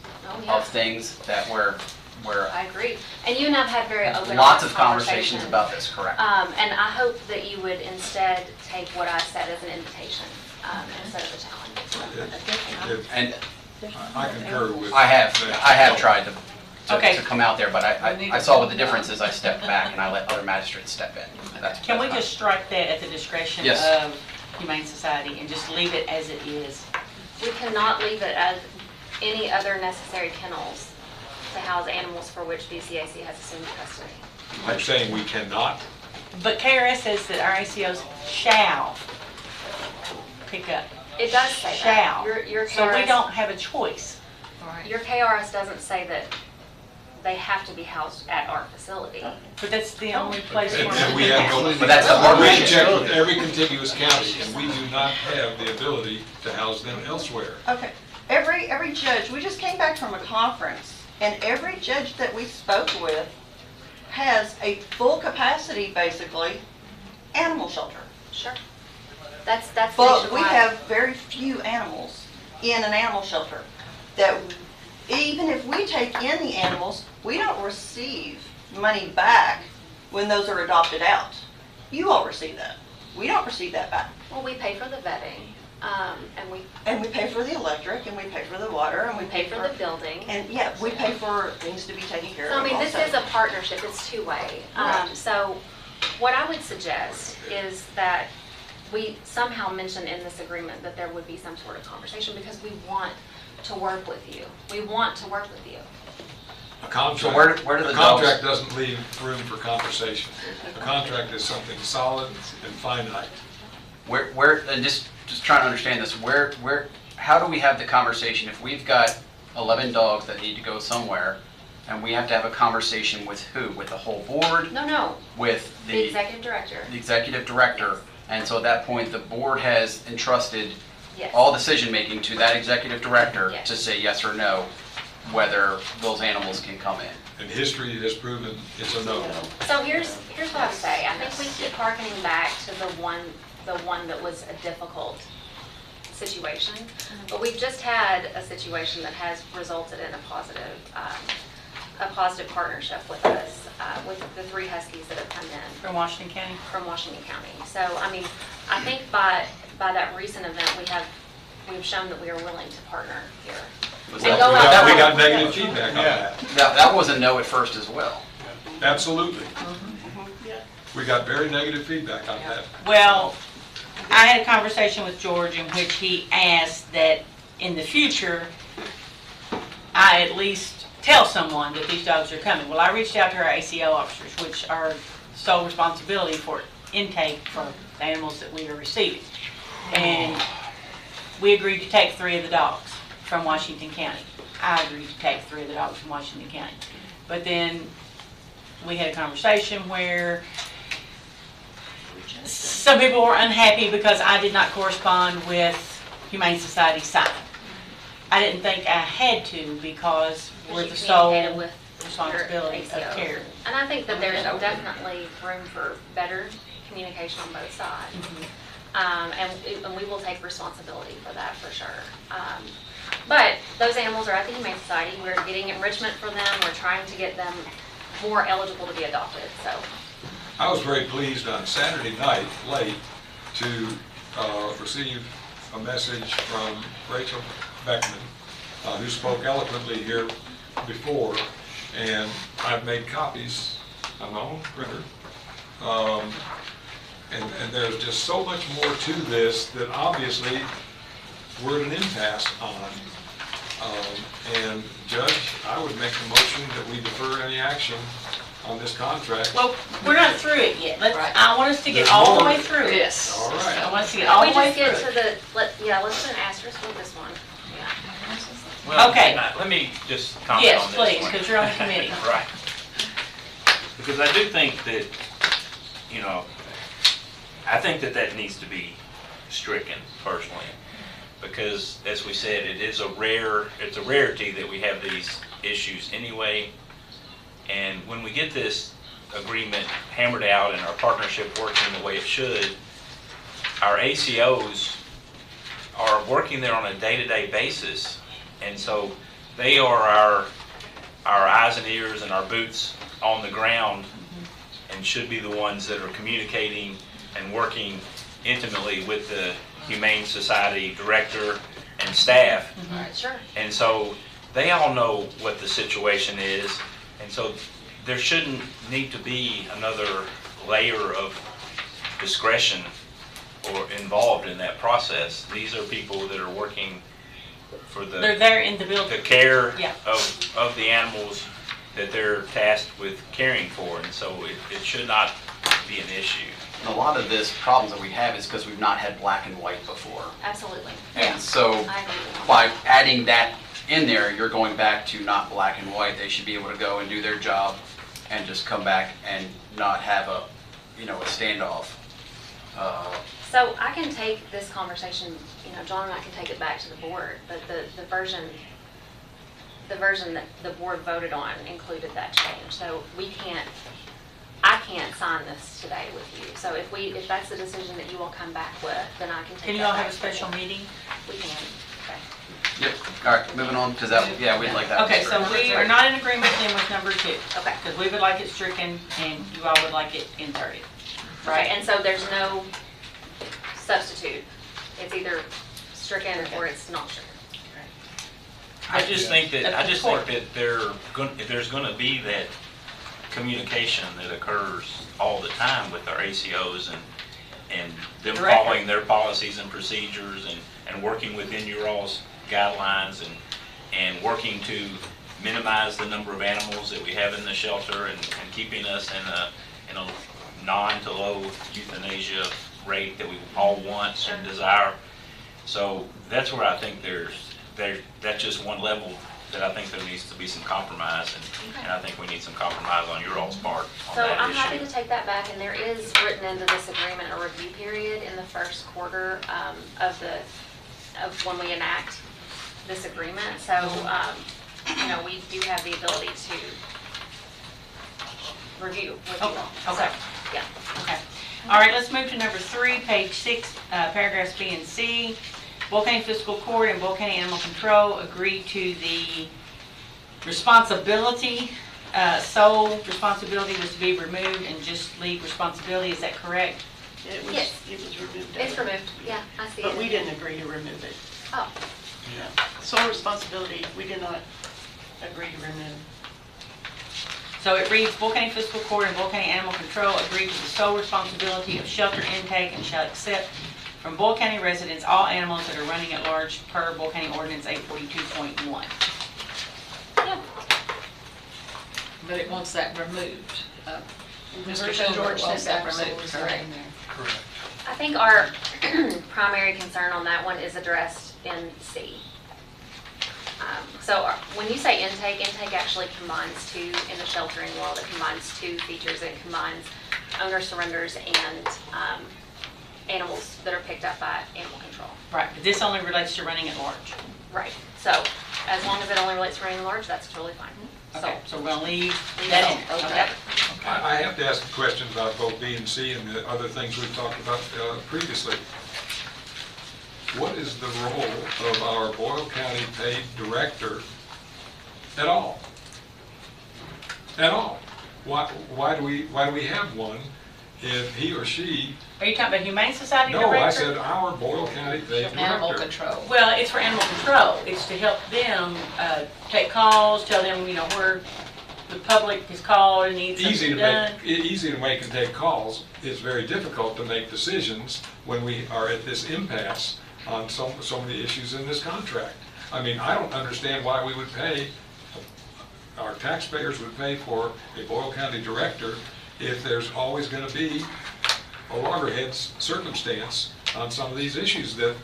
of things that we're I agree. And you and I have had very open, lots honest of conversations about this, correct? And I hope that you would instead take what I said as an invitation instead of a challenge. And I concur with. I have tried to Okay. to come out there, but I saw what the difference is, I stepped back and I let other magistrates step in. Can we just strike that at the discretion Yes. of Humane Society and just leave it as it is? We cannot leave it as any other necessary kennels to house animals for which BCAC has assumed custody. I'm saying we cannot. But KRS says that our ACOs shall pick up. It does say that. Shall. Your So we KRS don't have a choice. Your KRS doesn't say that they have to be housed at our facility. But that's the only place where And we we can have house no, them. But that's the we partnership. checked with every contiguous county, and we do not have the ability to house them elsewhere. Okay, every judge, we just came back from a conference, and every judge that we spoke with has a full capacity, basically, animal shelter. Sure. That's But we nationwide. have very few animals in an animal shelter. That even if we take in the animals, we don't receive money back when those are adopted out. You all receive that. We don't receive that back. Well, we pay for the vetting, and And we pay for the electric, and we pay for the water, and we pay for the building. And yeah, we pay for things to be taken care So, of I mean, this also. is a partnership, it's two-way. Right. So what I would suggest is that we somehow mention in this agreement that there would be some sort of conversation, because we want to work with you. We want to work with you. A contract, So where do the a contract doesn't leave room for conversation. A contract is something solid and finite. Where, and just trying to understand this, how do we have the conversation if we've got 11 dogs that need to go somewhere, and we have to have a conversation with who? With the whole board? No, With the executive director. the executive director, and so at that point, the board has entrusted Yes. all decision-making to that executive director Yes. to say yes or no, whether those animals can come in. And history has proven it's a no. So here's what I would say. I think we keep harkening back to the one that was a difficult situation. But we've just had a situation that has resulted in a positive partnership with us, with the 3 Huskies that have come in. From Washington County? From Washington County. So, I mean, I think by that recent event, we've shown that we are willing to partner here. Was And that- go We out got, we there. got negative feedback on that. That was a no at first as well. Absolutely. We got very negative feedback on that. Well, I had a conversation with George in which he asked that in the future, I at least tell someone that these dogs are coming. Well, I reached out to our ACO officers, which are sole responsibility for intake for the animals that we are receiving. And we agreed to take 3 of the dogs from Washington County. I agreed to take 3 of the dogs from Washington County. But then we had a conversation where some people were unhappy because I did not correspond with Humane Society's side. I didn't think I had to because we're the sole Communicated with responsibility your of ACO. care. And I think that there's definitely room for better communication on both sides. And we will take responsibility for that for sure. But those animals are at the Humane Society. We're getting enrichment for them. We're trying to get them more eligible to be adopted, so. I was very pleased on Saturday night, late, to receive a message from Rachel Beckman, who spoke eloquently here before, and I've made copies on my own printer. And there's just so much more to this that obviously we're at an impasse on. And Judge, I would make the motion that we defer any action on this contract. Well, we're not through it yet. I want us to get all the way through it. Yes. All right. I want us to get all the way through Can we just it. get to let's put an asterisk with this one. Well, Okay. Let me just comment Yes, on this please, one. because you're on the committee. Right. Because I do think that, I think that needs to be stricken personally. Because as we said, it's a rarity that we have these issues anyway. And when we get this agreement hammered out and our partnership working the way it should, our ACOs are working there on a day-to-day basis. And so they are our eyes and ears and our boots on the ground and should be the ones that are communicating and working intimately with the Humane Society director and staff. Sure. And so they all know what the situation is, and so there shouldn't need to be another layer of discretion or involved in that process. These are people that are working for They're there in the building. the care Yeah. of the animals that they're tasked with caring for, and so it should not be an issue. And a lot of this problems that we have is because we've not had black and white before. Absolutely. And so I agree. by adding that in there, you're going back to not black and white. They should be able to go and do their job and just come back and not have a, a standoff. So I can take this conversation, John and I can take it back to the board, but the version that the board voted on included that change. So I can't sign this today with you. So if that's the decision that you will come back with, then I can take that back. Can you all have a to the special board. meeting? We can, okay. Yep. All right, moving on, because we'd like that. Okay, so we are not in agreement then with number 2. Okay. Because we would like it stricken and you all would like it inserted. Right, and so there's no substitute. It's either stricken or it's not stricken. I just think that That's the court. if there's going to be that communication that occurs all the time with our ACOs and them Director. following their policies and procedures and working within your all's guidelines and working to minimize the number of animals that we have in the shelter and keeping us in a non to low euthanasia rate that we all want and desire. So that's where I think that's just one level that I think there needs to be some compromise, and I think we need some compromise on your all's part on So that I'm issue. happy to take that back, and there is written into this agreement a review period in the first quarter of when we enact this agreement. So, we do have the ability to review with you all. Okay. So, yeah. Okay. All right, let's move to number 3, page 6, paragraphs B and C. Boyle County Fiscal Court and Boyle County Animal Control agreed to the responsibility, sole responsibility was to be removed and just leave responsibility. Is that correct? It was, Yes. it was removed. It's removed, yeah, I see it. But we didn't agree to remove it. Oh, Sole responsibility, we did not agree to remove. So it reads, Boyle County Fiscal Court and Boyle County Animal Control agreed to the sole responsibility of shelter intake and shall accept from Boyle County residents all animals that are running at large per Boyle County Ordinance 842.1. yeah. But it wants that removed. Mr. Version Schindler George wants said that removed, absolutely correct? Correct. I think our primary concern on that one is addressed in C. So when you say intake actually combines two, in the sheltering world, it combines two features. It combines owner surrenders and animals that are picked up by animal control. Right, but this only relates to running at large. Right, so as long as it only relates to running at large, that's totally fine. Okay, so we're gonna leave Leave that it in. on. Okay. Yep. I have to ask a question about both B and C and the other things we've talked about previously. What is the role of our Boyle County paid director at all? At all? Why do we have one if he or she? Are you talking about Humane Society No, director? I said our Boyle County paid director. Animal control. Well, it's for animal control. It's to help them take calls, tell them, where the public is called and needs something done. Easy to make and take calls. It's very difficult to make decisions when we are at this impasse on so many issues in this contract. I mean, I don't understand why we would pay, our taxpayers would pay for a Boyle County director if there's always going to be a loggerheads circumstance on some of these issues that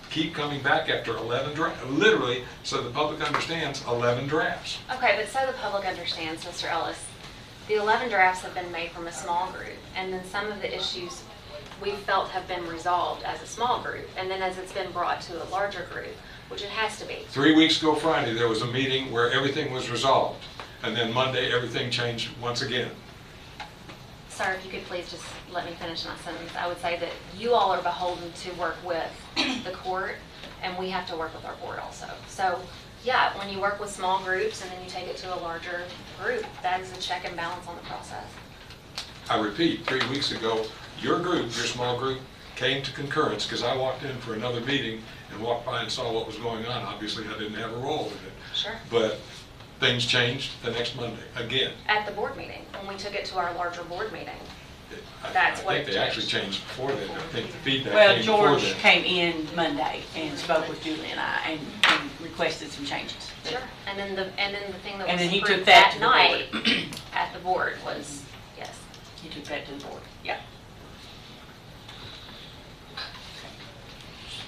keep coming back after 11 drafts, literally, so the public understands, 11 drafts. Okay, but so the public understands, Mr. Ellis, the 11 drafts have been made from a small group, and then some of the issues we felt have been resolved as a small group, and then as it's been brought to a larger group, which it has to be. 3 weeks ago Friday, there was a meeting where everything was resolved, and then Monday, everything changed once again. Sir, if you could please just let me finish my sentence. I would say that you all are beholden to work with the court, and we have to work with our board also. So, yeah, when you work with small groups and then you take it to a larger group, that is a check and balance on the process. I repeat, 3 weeks ago, your group, your small group, came to concurrence, because I walked in for another meeting, and walked by and saw what was going on. Obviously, I didn't have a role in it. Sure. But things changed the next Monday, again. At the board meeting, when we took it to our larger board meeting. I That's what think it they actually changed before then. I think the feedback came Well, before George then. came in Monday and spoke with Julie and I and requested some changes. Sure. And then the thing that And then was he took approved that that to the night at the board was, yes. He took that to the board, yeah.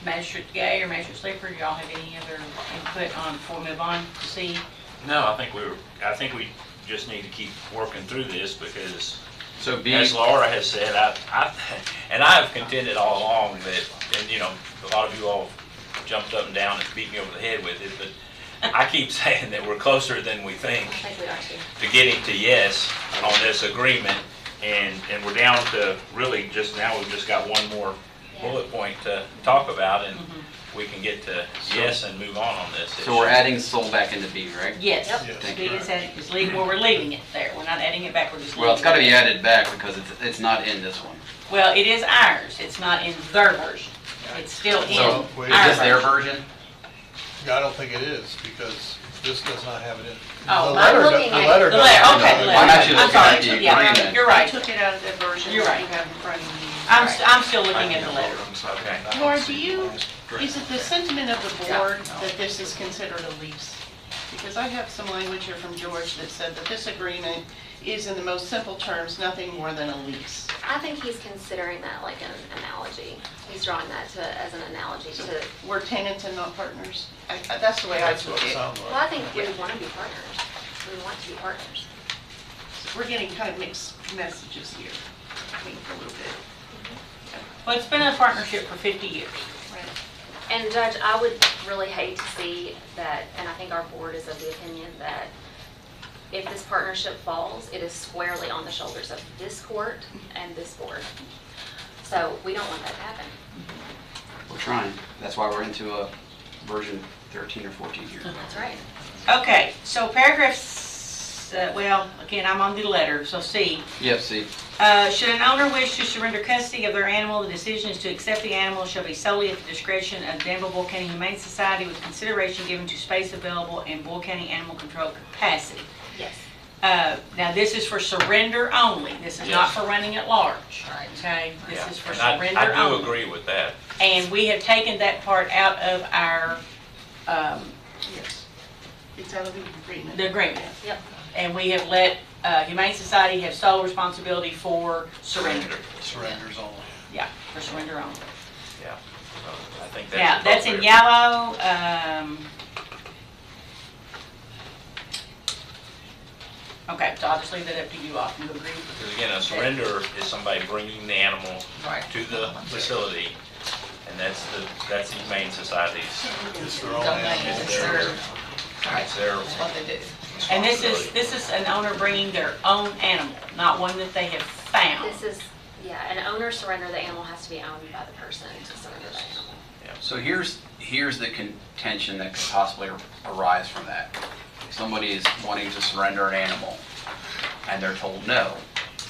Magistrate Gay or Magistrate Slipper, do y'all have any other input on, before we move on to see? No, I think we just need to keep working through this because, So as Laura has said, and I've contended all along that, and you know, a lot of you all jumped up and down and beat me over the head with it, but I keep saying that we're closer than we think I think we are too. to getting to yes on this agreement, and we're down to really just now, we've just got one more bullet point to talk about, and we can get to yes and move on this issue. So we're adding soul back into B, right? Yes. Thank B you. is leaving, well, we're leaving it there. We're not adding it back, we're just leaving it. Well, it's got to be added back because it's not in this one. Well, it is ours. It's not in their version. It's still in So our is this their version. version? I don't think it is, because this does not have it in. Oh, The I'm letter- looking the at letter the does. letter, okay, the letter. I'm actually I'm looking at sorry. the Yeah, agreement. you're right. I took it out of that version You're that right. you have in front of you. I'm still looking at the letter. Okay. Laura, is it the sentiment of the board that this is considered a lease? Because I have some language here from George that said that this agreement is in the most simple terms, nothing more than a lease. I think he's considering that like an analogy. He's drawing that as an analogy So to, we're tenants and not partners. That's the way I That's what took it it. sounds well, like. I think we want to be partners. We want to be partners. We're getting kind of mixed messages here, I think, a little bit. Well, it's been a partnership for 50 years. And Judge, I would really hate to see that, and I think our board is of the opinion that if this partnership falls, it is squarely on the shoulders of this court and this board. So we don't want that to happen. We're trying. That's why we're into a version 13 or 14 here. That's right. Okay, so paragraphs, well, again, I'm on the letter, so C. Yep, see. Should an owner wish to surrender custody of their animal, the decision is to accept the animal shall be solely at the discretion of Danville Boyle County Humane Society with consideration given to space available and Boyle County Animal Control capacity. Yes. Now, this is for surrender only. This is not for running at large, okay? This Yeah, is for and surrender I do only. agree with that. And we have taken that part out of our, Yes. It's out of the agreement. the agreement. Yep. And we have let Humane Society have sole responsibility for surrender. Surrenders only. Yeah, for surrender only. Yeah. I think that's Now, that's in appropriate. yellow. Okay, so I'll just leave that up to you all. You agree? Because again, a surrender is somebody bringing the animal Right. to the facility, and that's the Humane Society's. It's their own animal. It's their, it's their what they do. And responsibility. this is an owner bringing their own animal, not one that they have found. This is, yeah, an owner surrender, the animal has to be owned by the person to surrender the animal. So here's the contention that could possibly arise from that. If somebody is wanting to surrender an animal and they're told no,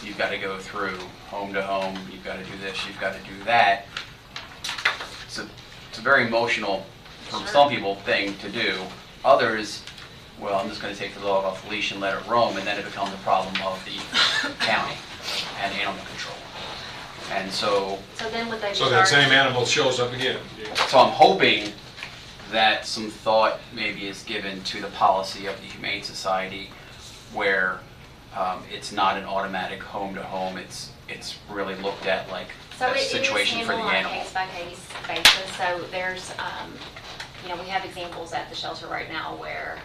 you've got to go through home to home, you've got to do this, you've got to do that. It's a very emotional, for some people, thing to do. Others, well, I'm just going to take the dog off the leash and let it roam, and then it becomes a problem of the county and animal control. And so then would they be So that charged? same animal shows up again. So I'm hoping that some thought maybe is given to the policy of the Humane Society where it's not an automatic home-to-home, it's really looked at like So a it is situation for the handled on a animal. case-by-case basis. So there's, we have examples at the shelter right now where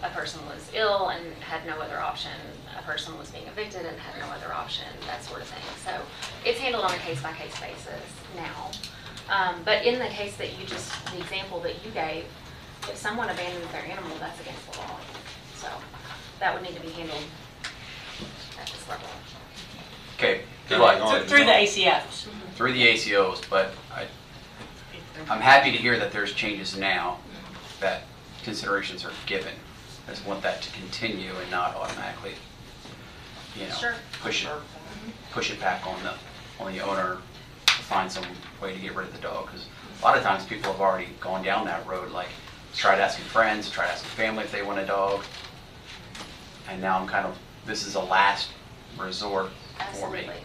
a person was ill and had no other option. A person was being evicted and had no other option, that sort of thing. So it's handled on a case-by-case basis now. But in the case that the example that you gave, if someone abandons their animal, that's against the law. So that would need to be handled at this level. Okay, Through the ACOs. Through the ACOs, but I'm happy to hear that there's changes now, that considerations are given. I just want that to continue and not automatically, Sure. push it back on the owner to find some way to get rid of the dog. Because a lot of times people have already gone down that road, like tried asking friends, tried asking family if they want a dog. And now I'm kind of, this is a last resort for me. Absolutely.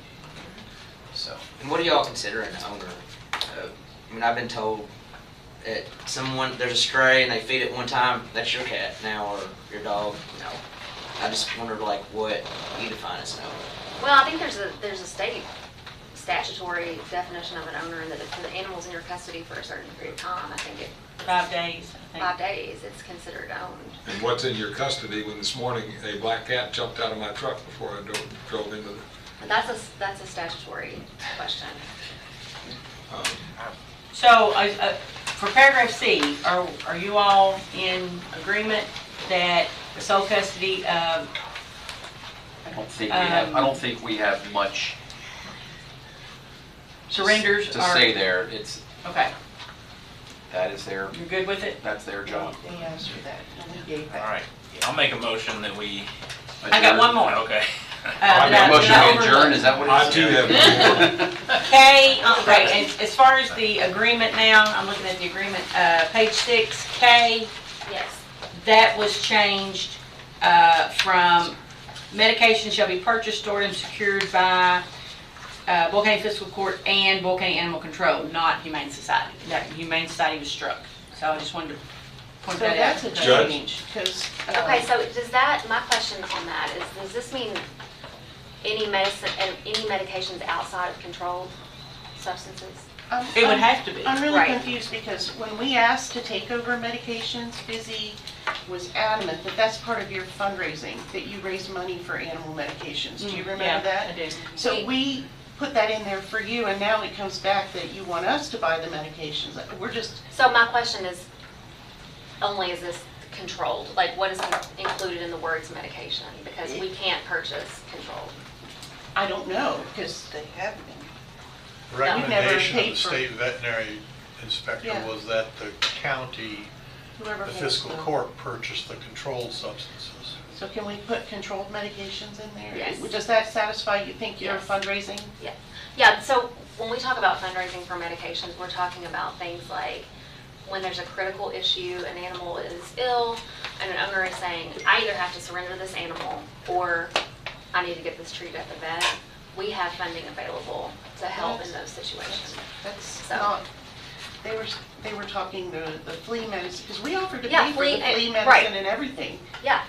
So, And what do y'all consider an owner? I mean, I've been told that there's a stray and they feed it one time, that's your cat now, or your dog, no. I just wondered like what you define as an owner. Well, I think there's a state statutory definition of an owner, and that if the animal's in your custody for a certain period of time, I think 5 days, I think. 5 days, it's considered owned. And what's in your custody when this morning a black cat jumped out of my truck before I drove into the... But that's a statutory question. So, for paragraph C, are you all in agreement that the sole custody of? I don't think we have much surrenders to are- say there. It's, Okay, that is their, you're good with it? that's their job. They asked for that, and we gave All that. right, I'll make a motion that we. I got one more. Okay. I make a motion to adjourn, is that what it is? I too have one more. K, okay, and as far as the agreement now, I'm looking at the agreement, page 6, K, Yes. that was changed from medication shall be purchased, stored, and secured by Boyle County Fiscal Court and Boyle County Animal Control, not Humane Society. That Humane Society was struck. So I just wanted to point So that that's out. a Judge? change, because. Okay, so my question on that is, does this mean any medicine, any medications outside of controlled substances? It would have to be. I'm really Right. confused because when we asked to take over medications, Busy was adamant that that's part of your fundraising, that you raise money for animal medications. Do you remember Yeah, that? I do. So we put that in there for you, and now it comes back that you want us to buy the medications. We're just, So my question is, only is this controlled? Like, what is included in the words medication? Because we can't purchase controlled. I don't know, because They have been. We've never Recommendation of paid the for- state veterinary inspector Yeah. was that the county, whoever the holds fiscal the- court purchased the controlled substances. So can we put controlled medications in there? Yes. Does that satisfy, you think, your Yes. fundraising? Yeah, so when we talk about fundraising for medications, we're talking about things like when there's a critical issue, an animal is ill, and an owner is saying, I either have to surrender this animal or I need to get this treated at the vet. We have funding available to help in those situations. That's So- not, they were talking the flea medicine, because we offered to Yeah, pay for the flea right. medicine and everything. Yeah,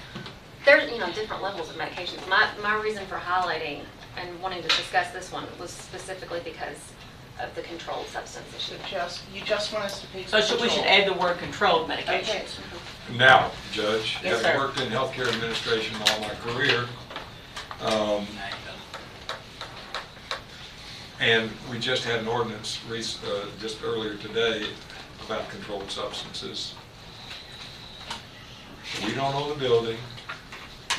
there's, different levels of medications. My reason for highlighting and wanting to discuss this one was specifically because of the controlled substance issue. You just want us to pay for So we should control. add the word controlled Okay. medications. Now, Judge, Yes, having sir. worked in healthcare administration all my career, and we just had an ordinance just earlier today about controlled substances. We don't own the building.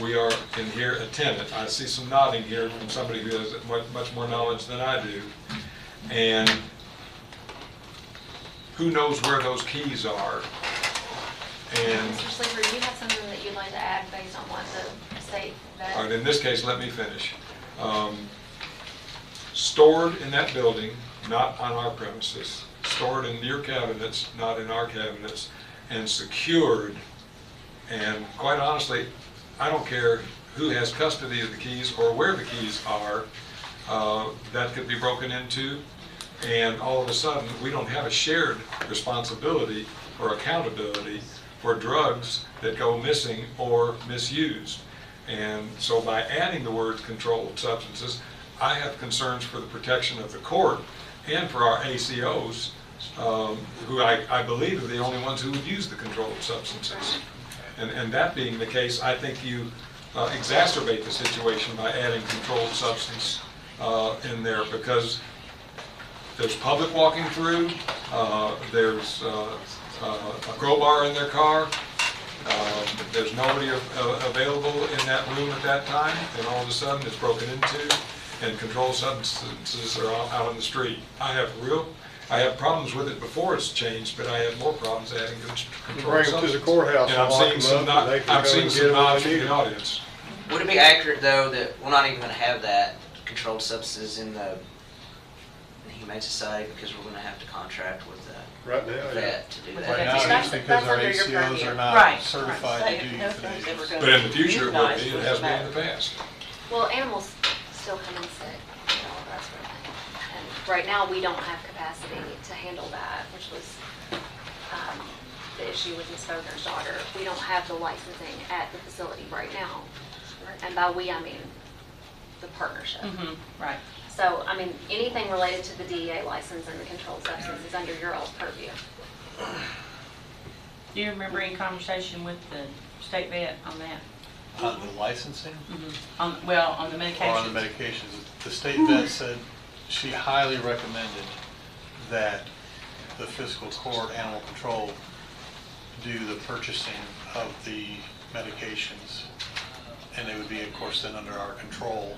We are in here a tenant. I see some nodding here from somebody who has much more knowledge than I do. And who knows where those keys are? And Mr. Sleeper, do you have something that you'd like to add based on what the state vet? all right, in this case, let me finish. Stored in that building, not on our premises, stored in your cabinets, not in our cabinets, and secured. And quite honestly, I don't care who has custody of the keys or where the keys are, that could be broken into. And all of a sudden, we don't have a shared responsibility or accountability for drugs that go missing or misused. And so by adding the words controlled substances, I have concerns for the protection of the court and for our ACOs, who I believe are the only ones who would use the controlled substances. And that being the case, I think you exacerbate the situation by adding controlled substance in there, because there's public walking through, there's a crowbar in their car, there's nobody available in that room at that time, and all of a sudden it's broken into, and controlled substances are out on the street. I have problems with it before it's changed, but I have more problems adding controlled Bring them substances. to the courthouse And I'm and lock seeing them some up, and they can I'm come seeing and some get what nods they from need. the audience. Would it be accurate though that we're not even gonna have that controlled substances in Humane Society because we're gonna have to contract with Right now, yeah. vet to do that. Right now, That's- it's because that's our under your ACOs purview. are not Right. certified to do No euthanasia. things that we're gonna But in the future, it will euthanize be, it was has been in bad. the past. Well, animals still come in sick, you know, that sort of thing. And right now, we don't have capacity to handle that, which was the issue with Ms. Bodner's daughter. We don't have the licensing at the facility right now. And by we, I mean the partnership. Right. So, I mean, anything related to the DEA license and the controlled substance is under your all's purview. Do you remember any conversation with the state vet on that? On the licensing On the or medications? on the medications, the state vet said she highly recommended that the fiscal court, animal control, do the purchasing of the medications. And they would be, of course, then under our control.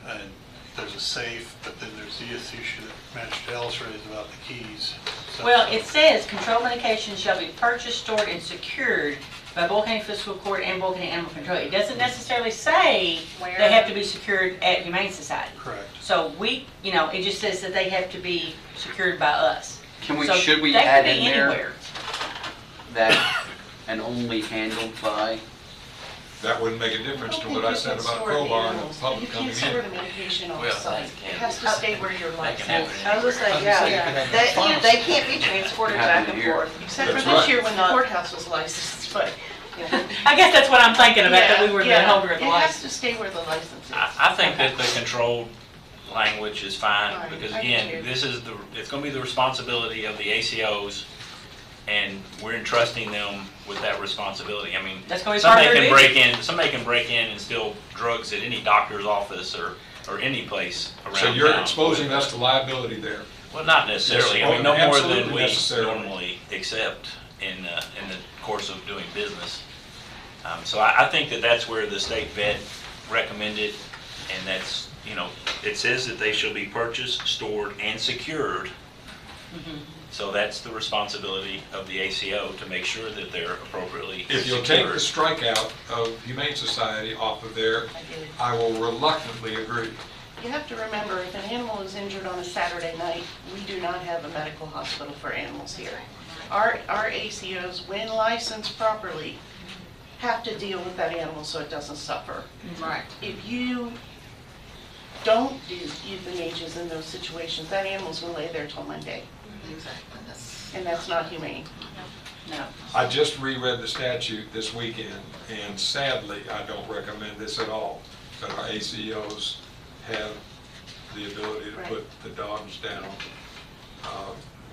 And there's a safe, but then there's the issue that Magistrate raised about the keys. So- Well, it says controlled medications shall be purchased, stored, and secured by Boyle County Fiscal Court and Boyle County Animal Control. It doesn't necessarily say Where? they have to be secured at Humane Society. Correct. So we, you know, it just says that they have to be secured by us. Can we, So should we they could add be in there anywhere. that and only handled by? That wouldn't make a difference to what I said about Crowbar and the public You coming can't store in. the medication on Well, site. they It can. has to stay where you're licensed. I was gonna say, yeah, they can't be transported back and forth. Except for That's this right. year when the courthouse was licensed, but. I guess that's what I'm thinking about, that we were the Yeah, holder of the It has license. to stay where the license is. I think that the controlled language is fine, Right, because I do again, too. this is it's gonna be the responsibility of the ACOs, and we're entrusting them with that responsibility. I mean, That's gonna be part of their duty. somebody can break in and steal drugs at any doctor's office or any place around So you're town. exposing us to liability there. Well, not necessarily. Yes, I mean, no more than absolutely we necessarily. normally accept in the course of doing business. So I think that that's where the state vet recommended, and that's, you know, it says that they shall be purchased, stored, and secured. So that's the responsibility of the ACO to make sure that they're appropriately If you'll take the secured. strikeout of Humane Society off of there, I will reluctantly agree. You have to remember, if an animal is injured on a Saturday night, we do not have a medical hospital for animals here. Our ACOs, when licensed properly, have to deal with that animal so it doesn't suffer. Right. If you don't do euthanasias in those situations, that animal's gonna lay there till Monday, Exactly. and that's not humane. No. I just reread the statute this weekend, and sadly, I don't recommend this at all, that our ACOs have the ability to Right. put the dogs down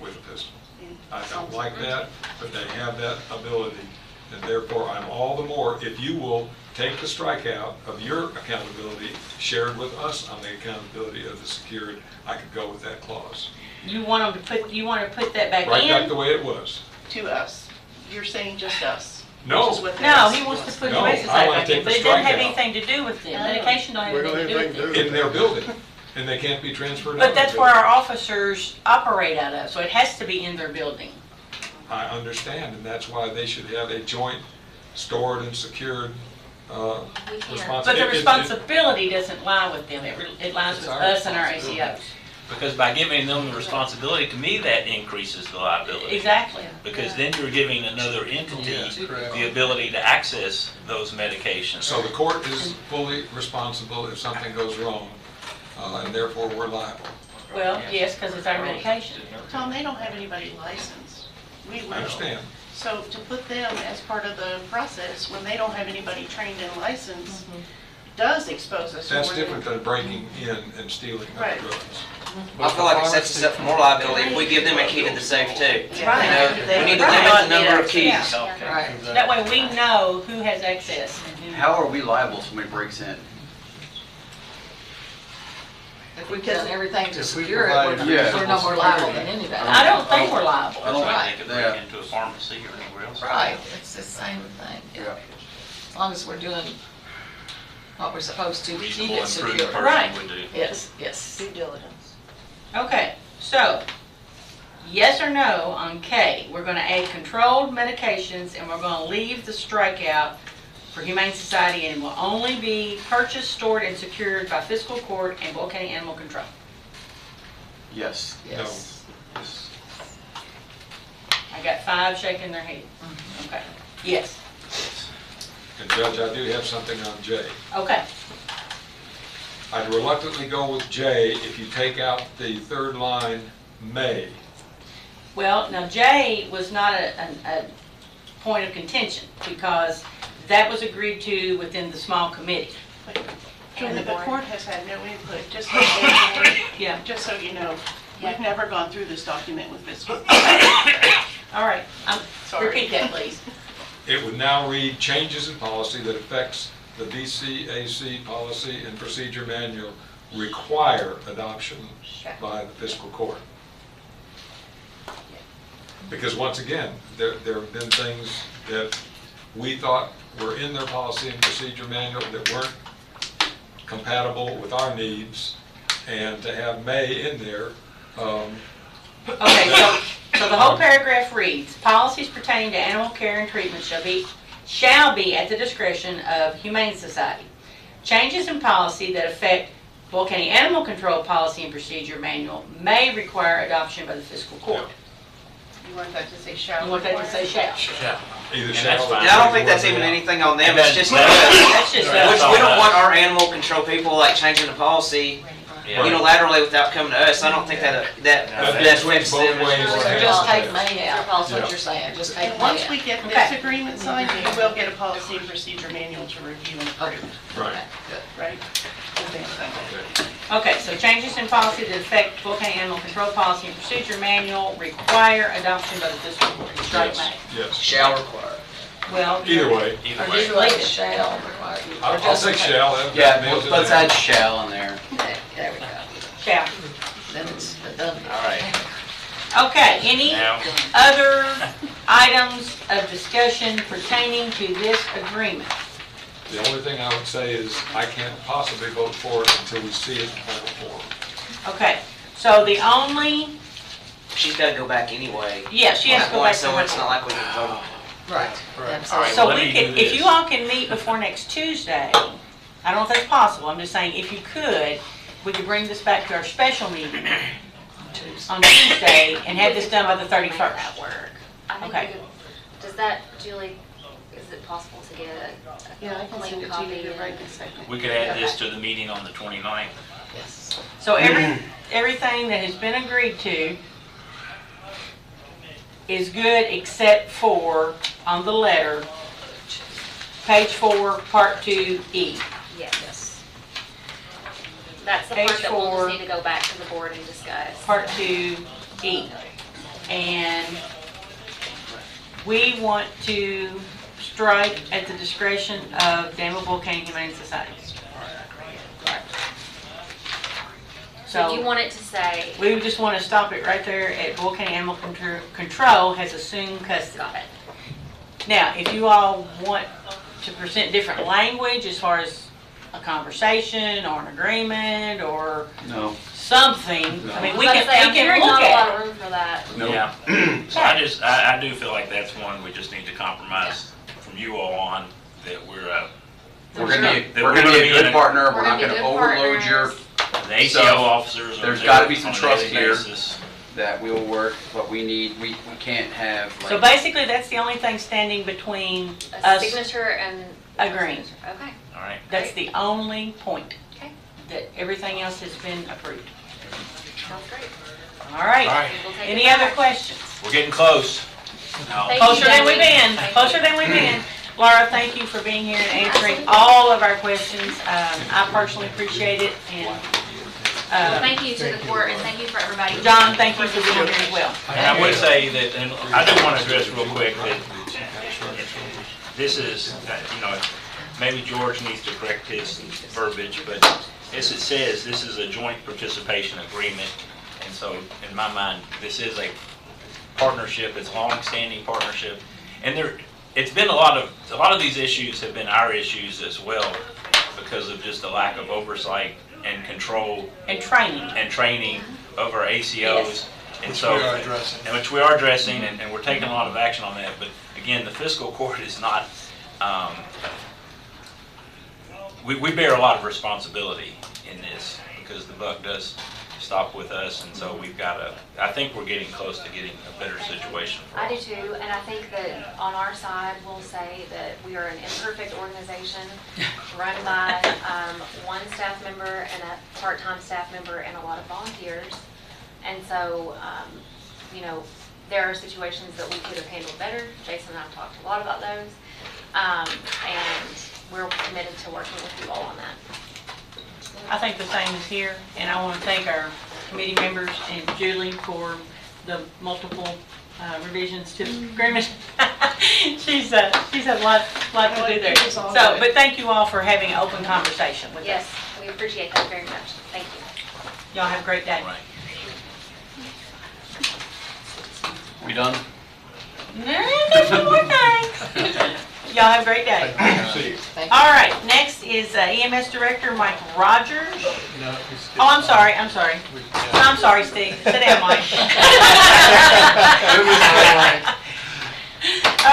with a pistol. I don't like that, but they have that ability, and therefore, I'm all the more, if you will take the strikeout of your accountability, shared with us on the accountability of the secured, I could go with that clause. You want them to put, you want to put that back in? Right back the way it was. To us. You're saying just us. No. Which is what No, they- he wants to put No, Humane I Society wanna back take in, the but it doesn't have strikeout. anything to do with them. Medication don't have We don't anything have to do with anything them. to do In their building, and they can't be transferred out But of the that's where building. our officers operate out of, so it has to be in their building. I understand, and that's why they should have a joint stored and secured responsibility. But the responsibility doesn't lie with them, it lies with It's our us and our responsibility. ACOs. Because by giving them the responsibility, to me, that increases the liability. Exactly. Because then you're giving another entity Yes, correct. the ability to access those medications. So the court is fully responsible if something goes wrong, and therefore we're liable. Well, yes, because it's our medication. Tom, they don't have anybody licensed. We will. I understand. So to put them as part of the process, when they don't have anybody trained and licensed, does expose us. to That's more different than- than breaking in and stealing Right. drugs. I feel like it sets us up for more liability if we give them a key to the safe too. Right. You know, we need to limit the number of keys. Yeah. Right. That way we know who has access and who. How are we liable if somebody breaks in? If we've done everything to If we secure it, provide we're no more liable than anybody. I don't think we're liable. I don't They could break into a pharmacy or anywhere else. Right, it's the same thing, yeah. As long as we're doing what we're supposed to, keep Reasonable it and secure. prudent person Right. would do. Yes, yes. Due diligence. Okay, so, yes or no on K, we're gonna add controlled medications and we're gonna leave the strikeout for Humane Society and will only be purchased, stored, and secured by fiscal court and Boyle County Animal Control. Yes. Yes. I got 5 shaking their head. Okay. Yes. And Judge, I do have something on J. Okay. I'd reluctantly go with J if you take out the third line, may. Well, now J was not a point of contention because that was agreed to within the small committee. Julie, the court has had no input, just so Yeah. just so you know. We've never gone through this document with Fiscal. All right. Sorry. Repeat that, please. It would now read, changes in policy that affects the BCAC policy and procedure manual require adoption by the fiscal court. Because once again, there have been things that we thought were in their policy and procedure manual that weren't compatible with our needs, and to have may in there. Okay, so the whole paragraph reads, policies pertaining to animal care and treatment shall be at the discretion of Humane Society. Changes in policy that affect Boyle County Animal Control Policy and Procedure Manual may require adoption by the fiscal court. You want that to say shall? You want that to say shall? Either shall or... I don't think that's even anything on them, it's just That's just which we don't want our animal control people like changing the policy unilaterally without coming to us. I don't think that affects them. So just take May out, that's what you're saying, just take May out. Once we get this agreement signed, we will get a policy and procedure manual to review and approve. Right. Right? Okay, so changes in policy that affect Boyle County Animal Control Policy and Procedure Manual require adoption by the fiscal court. Strike may. Yes. Shall require. Well. Either way. Or just leave it. Shall require. I'll say shall. Yeah, let's add shall in there. There we go. Shall. Then it's done. All right. Okay, any Now. other items of discussion pertaining to this agreement? The only thing I would say is I can't possibly vote for it until we see it in final form. Okay, so the only, She's gotta go back anyway. yeah, she has to go back to So her it's not like we can vote on it. Right. All right, So let we me can, do if this. you all can meet before next Tuesday, I don't know if that's possible, I'm just saying, if you could, we could bring this back to our special meeting on Tuesday and have this done by the 31st. That work. I think Okay. we could, does that, Julie, is it possible to get a Yeah, I can clean send it to copy? you right this second. We could add this to the meeting on the 29th. Yes. So everything that has been agreed to is good except for, on the letter, page 4, part 2E. Yes. That's the Page part that we'll 4. just need to go back to the board and discuss. Part 2E. And we want to strike at the discretion of Danville County Humane Society. So you So want it to say, we would just want to stop it right there at Boyle County Animal Control has assumed custody. got it. Now, if you all want to present different language as far as a conversation or an agreement or No. something, I mean, we I was about to say, I'm can hearing look not a lot at of it. room for that. Yeah. So I do feel like that's one we just need to compromise from you all on, that we're We're gonna be a good partner, we're not gonna overload your, the ACO stuff. officers are There's there gotta be some on a trust daily here basis. that we will work, but we need, we can't have So like, basically, that's the only thing standing between A us signature and. agreeing. Okay. All right. That's the only point. Okay. That everything else has been approved. Sounds great. All right. All right. We'll take Any it other back. questions? We're getting close. Now, Thank you, Closer than we've been, Jamie. closer than we've been. Laura, thank you for being here and answering all of our questions. I personally appreciate it, and Thank you to the court and thank you for everybody. John, thank you for being here as well. and I would say that, and I do want to address real quick that this is, maybe George needs to correct his verbiage, but as it says, this is a joint participation agreement. And so, in my mind, this is a partnership, it's a long-standing partnership. And it's been a lot of these issues have been our issues as well because of just the lack of oversight and control. And training. And training of our ACOs. Yes. And Which so, we are addressing. and which we are addressing, and we're taking a lot of action on that. But again, the fiscal court is not, we bear a lot of responsibility in this because the buck does stop stop with us, and so we've got I think we're getting close to getting a better situation for I do us. too, and I think that on our side, we'll say that we are an imperfect organization run by one staff member and a part-time staff member and a lot of volunteers. And so, there are situations that we could have handled better. Jason and I have talked a lot about those. And we're committed to working with you all on that. I think the same is here, and I want to thank our committee members and Julie for the multiple revisions to the agreement. She's had a lot to do there. So, but thank you all for having an open conversation with us. Yes, we appreciate that very much. Thank you. Y'all have a great day. We done? No, there's one more thing. Y'all have a great day. All right, next is EMS Director Michael Rogers. No, Oh, I'm sorry. I'm sorry, Steve. Sit down, Mike.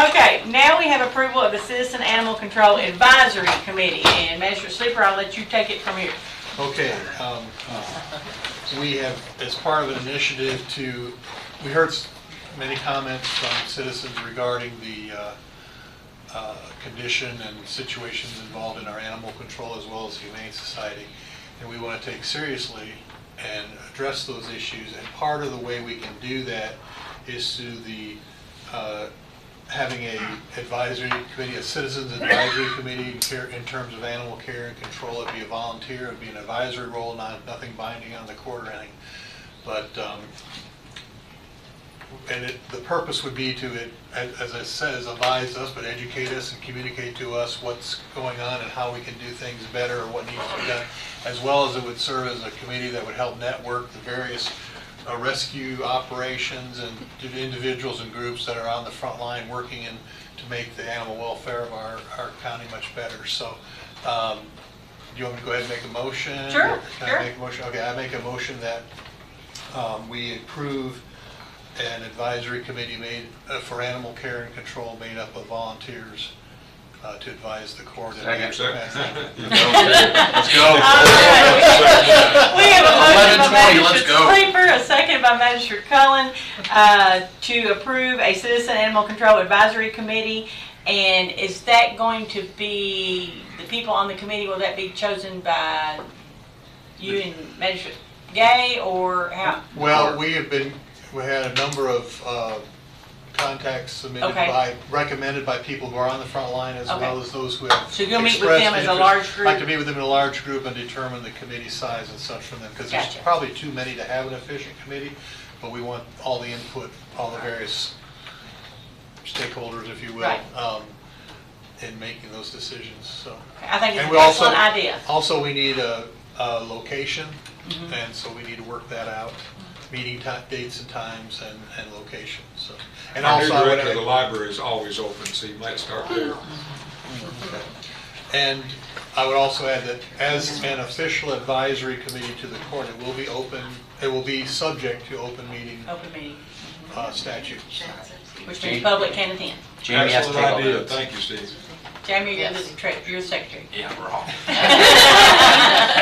Okay, now we have approval of the Citizen Animal Control Advisory Committee. And Magistrate Sleeper, I'll let you take it from here. Okay, we have, as part of an initiative we heard many comments from citizens regarding the condition and situations involved in our animal control as well as the Humane Society. And we want to take seriously and address those issues. And part of the way we can do that is through the having a advisory committee, a citizens advisory committee in terms of animal care and control. It'd be a volunteer, it'd be an advisory role, nothing binding on the court or anything. But the purpose would be to, as I said, advise us, but educate us and communicate to us what's going on and how we can do things better or what needs to be done, as well as it would serve as a committee that would help network the various rescue operations and individuals and groups that are on the front line working to make the animal welfare of our county much better. So, do you want me to go ahead and make a motion? Sure, Can I make a motion? Okay, I make a motion that we approve an advisory committee made for animal care and control made up of volunteers to advise the court. Second. Let's go. We have a motion by 11:20, let's Magistrate go. Sleeper, a second by Magistrate Cullen, to approve a Citizen Animal Control Advisory Committee. And is that going to be, the people on the committee, will that be chosen by you and Magistrate Gay, or how? Well, we had a number of contacts submitted recommended by people who are on the front line as well as those who have So you'll meet with them as a large group? I'd like to meet with them in a large group and determine the committee size and such from them, because there's probably too many to have an efficient committee, but we want all the input, all the various stakeholders, if you will, in making those decisions. So I think it's an excellent idea. Also, we need a location, and so we need to work that out. Meeting dates and times and locations. So, and Our also new director of the library is always open, so you might start there. And I would also add that as an official advisory committee to the court, it will be open. It will be subject to open meeting statutes. Which means public can attend. Jamie has to take all idea. notes. Thank you, Steve. Jamie, you're the secretary. Yeah, we're all.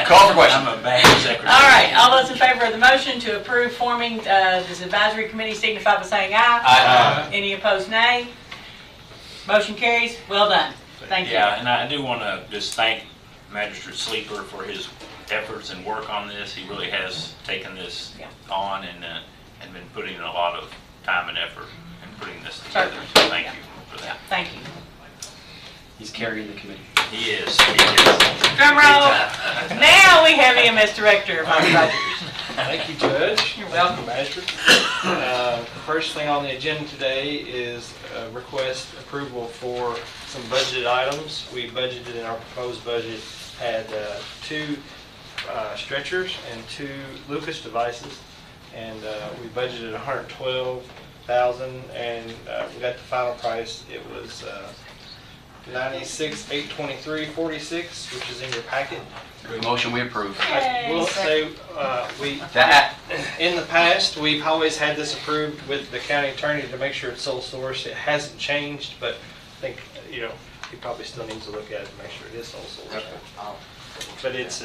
Call for question. I'm a bad secretary. All right, all those in favor of the motion to approve forming this advisory committee signify by saying aye. Aye. Any opposed, nay. Motion carries. Well done. Thank you. Yeah, and I do want to just thank Magistrate Sleeper for his efforts and work on this. He really has taken this on and been putting in a lot of time and effort in putting this together. So thank you for that. Thank you. He's carrying the committee. He is. Drum roll. Now we have EMS Director, Mike Rogers. Thank you, Judge. You're welcome. Magistrate. The first thing on the agenda today is request approval for some budgeted items. We budgeted in our proposed budget, had 2 stretchers and 2 Lucas devices, and we budgeted $112,000, and we got the final price. It was $96,823.46, which is in your packet. Motion we approve. I will say, in the past, we've always had this approved with the county attorney to make sure it's sole source. It hasn't changed, but I think, he probably still needs to look at it to make sure it is sole source. Okay. But it's,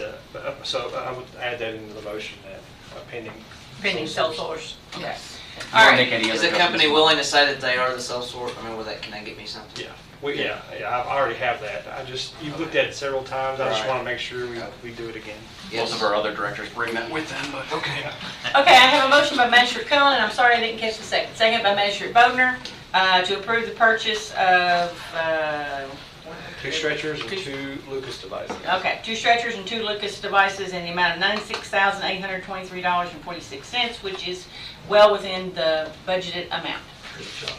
so I would add that into the motion, that pending. Pending sole source. Okay. You All wanna right. make any Is other the company adjustments? willing to say that they are the sole source? I mean, can they get me something? Yeah, I already have that. You've looked at it several times. I just Right. want to make sure we do it again. Most of our other directors bring that with them, but okay. Okay, I have a motion by Magistrate Cullen, and I'm sorry I didn't catch the second. Second by Magistrate Bodner, to approve the purchase of, 2 stretchers and 2 Lucas devices. okay, 2 stretchers and 2 Lucas devices in the amount of $96,823.46, which is well within the budgeted amount. Good job.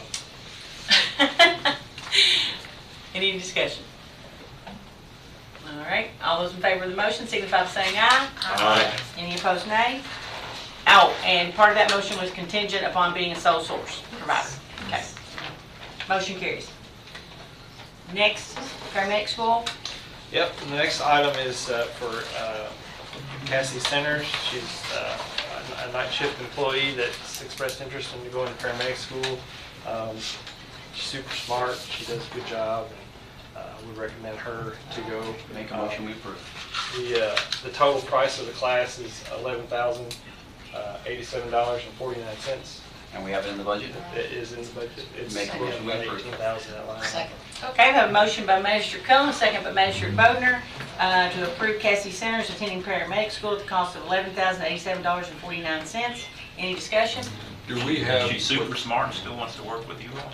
Any discussion? All right, all those in favor of the motion signify by saying aye. Aye. Any opposed, nay? Oh, and part of that motion was contingent upon being a sole source provider. Okay. Motion carries. Next, paramedic school. Yep, the next item is for Cassie Centers. She's a night shift employee that's expressed interest in going to paramedic school. She's super smart, she does a good job, and we recommend her to go. Make a motion, we approve. The total price of the class is $11,087.49. And we have it in the budget? It is in the budget. It's Make a motion, we about approve. $18,000 that line. Second. Okay, we have a motion by Magistrate Cullen, second by Magistrate Bodner, to approve Cassie Centers attending paramedic school at the cost of $11,087.49. Any discussion? Do we have? She's super smart and still wants to work with you all.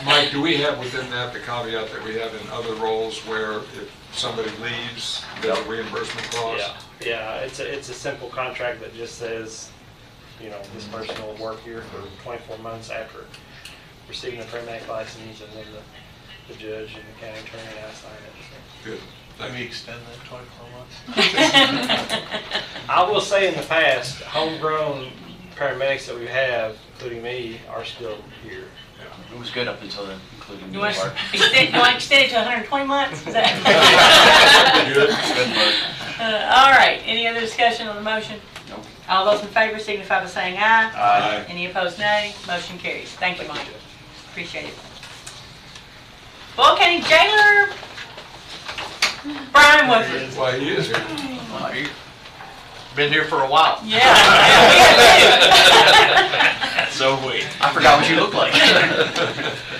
Mike, do we have within that the caveat that we have in other roles where if somebody leaves, there's a reimbursement clause? Yeah, it's a simple contract that just says, you know, this person will work here for 24 months after receiving a paramedic license, and then the judge and the county attorney and I sign it. Good. Let me extend that 24 months. I will say in the past, homegrown paramedics that we have, including me, are still here. It was good up until then, including You you. want to Mark. extend it to 120 months? Is that- Good, Mark. All right, any other discussion on the motion? Nope. All those in favor signify by saying aye. Aye. Any opposed, nay. Motion carries. Thank you, Mike. Appreciate it. Boyle County Jailer, Brian Woodford. Why, he is here. Well, you- Been here for a while. Yeah. So we. I forgot what you look like.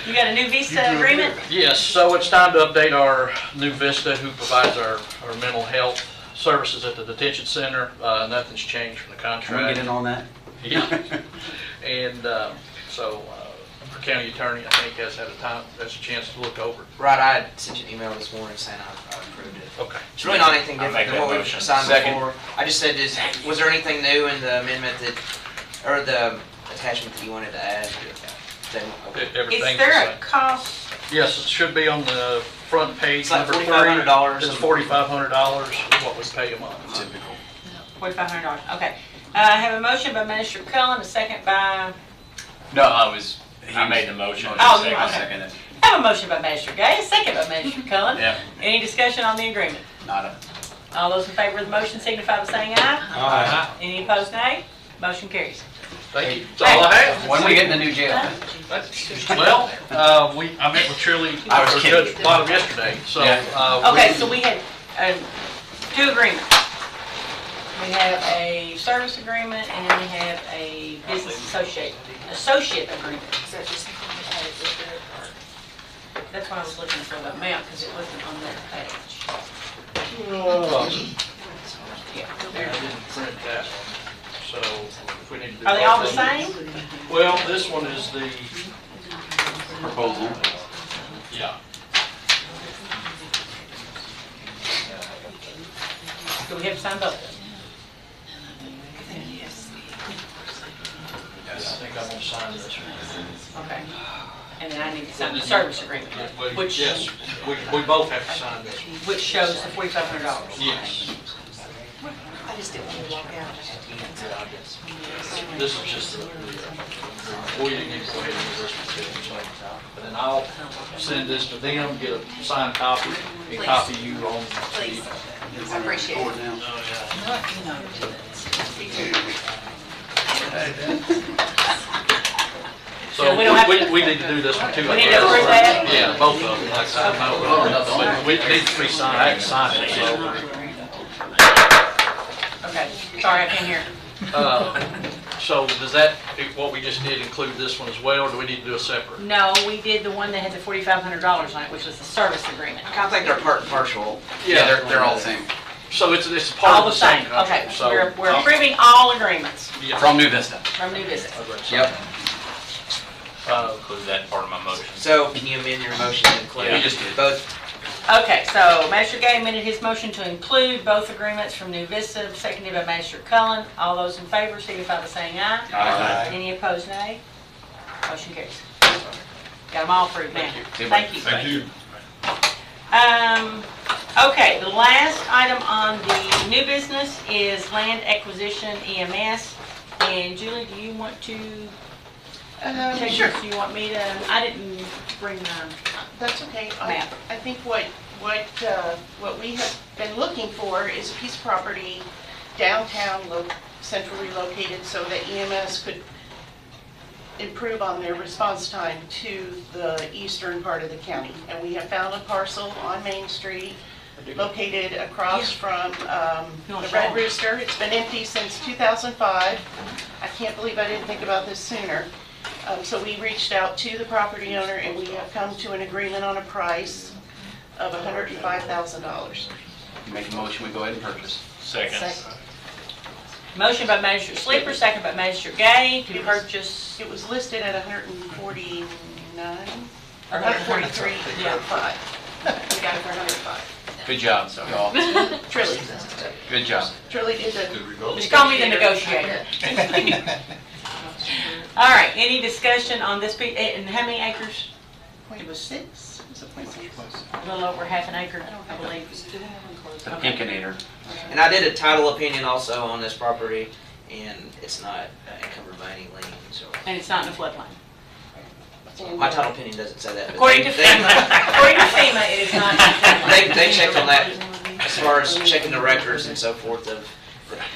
You got a new visa agreement? Yes, so it's time to update our new Vista, who provides our mental health services at the detention center. Nothing's changed from the Can contract. we get in on that? Yeah. And so our county attorney, I think, has had a chance to look over it. Right, I had sent you an email this morning saying I approved it. Okay. It's really not anything I'll different make than what that we've motion. signed Second. before. I just said, was there anything new in the amendment or the attachment that you wanted to add? Everything's Is the there a same. cost? Yes, it should be on the front page, It's like number 3. $4,500. It's $4,500 is what we pay a month. Typical. $4,500. Okay. I have a motion by Minister Cullen, a second by, No, I made the motion. Oh, you- I okay. second it. I have a motion by Minister Gay, a second by Minister Cullen. Yeah. Any discussion on the agreement? Nada. All those in favor of the motion signify by saying aye. Aye. Any opposed, nay? Motion carries. Thank you. That's all I have. When we get in the new jail? Well, I met with Shirley, I was or kidding. Judge Bottom yesterday, so. Yeah. Okay, so we had 2 agreements. We have a service agreement and we have a business associate agreement. That's why I was looking for the amount, because it wasn't on that page. Yeah. I didn't print that one, so if we need to do. Are they all the both of them- same? Well, this one is the, Proposal. yeah. Do we have to sign both of them? I think I'm gonna sign this one. Okay. And then I need to sign the service agreement, which, Yes, we both have to sign this one. which shows the $4,500. Yes. I just didn't want to walk out. This is just the, we need to go ahead and do this one too. And then I'll send this to them, get a signed copy, and copy you on. Please. I appreciate it. So we don't have to. We need to do this one too. We need to approve that? Yeah, both of them, like I said, but we need to be signed, I can sign it, so. Okay, sorry, I can't hear. So does that, what we just did include this one as well, or do we need to do a separate? No, we did the one that had the $4,500 on it, which was the service agreement. I think they're part and parcel. Yeah, they're all the same. So it's part All of the the same same, contract, okay. so. We're approving all agreements From New Vista. from New Vista. Yep. Include that part of my motion. So can you amend your motion to include? Yeah, we just did. Both. Okay, so Magistrate Gay amended his motion to include both agreements from New Vista, seconded by Magistrate Cullen. All those in favor, signify by saying aye. Aye. Any opposed, nay? Motion carries. Got them all approved now. Thank you. Thank you. Okay, the last item on the new business is land acquisition EMS. And Julie, do you want to take Sure. this? Do you want me to, I didn't bring That's okay. Map. I think what we have been looking for is a piece of property downtown, centrally located, so that EMS could improve on their response time to the eastern part of the county. And we have found a parcel on Main Street located across from the Red Rooster. It's been empty since 2005. I can't believe I didn't think about this sooner. So we reached out to the property owner and we have come to an agreement on a price of $105,000. Make a motion, we go ahead and purchase. Second. Motion by Magistrate Sleeper, second by Magistrate Gay to purchase. It was listed at 149 or 143, 143. yeah. 5. We got it for 105. Good job, y'all. Trilly. Good job. Trilly did the. Just call me the negotiator. All right, any discussion on this piece, and how many acres? It was 6. It was a .6. A little over half an acre, I believe. The Pinkinator. And I did a title opinion also on this property, and it's not encumbered by any lien, so. And it's not in the floodplain. My title opinion doesn't say that. but According to they- FEMA, it is not. They checked on that as far as checking the records and so forth of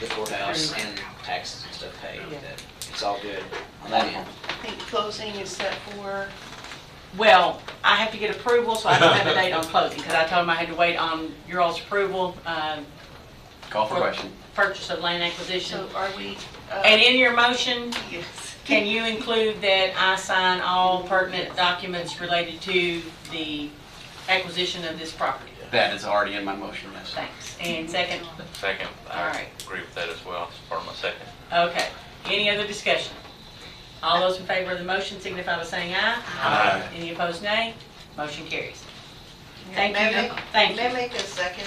the courthouse and taxes and stuff paid, that it's all good on that end. I think closing is set for. Well, I have to get approval, so I don't have a date on closing, because I told them I had to wait on your all's approval. Call for question. Purchase of land acquisition. So are we? And in your motion, Yes. can you include that I sign all pertinent documents related to the acquisition of this property? That is already in my motion, yes. Thanks. And second? Second. All I right. agree with that as well. It's part of my second. Okay. Any other discussion? All those in favor of the motion signify by saying aye. Aye. Any opposed, nay? Motion carries. Thank May I you. make- Thank May I you. make a second,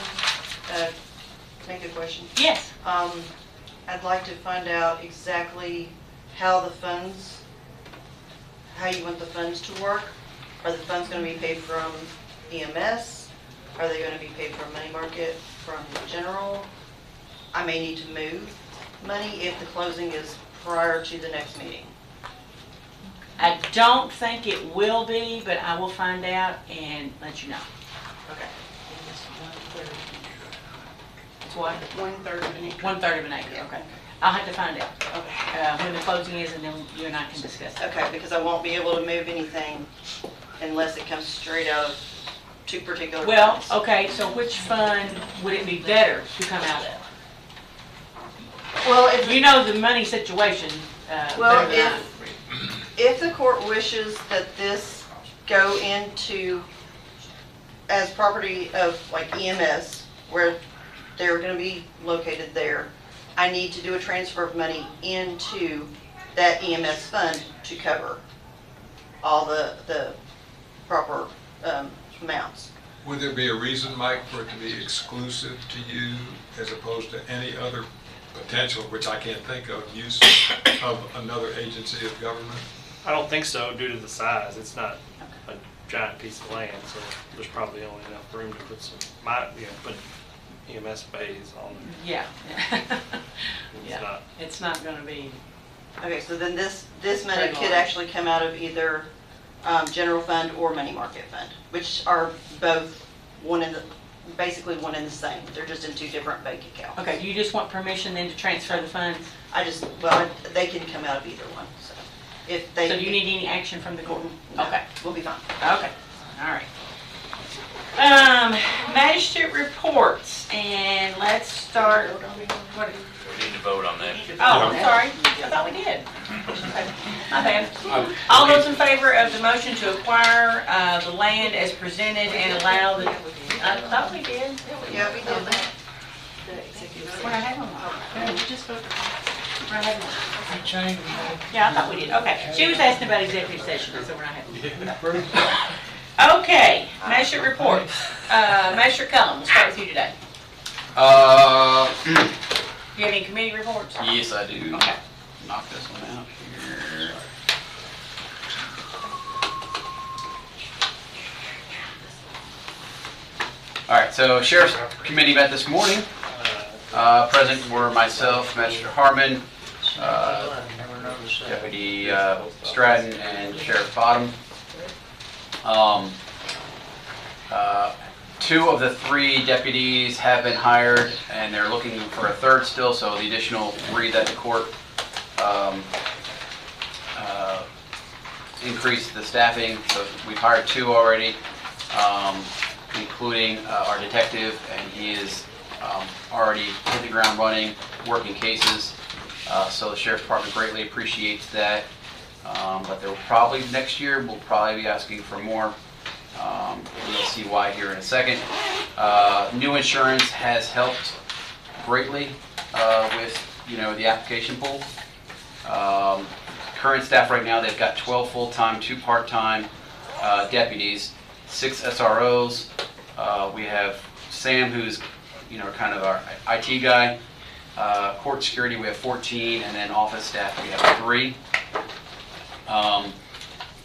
make a question? Yes. I'd like to find out exactly how the funds, how you want the funds to work. Are the funds going to be paid from EMS? Are they going to be paid from money market, from general? I may need to move money if the closing is prior to the next meeting. I don't think it will be, but I will find out and let you know. Okay. It's what? 1/3 of an acre. 1/3 of an acre, okay. I'll have to find out when the closing is, and then you and I can discuss it. Okay, because I won't be able to move anything unless it comes straight out of two particular Well, funds. okay, so which fund would it be better to come out of? Well, if You know the money situation Well, better than I. if the court wishes that this go into as property of like EMS, where they're gonna be located there, I need to do a transfer of money into that EMS fund to cover all the proper amounts. Would there be a reason, Mike, for it to be exclusive to you as opposed to any other potential, which I can't think of, use of another agency of government? I don't think so due to the size. It's not a giant piece of land, so there's probably only enough room to put put EMS bays on there. Yeah. It's Yeah. not. It's not gonna be, Okay, so then this money Very could large. actually come out of either general fund or money market fund, which are both basically one and the same. They're just in two different bank accounts. okay, you just want permission then to transfer the funds? They can come out of either one, so. if they. So do you need any action from the court? Okay. We'll be fine. Okay, all right. Magistrate reports, and let's start, what, We need to vote on that. oh, I'm sorry, I thought we did. My bad. All those in favor of the motion to acquire the land as presented and allow the, I thought we did. Yeah, we did that. What I have on my, we just voted. What I have on my- Yeah, I thought we did, okay. She was asking about executive session, so we're not having. Okay, Magistrate reports. Magistrate Cullum, we'll start with you today. Do you have any committee reports? Yes, I do. Okay. Knock this one out here. All right, so Sheriff's Committee met this morning. Present were myself, Magistrate Harmon, Deputy Stratton, and Sheriff Bottom. Two of the three deputies have been hired, and they're looking for a third still, so the additional three that the court increased the staffing. So we've hired two already, including our detective, and he is already hit the ground running, working cases. So the Sheriff's Department greatly appreciates that. But there will probably, next year, we'll probably be asking for more. You'll see why here in a second. New insurance has helped greatly with, the application pool. Current staff right now, they've got 12 full-time, 2 part-time deputies, 6 SROs. We have Sam, who's, kind of our IT guy. Court security, we have 14, and then office staff, we have 3.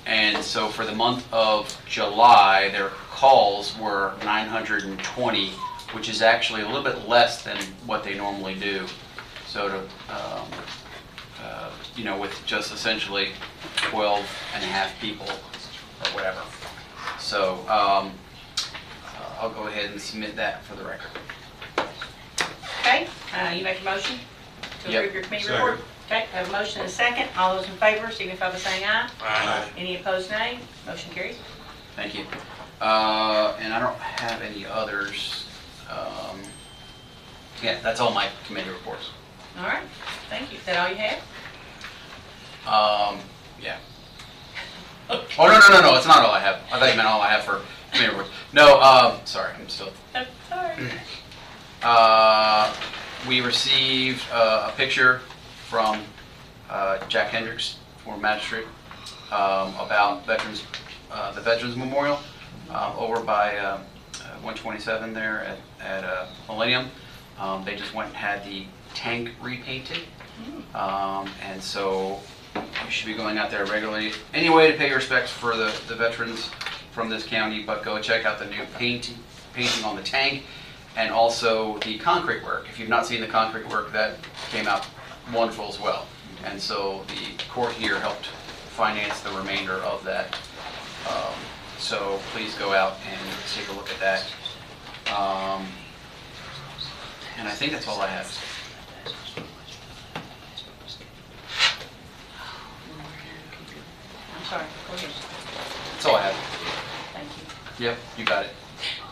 And so for the month of July, their calls were 920, which is actually a little bit less than what they normally do. So to, with just essentially 12 and a half people or whatever. So I'll go ahead and submit that for the record. Okay, you make a motion to Yep. approve your committee report? Okay, have a motion and a second. All those in favor signify by saying aye. Aye. Any opposed, nay? Motion carries. Thank you. And I don't have any others. Yeah, that's all my committee reports. All right, thank you. Is that all you have? Yeah. Oh, no, it's not all I have. I thought you meant all I have for committee reports. No, sorry, I'm still. Sorry. We received a picture from Jack Hendricks, former magistrate, about veterans, the Veterans Memorial over by 127 there at Millennium. They just went and had the tank repainted, and so you should be going out there regularly. Any way to pay your respects for the veterans from this county, but go check out the new painting on the tank, and also the concrete work. If you've not seen the concrete work, that came out wonderful as well. And so the court here helped finance the remainder of that. So please go out and take a look at that. And I think that's all I have. I'm sorry, go ahead. That's all I have. Thank you. Yep, you got it.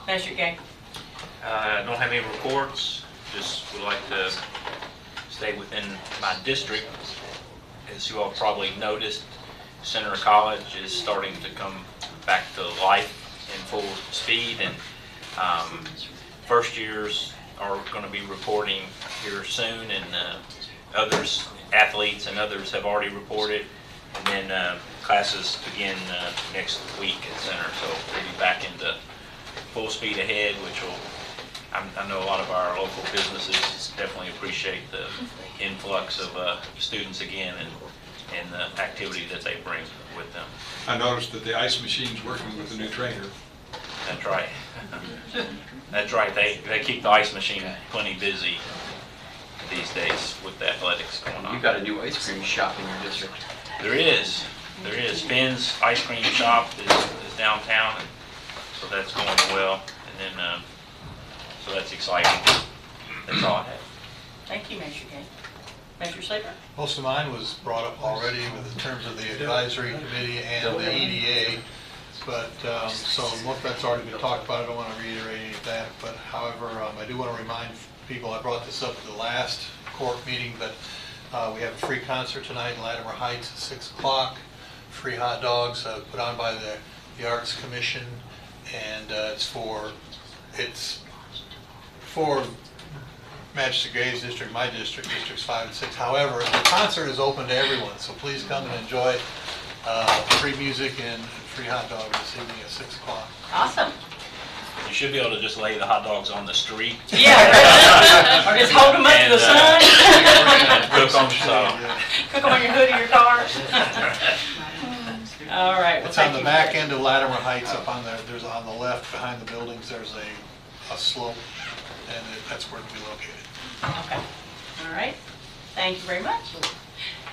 Magistrate Gay. I don't have any reports, just would like to stay within my district. As you all probably noticed, Center College is starting to come back to life in full speed, and first years are going to be reporting here soon, and others, athletes and others have already reported, and then classes begin next week at Center, so we'll be back into full speed ahead, which will, I know a lot of our local businesses definitely appreciate the influx of students again and the activity that they bring with them. I noticed that the ice machine's working with the new trainer. That's right. That's right. They keep the ice machine plenty busy these days with the athletics going on. You've got a new ice cream shop in your district. There is. Finn's Ice Cream Shop is downtown, and so that's going well. And then, so that's exciting. That's all I have. Thank you, Magistrate Gay. Commissioner Sleeper? Most of mine was brought up already with in terms of the advisory committee and the EDA. But, so that's already been talked about. I don't want to reiterate any of that. But however, I do want to remind people, I brought this up at the last court meeting, but we have a free concert tonight in Latimer Heights at 6 o'clock. Free hot dogs put on by the Arts Commission, and it's for Magistrate Gaze District, my district, Districts 5 and 6. However, the concert is open to everyone, so please come and enjoy free music and free hot dogs this evening at 6 o'clock. Awesome. You should be able to just lay the hot dogs on the street. Yeah, or just hold them up to the sun. Cook them, so. Cook them on your hood of your car. All right. It's on the back end of Latimer Heights up on there. There's on the left behind the buildings, there's a slope, and that's where it'll be located. Okay. All right. Thank you very much.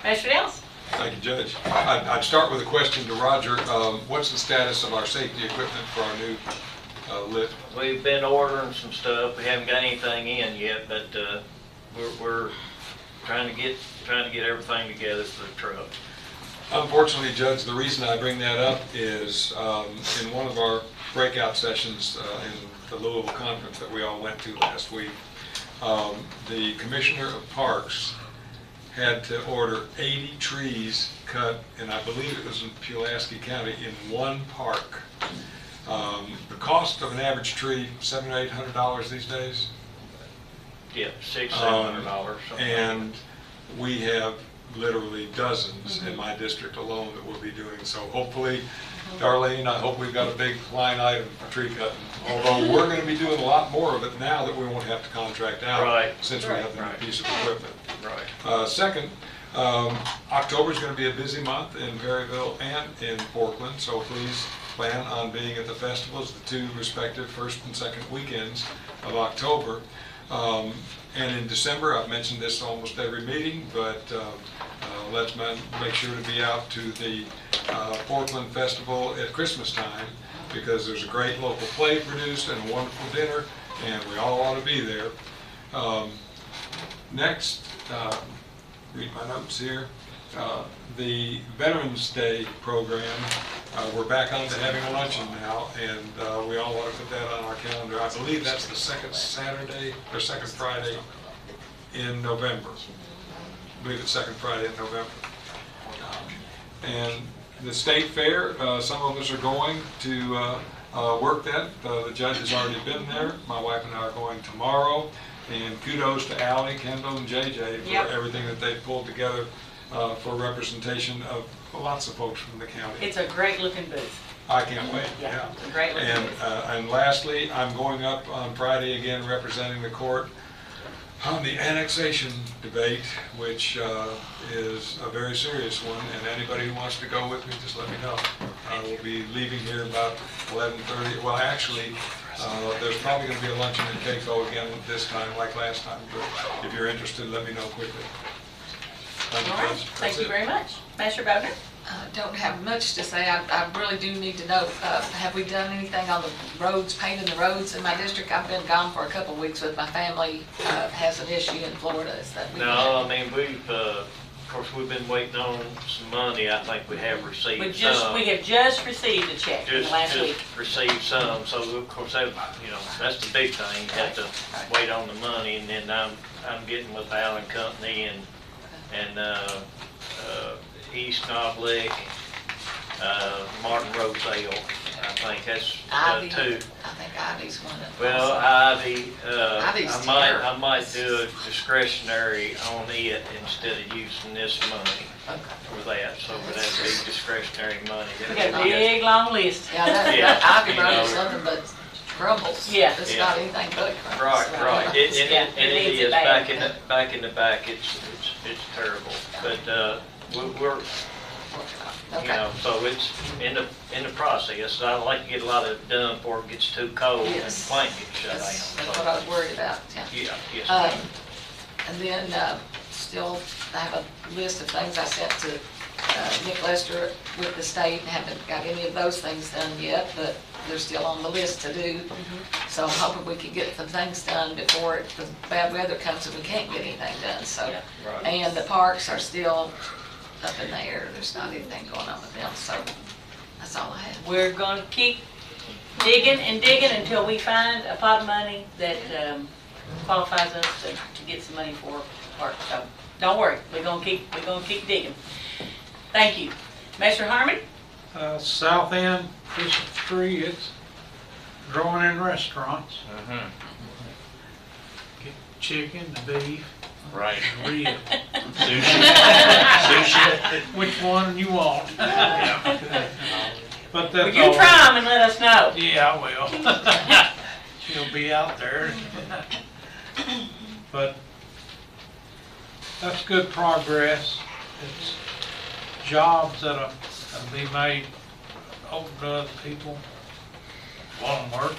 Mr. Dales? Thank you, Judge. I'd start with a question to Roger. What's the status of our safety equipment for our new lift? We've been ordering some stuff. We haven't got anything in yet, but we're trying to get everything together for the truck. Unfortunately, Judge, the reason I bring that up is in one of our breakout sessions in the Louisville conference that we all went to last week, the Commissioner of Parks had to order 80 trees cut, and I believe it was in Pulaski County, in one park. The cost of an average tree, $700 or $800 these days? Yeah, $600-700. And we have literally dozens in my district alone that will be doing so. Hopefully, Darlene, I hope we've got a big line item for tree cutting. Although we're going to be doing a lot more of it now that we won't have to contract out, since we have the new piece of equipment. Right. Second, October is going to be a busy month in Perryville and in Portland, so please plan on being at the festivals, the two respective first and second weekends of October. And in December, I've mentioned this almost every meeting, but let's make sure to be out to the Portland Festival at Christmas time, because there's a great local play produced and a wonderful dinner, and we all ought to be there. Next, read my notes here. The Veterans Day program, we're back on to having a luncheon now, and we all want to put that on our calendar. I believe that's the second Saturday or second Friday in November. I believe it's second Friday in November. And the state fair, some of us are going to work that. The judge has already been there. My wife and I are going tomorrow. And kudos to Allie, Kendall, and JJ for everything that they've pulled together for representation of lots of folks from the county. It's a great looking booth. I can't wait. Yeah, it's a great looking booth. And lastly, I'm going up on Friday again representing the court on the annexation debate, which is a very serious one, and anybody who wants to go with me, just let me know. I will be leaving here about 11:30. Well, actually, there's probably going to be a luncheon in CAFO again this time, like last time, but if you're interested, let me know quickly. Thank you, All right, Judge. thank you very much. Master Bodner? Don't have much to say. I really do need to know, have we done anything on the roads, painting the roads in my district? I've been gone for a couple of weeks with my family, has an issue in Florida. Is that No, I mean, of course, we've been waiting on some money. I think we have received some. We have just received a check in the last week. Just received some, so of course, that, that's the big thing. You have to wait on the money, and then I'm getting with Allen Company and East Knob Lick, Martin Rosale. I think that's two. I think Ivy's one of them. Well, Ivy, Ivy's I might do a discretionary on it instead of using this money for that. So that'd be discretionary money. We got a big long list. Yeah, that Ivy Road is nothing but crumbles. Yeah. It's not anything but crumbles. Right. It is back in the back. It's terrible. But we're so it's in the process. I like to get a lot of it done before it gets too cold and the plant gets shut down. That's what I was worried about. Yes. And then still, I have a list of things I sent to Nick Lester with the state, and haven't got any of those things done yet, but they're still on the list to do. So I'm hoping we can get some things done before the bad weather comes and we can't get anything done, so. Right. And the parks are still up in the air, there's not anything going on with them, so that's all I have. We're gonna keep digging and digging until we find a pot of money that qualifies us to get some money for parks. So don't worry, we're gonna keep digging. Thank you. Mr. Harmon? South End, Christmas tree, it's growing in restaurants. Get chicken, the beef. Right. Rib. Sushi. Which one you want? But Well, that's you all. try them and let us know. Yeah, I will. She'll be out there. But that's good progress. It's jobs that'll be made open to other people. Want to work.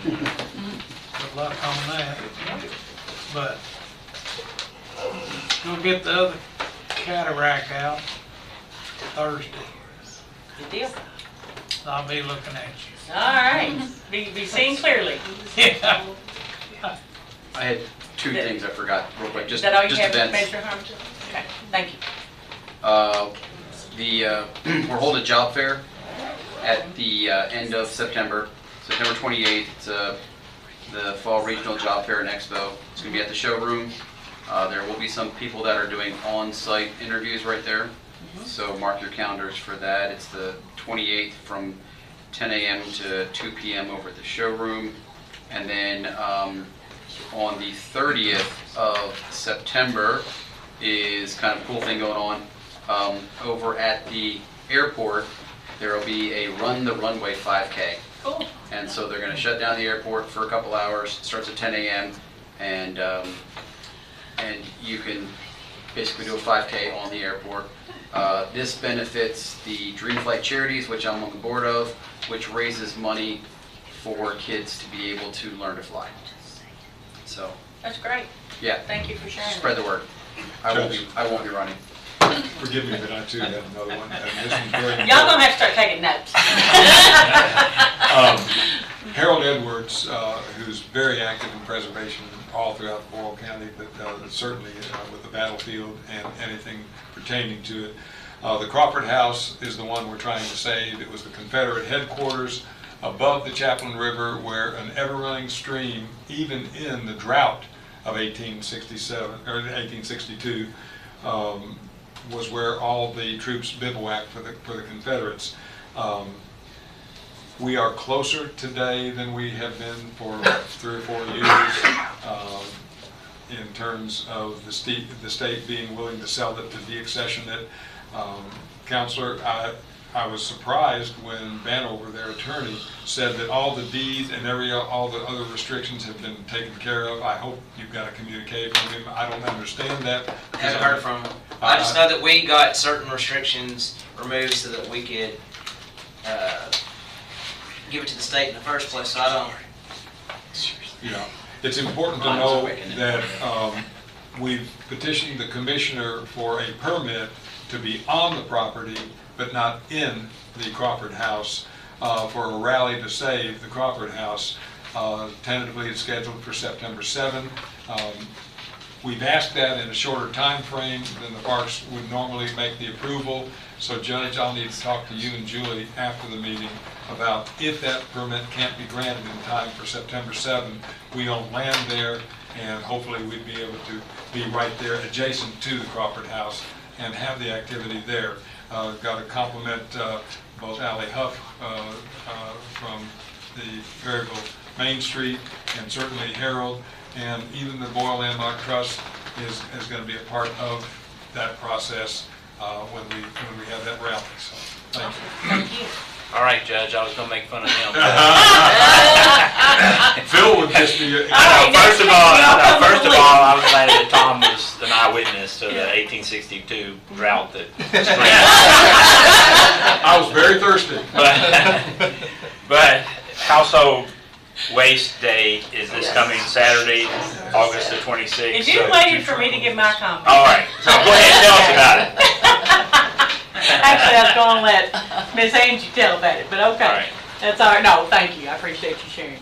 Good luck on that. But we'll get the other cataract out Thursday. Good deal. I'll be looking at you. All right. Be seen clearly. Yeah. I had two things I forgot real quick, Is just that all you just have, events. Mr. Harmon? Okay, thank you. We're holding a job fair at the end of September 28th. It's the Fall Regional Job Fair and Expo. It's going to be at the showroom. There will be some people that are doing on-site interviews right there. So mark your calendars for that. It's the 28th from 10 a.m. to 2 p.m. over at the showroom. And then on the 30th of September is kind of a cool thing going on. Over at the airport, there will be a Run the Runway 5K. Cool. And so they're going to shut down the airport for a couple hours. It starts at 10 a.m. and you can basically do a 5K on the airport. This benefits the Dream Flight Charities, which I'm on the board of, which raises money for kids to be able to learn to fly. So, That's great. yeah, Thank you for sharing. spread the word. I won't be running. Forgive me, but I too have another one, and this one's very important. Y'all gonna have to start taking notes. Harold Edwards, who's very active in preservation all throughout Boyle County, but certainly with the battlefield and anything pertaining to it. The Crawford House is the one we're trying to save. It was the Confederate headquarters above the Chaplain River, where an ever-running stream, even in the drought of 1867 or 1862, was where all the troops bivouacked for the Confederates. We are closer today than we have been for 3 or 4 years in terms of the state being willing to sell it, to deaccession it. Counselor, I was surprised when Vanover, their attorney, said that all the deeds and all the other restrictions have been taken care of. I hope you've got a communique from him. I don't understand that. Haven't heard from him. I just know that we got certain restrictions removed so that we could give it to the state in the first place, so I don't. Yeah, it's important to know that we've petitioned the commissioner for a permit to be on the property, but not in the Crawford House, for a rally to save the Crawford House. Tentatively, it's scheduled for September 7. We've asked that in a shorter time frame than the parks would normally make the approval. So Judge, I'll need to talk to you and Julie after the meeting about if that permit can't be granted in time for September 7, we don't land there, and hopefully we'd be able to be right there adjacent to the Crawford House and have the activity there. Got to compliment both Allie Huff from the Berryville Main Street, and certainly Harold, and even the Boyle Landmark Trust is going to be a part of that process when we have that rally. So thank you. Thank you. All right, Judge, I was gonna make fun of him. Phil would just be. First of all, I was glad that Tom was an eyewitness to the 1862 drought that. I was very thirsty. But Household Waste Day is this coming Saturday, August the 26th. If you waited for me to give my comment. All right, so go ahead and tell us about it. Actually, I was going to let Miss Angie tell about it, but okay. All right. That's all right. No, thank you. I appreciate you sharing.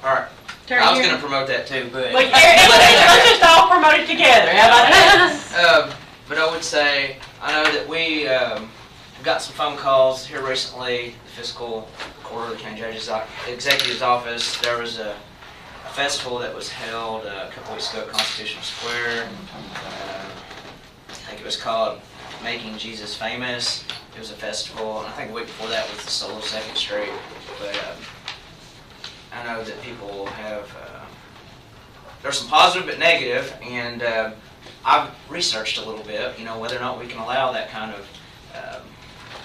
All right. Terry, I was you're- going to promote that too, but. Well, let's just all promote it together. How about that? But I would say, I know that we got some phone calls here recently, the fiscal court of the county judge's executive's office. There was a festival that was held a couple weeks ago at Constitutional Square. I think it was called Making Jesus Famous. It was a festival, and I think the week before that was the Soul of 2nd Street. But I know that people have, there's some positive but negative, and I've researched a little bit, whether or not we can allow that kind of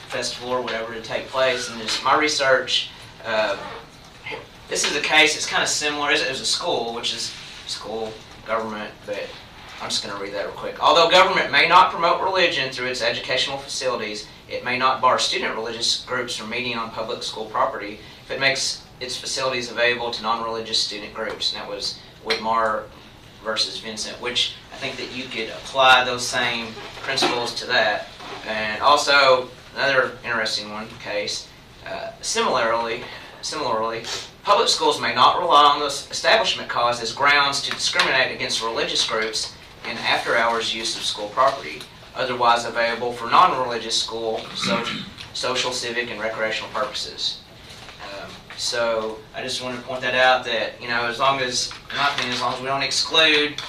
festival or whatever to take place. And just my research, this is a case, it's kind of similar. It was a school, which is school, government, but I'm just going to read that real quick. Although government may not promote religion through its educational facilities, it may not bar student religious groups from meeting on public school property if it makes its facilities available to non-religious student groups. And that was Whitmar versus Vincent, which I think that you could apply those same principles to that. And also, another interesting case, similarly, public schools may not rely on this establishment cause as grounds to discriminate against religious groups in after-hours use of school property, otherwise available for non-religious school, social, civic, and recreational purposes. So I just wanted to point that out that, as long as, in my opinion, as long as we don't exclude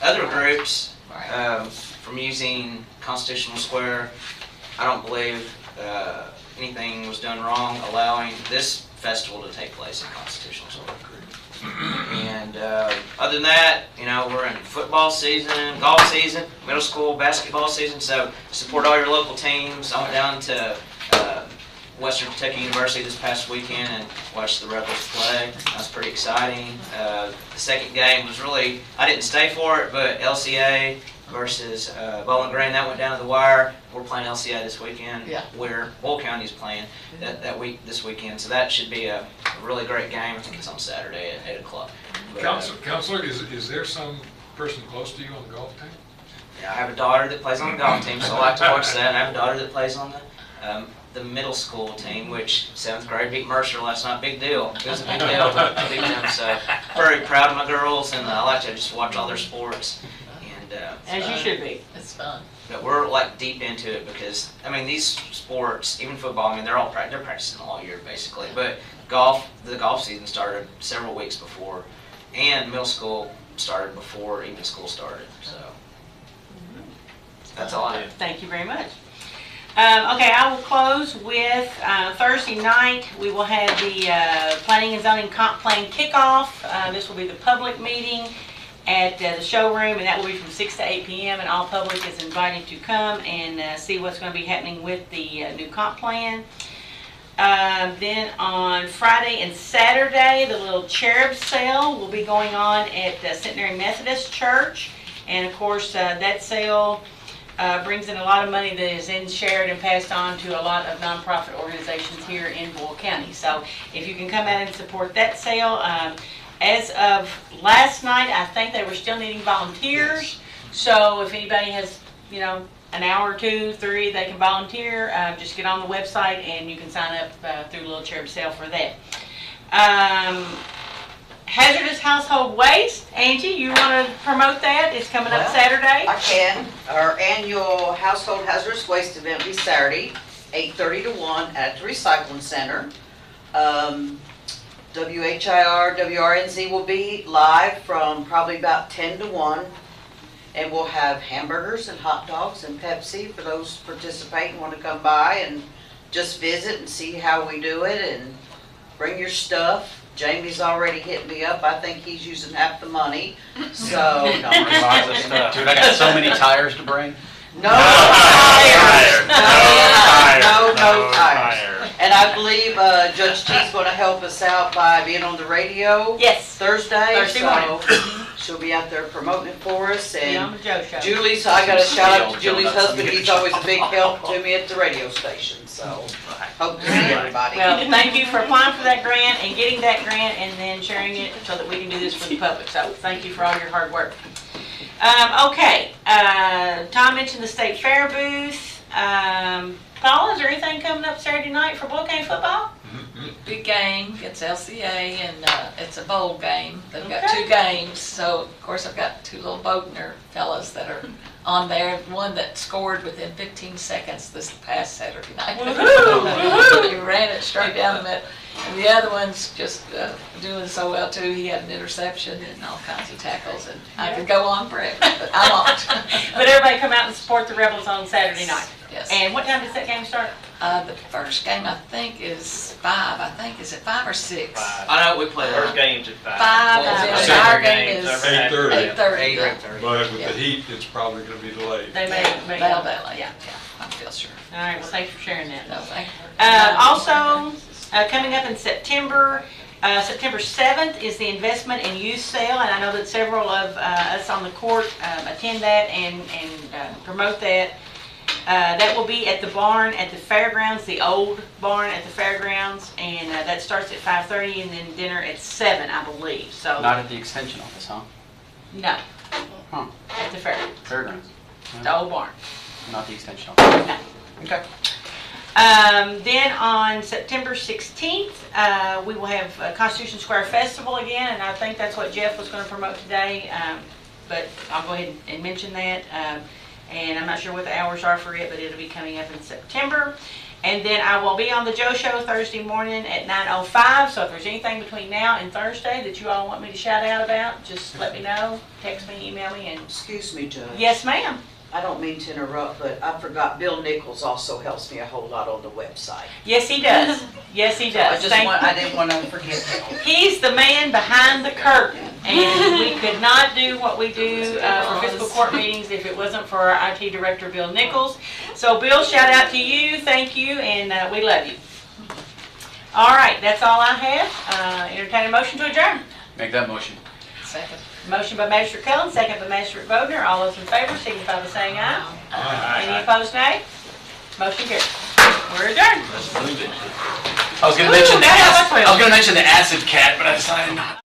other groups from using Constitutional Square, I don't believe anything was done wrong allowing this festival to take place in Constitutional Square. And other than that, we're in football season, golf season, middle school basketball season, so support all your local teams. I went down to Western Kentucky University this past weekend and watched the Rebels play. That was pretty exciting. The second game was really, I didn't stay for it, but LCA versus Bowling Green, that went down to the wire. We're playing LCA this weekend, where Boyle County is playing this weekend. So that should be a really great game. I think it's on Saturday at 8 o'clock. Counselor, is there some person close to you on the golf team? Yeah, I have a daughter that plays on the golf team, so I like to watch that. And I have a daughter that plays on the middle school team, which 7th grade beat Mercer last night. Big deal. It was a big deal to beat them. So very proud of my girls, and I like to just watch all their sports. And as you should be. It's fun. But we're like deep into it because these sports, even football, they're practicing all year basically. But the golf season started several weeks before, and middle school started before even school started. So that's all I have. Thank you very much. Okay, I will close with Thursday night. We will have the Planning and Zoning Comp Plan kickoff. This will be the public meeting at the showroom, and that will be from 6 to 8 p.m. and all public is invited to come and see what's going to be happening with the new comp plan. Then on Friday and Saturday, the little cherub sale will be going on at Centenary Methodist Church, and of course that sale brings in a lot of money that is then shared and passed on to a lot of nonprofit organizations here in Boyle County. So if you can come out and support that sale. As of last night, I think they were still needing volunteers. So if anybody has, an hour or 2, 3, they can volunteer. Just get on the website and you can sign up through Little Cherub Sale for that. Hazardous household waste. Angie, you want to promote that? It's coming up Saturday. I can. Our annual household hazardous waste event will be Saturday, 8:30 to 1 at the recycling center. WHIR, WRNZ will be live from probably about 10 to 1, and we'll have hamburgers and hot dogs and Pepsi for those participating and want to come by and just visit and see how we do it, and bring your stuff. Jamie's already hit me up. I think he's using half the money, so. Dude, I got so many tires to bring. No tires. No tires. And I believe Judge T's going to help us out by being on the radio. Yes. Thursday morning. She'll be out there promoting it for us. Yeah, And on the Joe Show. Julie's, I got a shout out to Julie's husband. He's always a big help to me at the radio station. So hope to see everybody. Well, thank you for applying for that grant and getting that grant and then sharing it so that we can do this for the public. So thank you for all your hard work. Okay, Tom mentioned the State Fair booth. Paul, is there anything coming up Saturday night for Boyle County football? big game against LCA, and it's a bowl game. They've got Okay. 2 games, so of course I've got 2 little Bodner fellas that are on there. One that scored within 15 seconds this past Saturday night. Woohoo! He ran it straight down the middle. And the other one's just doing so well too. He had an interception and all kinds of tackles, and I could go on forever, but I won't. But everybody come out and support the Rebels on Saturday night. Yes. And what time does that game start? The first game I think is 5. I think is it 5 or 6? I know we play First game's at 5. 5. Well, And second our game is 8:30. 8:30. Yeah. But with Yeah. the heat, it's probably gonna be delayed. They may. They'll delay. Yeah. I feel sure. All right, well, thanks for sharing that. No, thank you. Also, coming up in September, September 7th is the investment and use sale, and I know that several of us on the court attend that and promote that. That will be at the barn at the fairgrounds, the old barn at the fairgrounds, and that starts at 5:30 and then dinner at 7, I believe, so. Not at the extension office, huh? No, Huh, at the fairgrounds, the old barn. not the extension office. No. Okay. Then on September 16th, we will have Constitution Square Festival again, and I think that's what Jeff was going to promote today, but I'll go ahead and mention that. And I'm not sure what the hours are for it, but it'll be coming up in September. And then I will be on the Joe Show Thursday morning at 9:05, so if there's anything between now and Thursday that you all want me to shout out about, just let me know, text me, email me, and... Excuse me, Judge. Yes, ma'am. I don't mean to interrupt, but I forgot Bill Nichols also helps me a whole lot on the website. Yes, he does. Yes, he does. I didn't want to forget him. He's the man behind the curtain, and we could not do what we do for fiscal court meetings if it wasn't for our IT director, Bill Nichols. So Bill, shout out to you, thank you, and we love you. All right, that's all I have. Entertain a motion to adjourn. Make that motion. Second. Motion by Magistrate Cullen, second by Magistrate Bodner. All those in favor signify by saying aye. Any opposed, nay? Motion carries. We're adjourned. I was gonna mention Ooh, now I was I was gonna mention the acid cat, but I decided not.